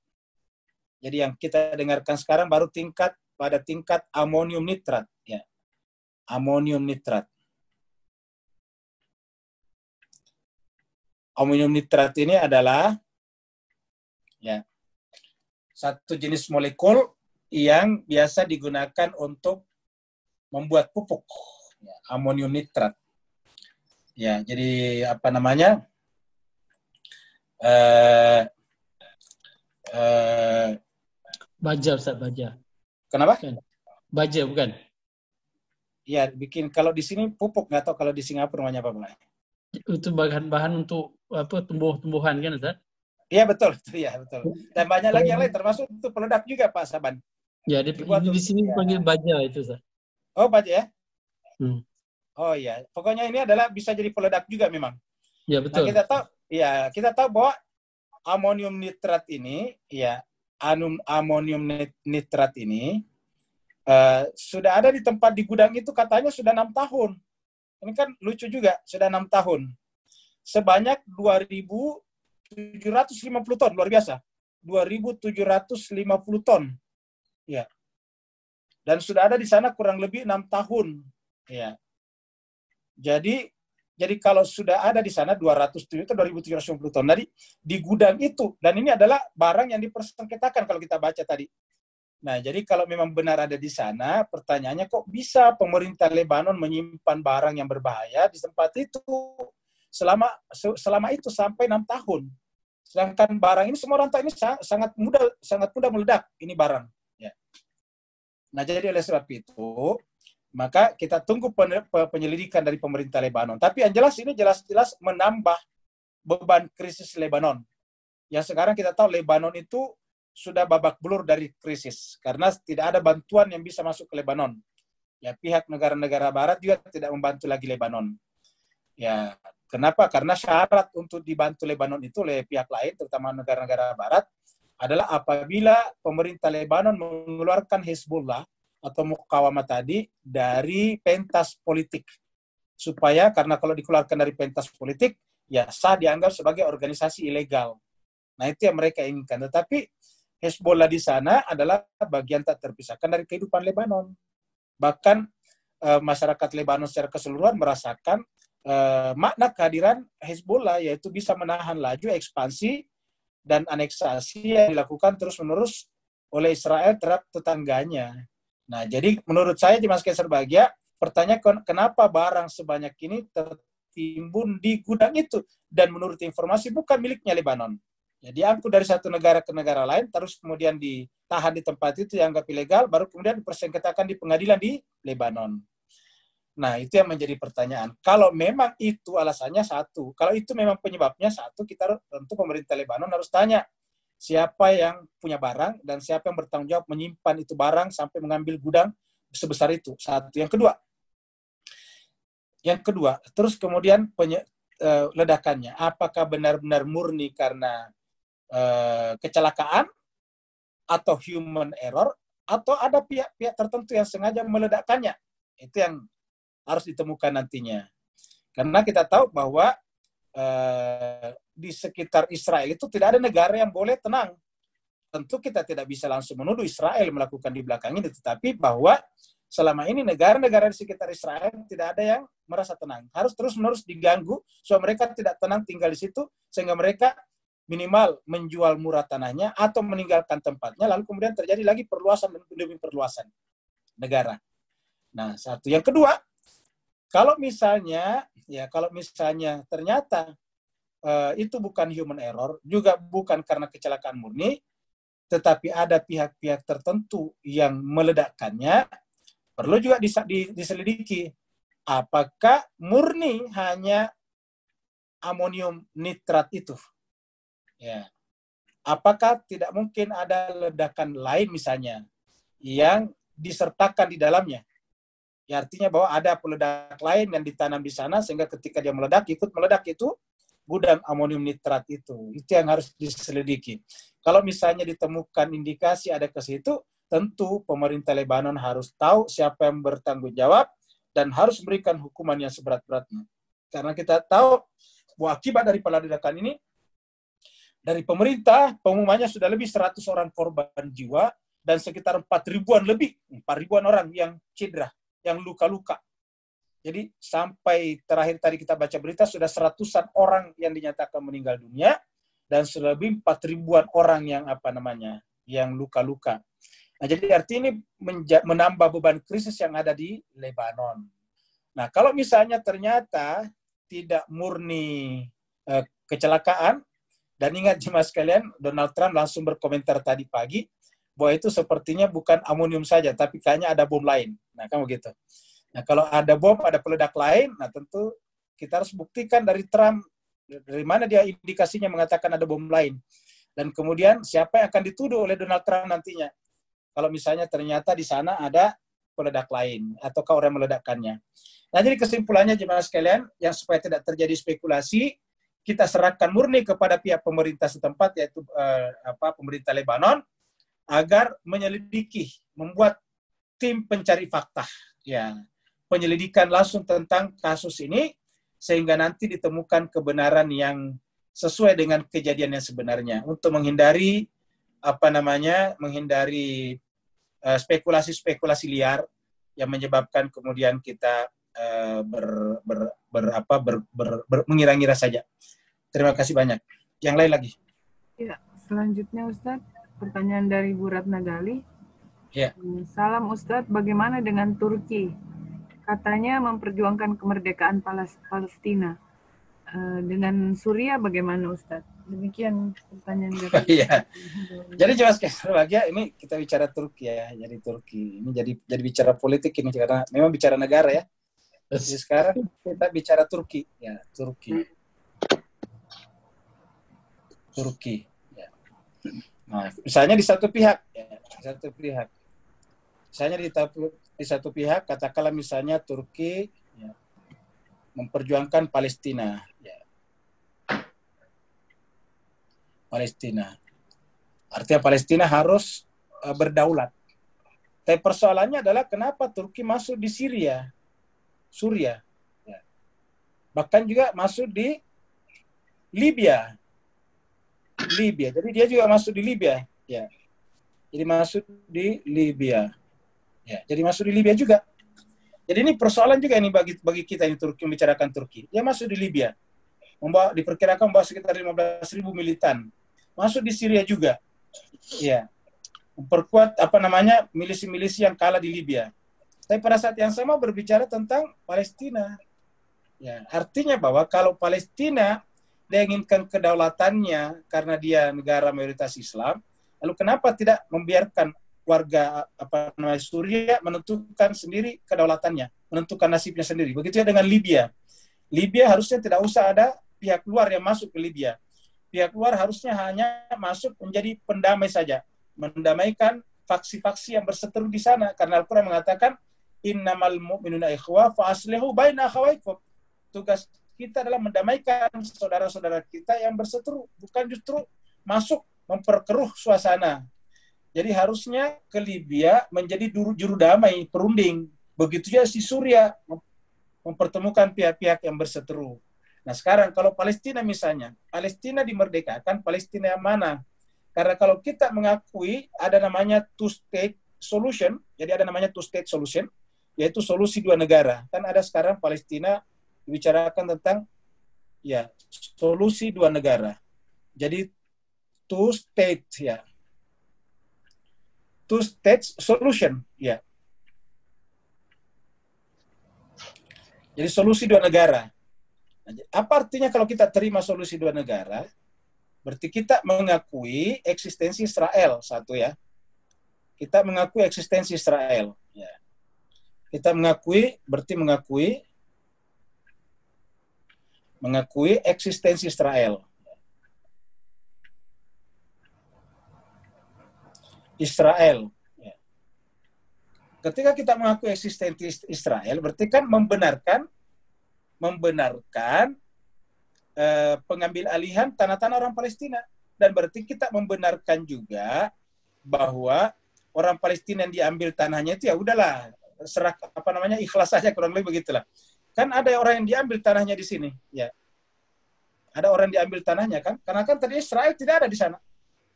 Jadi yang kita dengarkan sekarang baru pada tingkat amonium nitrat, ya. Amonium nitrat. Amonium nitrat ini adalah ya satu jenis molekul yang biasa digunakan untuk membuat pupuk. Ya, amonium nitrat. Ya, jadi baja, Ustaz, baja. Kenapa? Baja bukan? Ya, bikin kalau di sini pupuk, nggak tahu kalau di Singapura namanya apa, Pak. Itu bahan-bahan untuk tumbuh-tumbuhan kan, Ustaz? Iya, betul, ya, betul. Dan banyak lagi yang lain termasuk itu peledak juga, Pak Saban. Ya, di sini dipanggil baja itu, Ustaz. Oh, baja ya? Oh iya, pokoknya ini adalah bisa jadi peledak juga memang. Ya, betul. Nah, kita tahu bahwa amonium nitrat ini, ya, amonium nitrat ini sudah ada di tempat di gudang itu katanya sudah 6 tahun. Ini kan lucu juga, sudah 6 tahun. Sebanyak 2.750 ton, luar biasa. 2.750 ton. Ya. Dan sudah ada di sana kurang lebih 6 tahun. Ya. Jadi kalau sudah ada di sana 2.750 ton. Jadi di gudang itu, dan ini adalah barang yang dipersengketakan kalau kita baca tadi. Nah, jadi kalau memang benar ada di sana, pertanyaannya kok bisa pemerintah Lebanon menyimpan barang yang berbahaya di tempat itu selama itu sampai 6 tahun. Sedangkan barang ini semua orang tahu ini sangat mudah meledak ini barang. Ya. Nah, jadi oleh sebab itu, maka kita tunggu penyelidikan dari pemerintah Lebanon. Tapi yang jelas ini jelas-jelas menambah beban krisis Lebanon. Yang sekarang kita tahu Lebanon itu sudah babak belur dari krisis karena tidak ada bantuan yang bisa masuk ke Lebanon. Ya, pihak negara-negara barat juga tidak membantu lagi Lebanon. Ya, kenapa? Karena syarat untuk dibantu Lebanon itu oleh pihak lain, terutama negara-negara barat, adalah apabila pemerintah Lebanon mengeluarkan Hezbollah atau mukawamah tadi dari pentas politik. Supaya karena kalau dikeluarkan dari pentas politik, ya sah dianggap sebagai organisasi ilegal. Nah, itu yang mereka inginkan. Tetapi Hezbollah di sana adalah bagian tak terpisahkan dari kehidupan Lebanon. Bahkan masyarakat Lebanon secara keseluruhan merasakan makna kehadiran Hezbollah, yaitu bisa menahan laju ekspansi dan aneksasi yang dilakukan terus-menerus oleh Israel terhadap tetangganya. Nah, jadi menurut saya di Mas Kaisar Bahagia, pertanyaan kenapa barang sebanyak ini tertimbun di gudang itu, dan menurut informasi bukan miliknya Lebanon. Ya, diangkut dari satu negara ke negara lain, terus kemudian ditahan di tempat itu yang dianggap ilegal, baru kemudian dipersengketakan di pengadilan di Lebanon. Nah, itu yang menjadi pertanyaan. Kalau memang itu alasannya satu, kalau itu memang penyebabnya satu, kita tentu pemerintah Lebanon harus tanya siapa yang punya barang dan siapa yang bertanggung jawab menyimpan itu barang sampai mengambil gudang sebesar itu. Satu. Yang kedua, terus kemudian ledakannya, apakah benar-benar murni karena kecelakaan atau human error, atau ada pihak-pihak tertentu yang sengaja meledakkannya. Itu yang harus ditemukan nantinya. Karena kita tahu bahwa di sekitar Israel itu tidak ada negara yang boleh tenang. Tentu kita tidak bisa langsung menuduh Israel melakukan di belakang ini, tetapi bahwa selama ini negara-negara di sekitar Israel tidak ada yang merasa tenang. Harus terus-menerus diganggu supaya mereka tidak tenang tinggal di situ, sehingga mereka minimal menjual murah tanahnya atau meninggalkan tempatnya, lalu kemudian terjadi lagi perluasan demi perluasan negara. Nah, satu. Yang kedua, kalau misalnya ternyata itu bukan human error, juga bukan karena kecelakaan murni, tetapi ada pihak-pihak tertentu yang meledakkannya, perlu juga diselidiki. Apakah murni hanya amonium nitrat itu? Ya. Apakah tidak mungkin ada ledakan lain misalnya yang disertakan di dalamnya? Ya, artinya bahwa ada peledak lain yang ditanam di sana sehingga ketika dia meledak, ikut meledak itu gudang amonium nitrat itu. Itu yang harus diselidiki. Kalau misalnya ditemukan indikasi ada ke situ, tentu pemerintah Lebanon harus tahu siapa yang bertanggung jawab dan harus memberikan hukuman yang seberat-beratnya. Karena kita tahu bahwa akibat dari peledakan ini, dari pemerintah pengumumannya sudah lebih 100 orang korban jiwa dan sekitar 4.000-an orang yang cedera, yang luka-luka. Jadi sampai terakhir tadi kita baca berita sudah 100-an orang yang dinyatakan meninggal dunia dan lebih 4.000-an orang yang luka-luka. Nah, jadi artinya ini menambah beban krisis yang ada di Lebanon. Nah, kalau misalnya ternyata tidak murni kecelakaan, dan ingat jemaah sekalian, Donald Trump langsung berkomentar tadi pagi bahwa itu sepertinya bukan amonium saja, tapi kayaknya ada bom lain. Nah, kan begitu. Nah, kalau ada bom, ada peledak lain, nah tentu kita harus buktikan dari Trump, dari mana dia indikasinya mengatakan ada bom lain. Dan kemudian siapa yang akan dituduh oleh Donald Trump nantinya? Kalau misalnya ternyata di sana ada peledak lain, ataukah orang meledakkannya. Nah, jadi kesimpulannya jemaah sekalian, yang supaya tidak terjadi spekulasi, kita serahkan murni kepada pihak pemerintah setempat, yaitu pemerintah Lebanon, agar menyelidiki, membuat tim pencari fakta, ya, penyelidikan langsung tentang kasus ini sehingga nanti ditemukan kebenaran yang sesuai dengan kejadian yang sebenarnya untuk menghindari spekulasi-spekulasi liar yang menyebabkan kemudian kita mengira-ngira saja. Terima kasih banyak. Yang lain lagi? Ya, selanjutnya Ustadz, pertanyaan dari Bu Ratna Gali. Ya. Salam Ustadz, bagaimana dengan Turki? Katanya memperjuangkan kemerdekaan Palestina. Dengan Suriah bagaimana Ustadz? Demikian pertanyaan dari. Iya. Jadi jelas bahagia ini kita bicara Turki ya. Jadi Turki ini jadi bicara politik ini karena memang bicara negara ya. Jadi sekarang kita bicara Turki ya, Turki. Ya. Nah, misalnya di satu pihak ya, misalnya di satu pihak katakanlah misalnya Turki ya, memperjuangkan Palestina ya. Palestina. Artinya Palestina harus berdaulat. Tapi persoalannya adalah kenapa Turki masuk di Suriah. Ya. Bahkan juga masuk di Libya. Jadi dia juga masuk di Libya. Ya. Jadi masuk di Libya. Ya. Jadi masuk di Libya juga. Jadi ini persoalan juga ini bagi kita ini Turki, membicarakan Turki. Dia masuk di Libya. Diperkirakan membawa sekitar 15.000 militan. Masuk di Syria juga. Ya. Memperkuat milisi-milisi yang kalah di Libya. Tapi pada saat yang sama berbicara tentang Palestina. Ya, artinya bahwa kalau Palestina dia inginkan kedaulatannya karena dia negara mayoritas Islam, lalu kenapa tidak membiarkan warga Suriah menentukan sendiri kedaulatannya, menentukan nasibnya sendiri. Begitu dengan Libya. Libya harusnya tidak usah ada pihak luar yang masuk ke Libya. Pihak luar harusnya hanya masuk menjadi pendamai saja, mendamaikan faksi-faksi yang berseteru di sana. Karena Al-Quran mengatakan, innamal mu'minuna ikhwah fa aslihu baina akhawaikum. Tugas kita adalah mendamaikan saudara-saudara kita yang berseteru, bukan justru masuk memperkeruh suasana. Jadi harusnya ke Libya menjadi juru damai, perunding. Begitu juga si Suriah mempertemukan pihak-pihak yang berseteru. Nah sekarang kalau Palestina misalnya, Palestina dimerdekakan, Palestina yang mana? Karena kalau kita mengakui ada namanya two-state solution, jadi ada namanya two-state solution, yaitu solusi dua negara. Kan ada sekarang Palestina dibicarakan tentang ya solusi dua negara. Jadi two-state ya, two-state solution ya. Jadi solusi dua negara. Nah, apa artinya kalau kita terima solusi dua negara? Berarti kita mengakui eksistensi Israel, satu ya. Kita mengakui eksistensi Israel. Ya. Kita mengakui, berarti mengakui eksistensi Israel. Israel. Ya. Ketika kita mengakui eksistensi Israel, berarti kan membenarkan pengambil alihan tanah-tanah orang Palestina, dan berarti kita membenarkan juga bahwa orang Palestina yang diambil tanahnya itu ya udahlah ikhlas saja, kurang lebih begitulah. Kan ada orang yang diambil tanahnya di sini, ya. Ada orang yang diambil tanahnya kan, karena kan tadi Israel tidak ada di sana.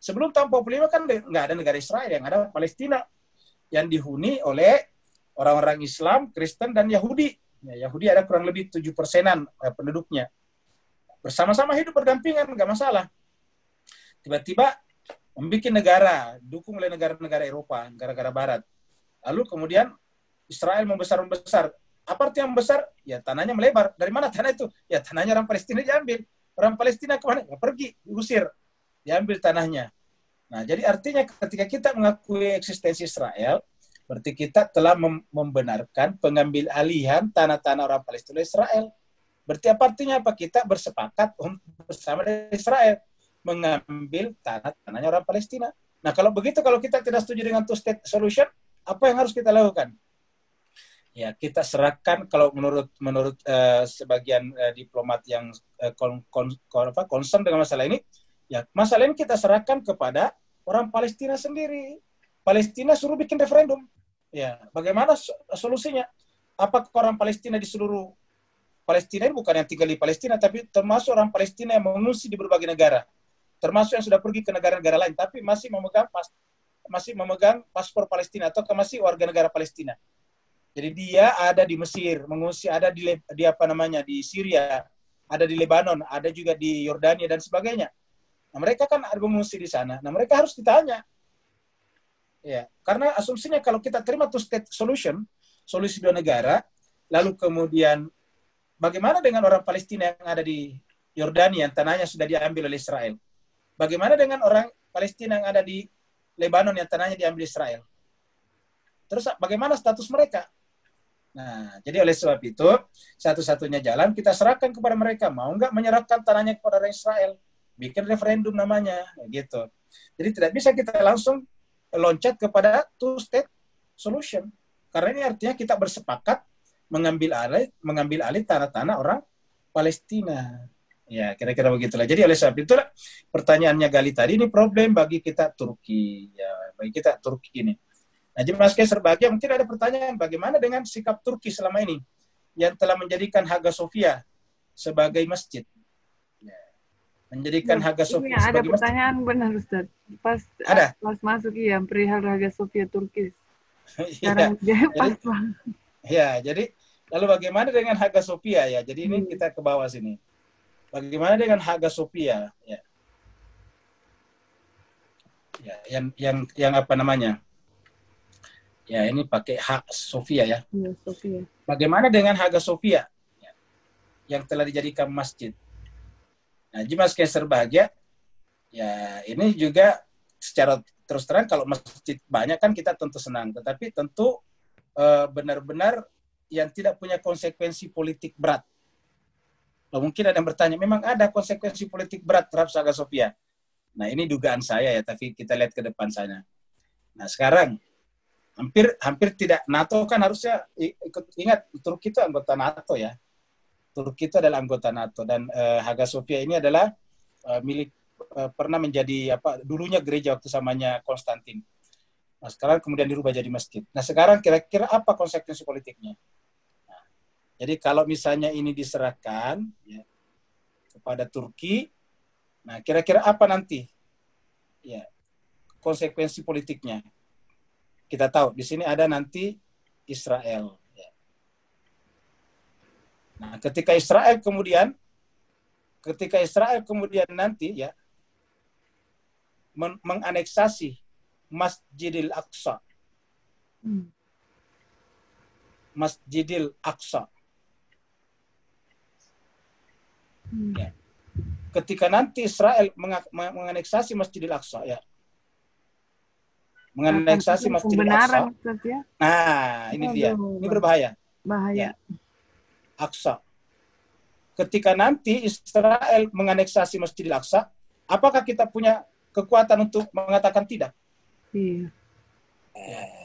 Sebelum tahun 45 kan nggak ada negara Israel, yang ada Palestina yang dihuni oleh orang-orang Islam, Kristen dan Yahudi. Ya, Yahudi ada kurang lebih 7%-an penduduknya. Bersama-sama hidup berdampingan, nggak masalah. Tiba-tiba membuat negara, dukung oleh negara-negara Eropa, negara-negara Barat. Lalu kemudian Israel membesar-membesar. Apa arti yang besar? Ya tanahnya melebar. Dari mana tanah itu? Ya tanahnya orang Palestina diambil. Orang Palestina kemana? Ya, pergi, diusir. Diambil tanahnya. Nah, jadi artinya ketika kita mengakui eksistensi Israel, berarti kita telah membenarkan pengambil alihan tanah-tanah orang Palestina Israel. Berarti apa artinya? Apa? Kita bersepakat bersama dengan Israel mengambil tanah-tanahnya orang Palestina. Nah, kalau begitu, kalau kita tidak setuju dengan two-state solution, apa yang harus kita lakukan? Ya, kita serahkan, kalau menurut sebagian diplomat yang concern dengan masalah ini, ya masalah ini kita serahkan kepada orang Palestina sendiri. Palestina suruh bikin referendum. Ya, bagaimana solusinya? Apakah orang Palestina di seluruh Palestina ini bukan yang tinggal di Palestina, tapi termasuk orang Palestina yang mengungsi di berbagai negara, termasuk yang sudah pergi ke negara-negara lain, tapi masih memegang paspor Palestina atau masih warga negara Palestina. Jadi dia ada di Mesir, mengungsi, ada di Syria, ada di Lebanon, ada juga di Yordania dan sebagainya. Nah, mereka kan ada mengungsi di sana. Nah, mereka harus ditanya. Ya, karena asumsinya kalau kita terima two-state solution, solusi dua negara, lalu kemudian bagaimana dengan orang Palestina yang ada di Yordania, yang tanahnya sudah diambil oleh Israel? Bagaimana dengan orang Palestina yang ada di Lebanon, yang tanahnya diambil Israel? Terus bagaimana status mereka? Nah, jadi oleh sebab itu, satu-satunya jalan kita serahkan kepada mereka. Mau nggak menyerahkan tanahnya kepada orang Israel? Bikin referendum namanya, gitu. Jadi tidak bisa kita langsung loncat kepada two-state solution. Karena ini artinya kita bersepakat mengambil alih tanah-tanah orang Palestina. Ya, kira-kira begitulah. Jadi oleh sebab itulah pertanyaannya Gali tadi, ini problem bagi kita Turki. Ya, bagi kita Turki ini. Nah, Mas Kaiser Bahagia, mungkin ada pertanyaan, bagaimana dengan sikap Turki selama ini yang telah menjadikan Hagia Sophia sebagai masjid? Ya, menjadikan Hagia Sophia sebagai masjid. Ada pertanyaan benar, Ustaz. Pas masuk perihal Hagia Sophia Turki. Sekarang pas banget. Ya, jadi lalu bagaimana dengan Hagia Sophia ya? Jadi ini kita ke bawah sini. Bagaimana dengan Hagia Sophia? Ya. Ya, yang apa namanya? Ya, ini pakai Hak Sophia ya. Ya, Sophia. Bagaimana dengan Hagia Sophia ya, yang telah dijadikan masjid? Nah, Mas Kaiser Bahagia, ya ini juga secara terus terang kalau masjid banyak kan kita tentu senang, tetapi tentu benar-benar yang tidak punya konsekuensi politik berat. Mungkin ada yang bertanya, memang ada konsekuensi politik berat terhadap Hagia Sophia? Nah, ini dugaan saya ya, tapi kita lihat ke depan sana. Nah, sekarang hampir tidak, NATO kan harusnya ingat, Turki itu anggota NATO ya. Turki itu adalah anggota NATO, dan Hagia Sophia ini adalah pernah menjadi dulunya gereja waktu zamannya Konstantin. Nah, sekarang kemudian dirubah jadi masjid. Nah, sekarang kira-kira apa konsekuensi politiknya? Nah, Jadi kalau misalnya ini diserahkan ya, kepada Turki, nah kira-kira apa nanti ya konsekuensi politiknya? Kita tahu di sini ada nanti Israel. Ya. Nah, ketika Israel kemudian nanti ya menganeksasi Masjidil Aqsa. Masjidil Aqsa. Ya. Ketika nanti Israel menganeksasi Masjidil Aqsa ya. Menganeksasi Masjidil Aqsa. Ya? Nah, ini dia. Ini berbahaya. Bahaya. Ya. Aqsa. Ketika nanti Israel menganeksasi Masjidil Aqsa, apakah kita punya kekuatan untuk mengatakan tidak? Iya.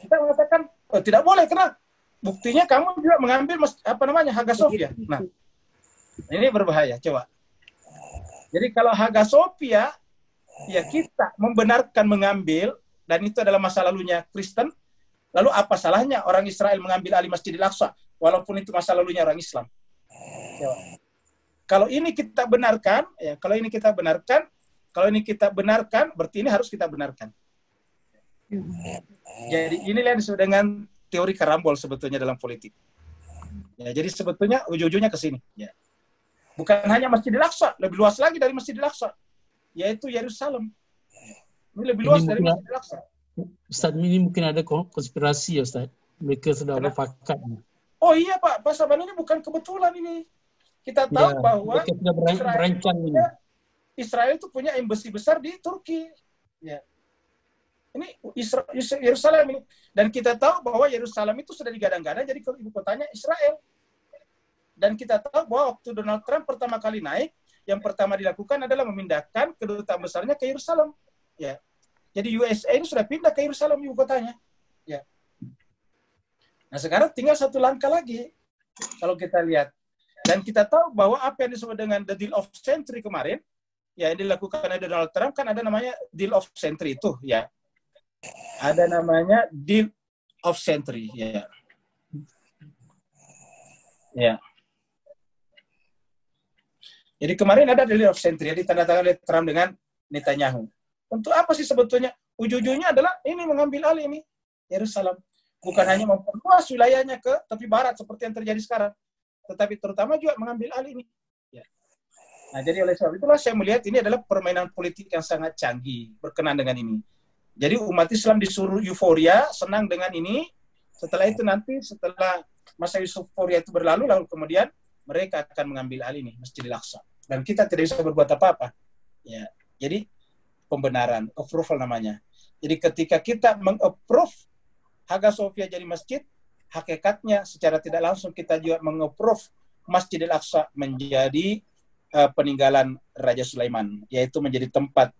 Kita mengatakan tidak boleh karena buktinya kamu juga mengambil Hagia Sophia. Nah, ini berbahaya. Coba. Jadi kalau Hagia Sophia, ya kita membenarkan mengambil dan itu adalah masa lalunya Kristen. Lalu apa salahnya orang Israel mengambil alih Masjidil Aqsa walaupun itu masa lalunya orang Islam? Coba. Kalau ini kita benarkan, ya, kalau ini kita benarkan, berarti ini harus kita benarkan. Jadi inilah yang disebut dengan teori karambol sebetulnya dalam politik. Ya, jadi sebetulnya ujung-ujungnya ke sini. Ya. Bukan hanya Masjidil Aqsa, lebih luas lagi dari Masjidil Aqsa, yaitu Yerusalem. Ini lebih luas dari Masjidil Aqsa. Ustaz, ini mungkin ada konspirasi ya Ustaz. Mereka sudah berfakat. Oh iya Pak Saban, ini bukan kebetulan ini. Kita tahu bahwa Israel itu punya embassy besar di Turki. Ya. Ini Yerusalem ini. Dan kita tahu bahwa Yerusalem itu sudah digadang-gadang jadi ibu kotanya Israel. Dan kita tahu bahwa waktu Donald Trump pertama kali naik, yang pertama dilakukan adalah memindahkan kedutaan besarnya ke Yerusalem. Ya. Jadi USA ini sudah pindah ke Yerusalem ibu kotanya. Ya. Nah sekarang tinggal satu langkah lagi. Kalau kita lihat. Dan kita tahu bahwa apa yang disebut dengan the deal of century kemarin, ya yang dilakukan oleh Donald Trump kan ada namanya deal of century itu, ya. Ada namanya deal of century, ya. Ya. Jadi kemarin ada deal of century, jadi tanda-tangan oleh Trump dengan Netanyahu. Untuk apa sih sebetulnya? Ujung-ujungnya adalah ini mengambil alih ini Yerusalem. Bukan hanya memperluas wilayahnya ke tepi barat seperti yang terjadi sekarang, tetapi terutama juga mengambil alih ini. Ya. Nah, jadi oleh sebab itulah saya melihat ini adalah permainan politik yang sangat canggih berkenaan dengan ini. Jadi umat Islam disuruh euforia, senang dengan ini. Setelah itu nanti, setelah masa euforia itu berlalu, lalu kemudian mereka akan mengambil alih ini, Masjidil Aqsa. Dan kita tidak bisa berbuat apa-apa. Ya. Jadi pembenaran, approval namanya. Jadi ketika kita meng-approve Hagia Sophia jadi masjid, hakikatnya secara tidak langsung kita juga meng-approve Masjidil Aqsa menjadi peninggalan Raja Sulaiman, yaitu menjadi tempat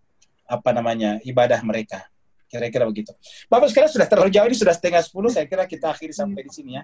ibadah mereka. Kira-kira begitu. Bapak sekalian sudah terlalu jauh, ini sudah 9:30, saya kira kita akhiri sampai di sini ya.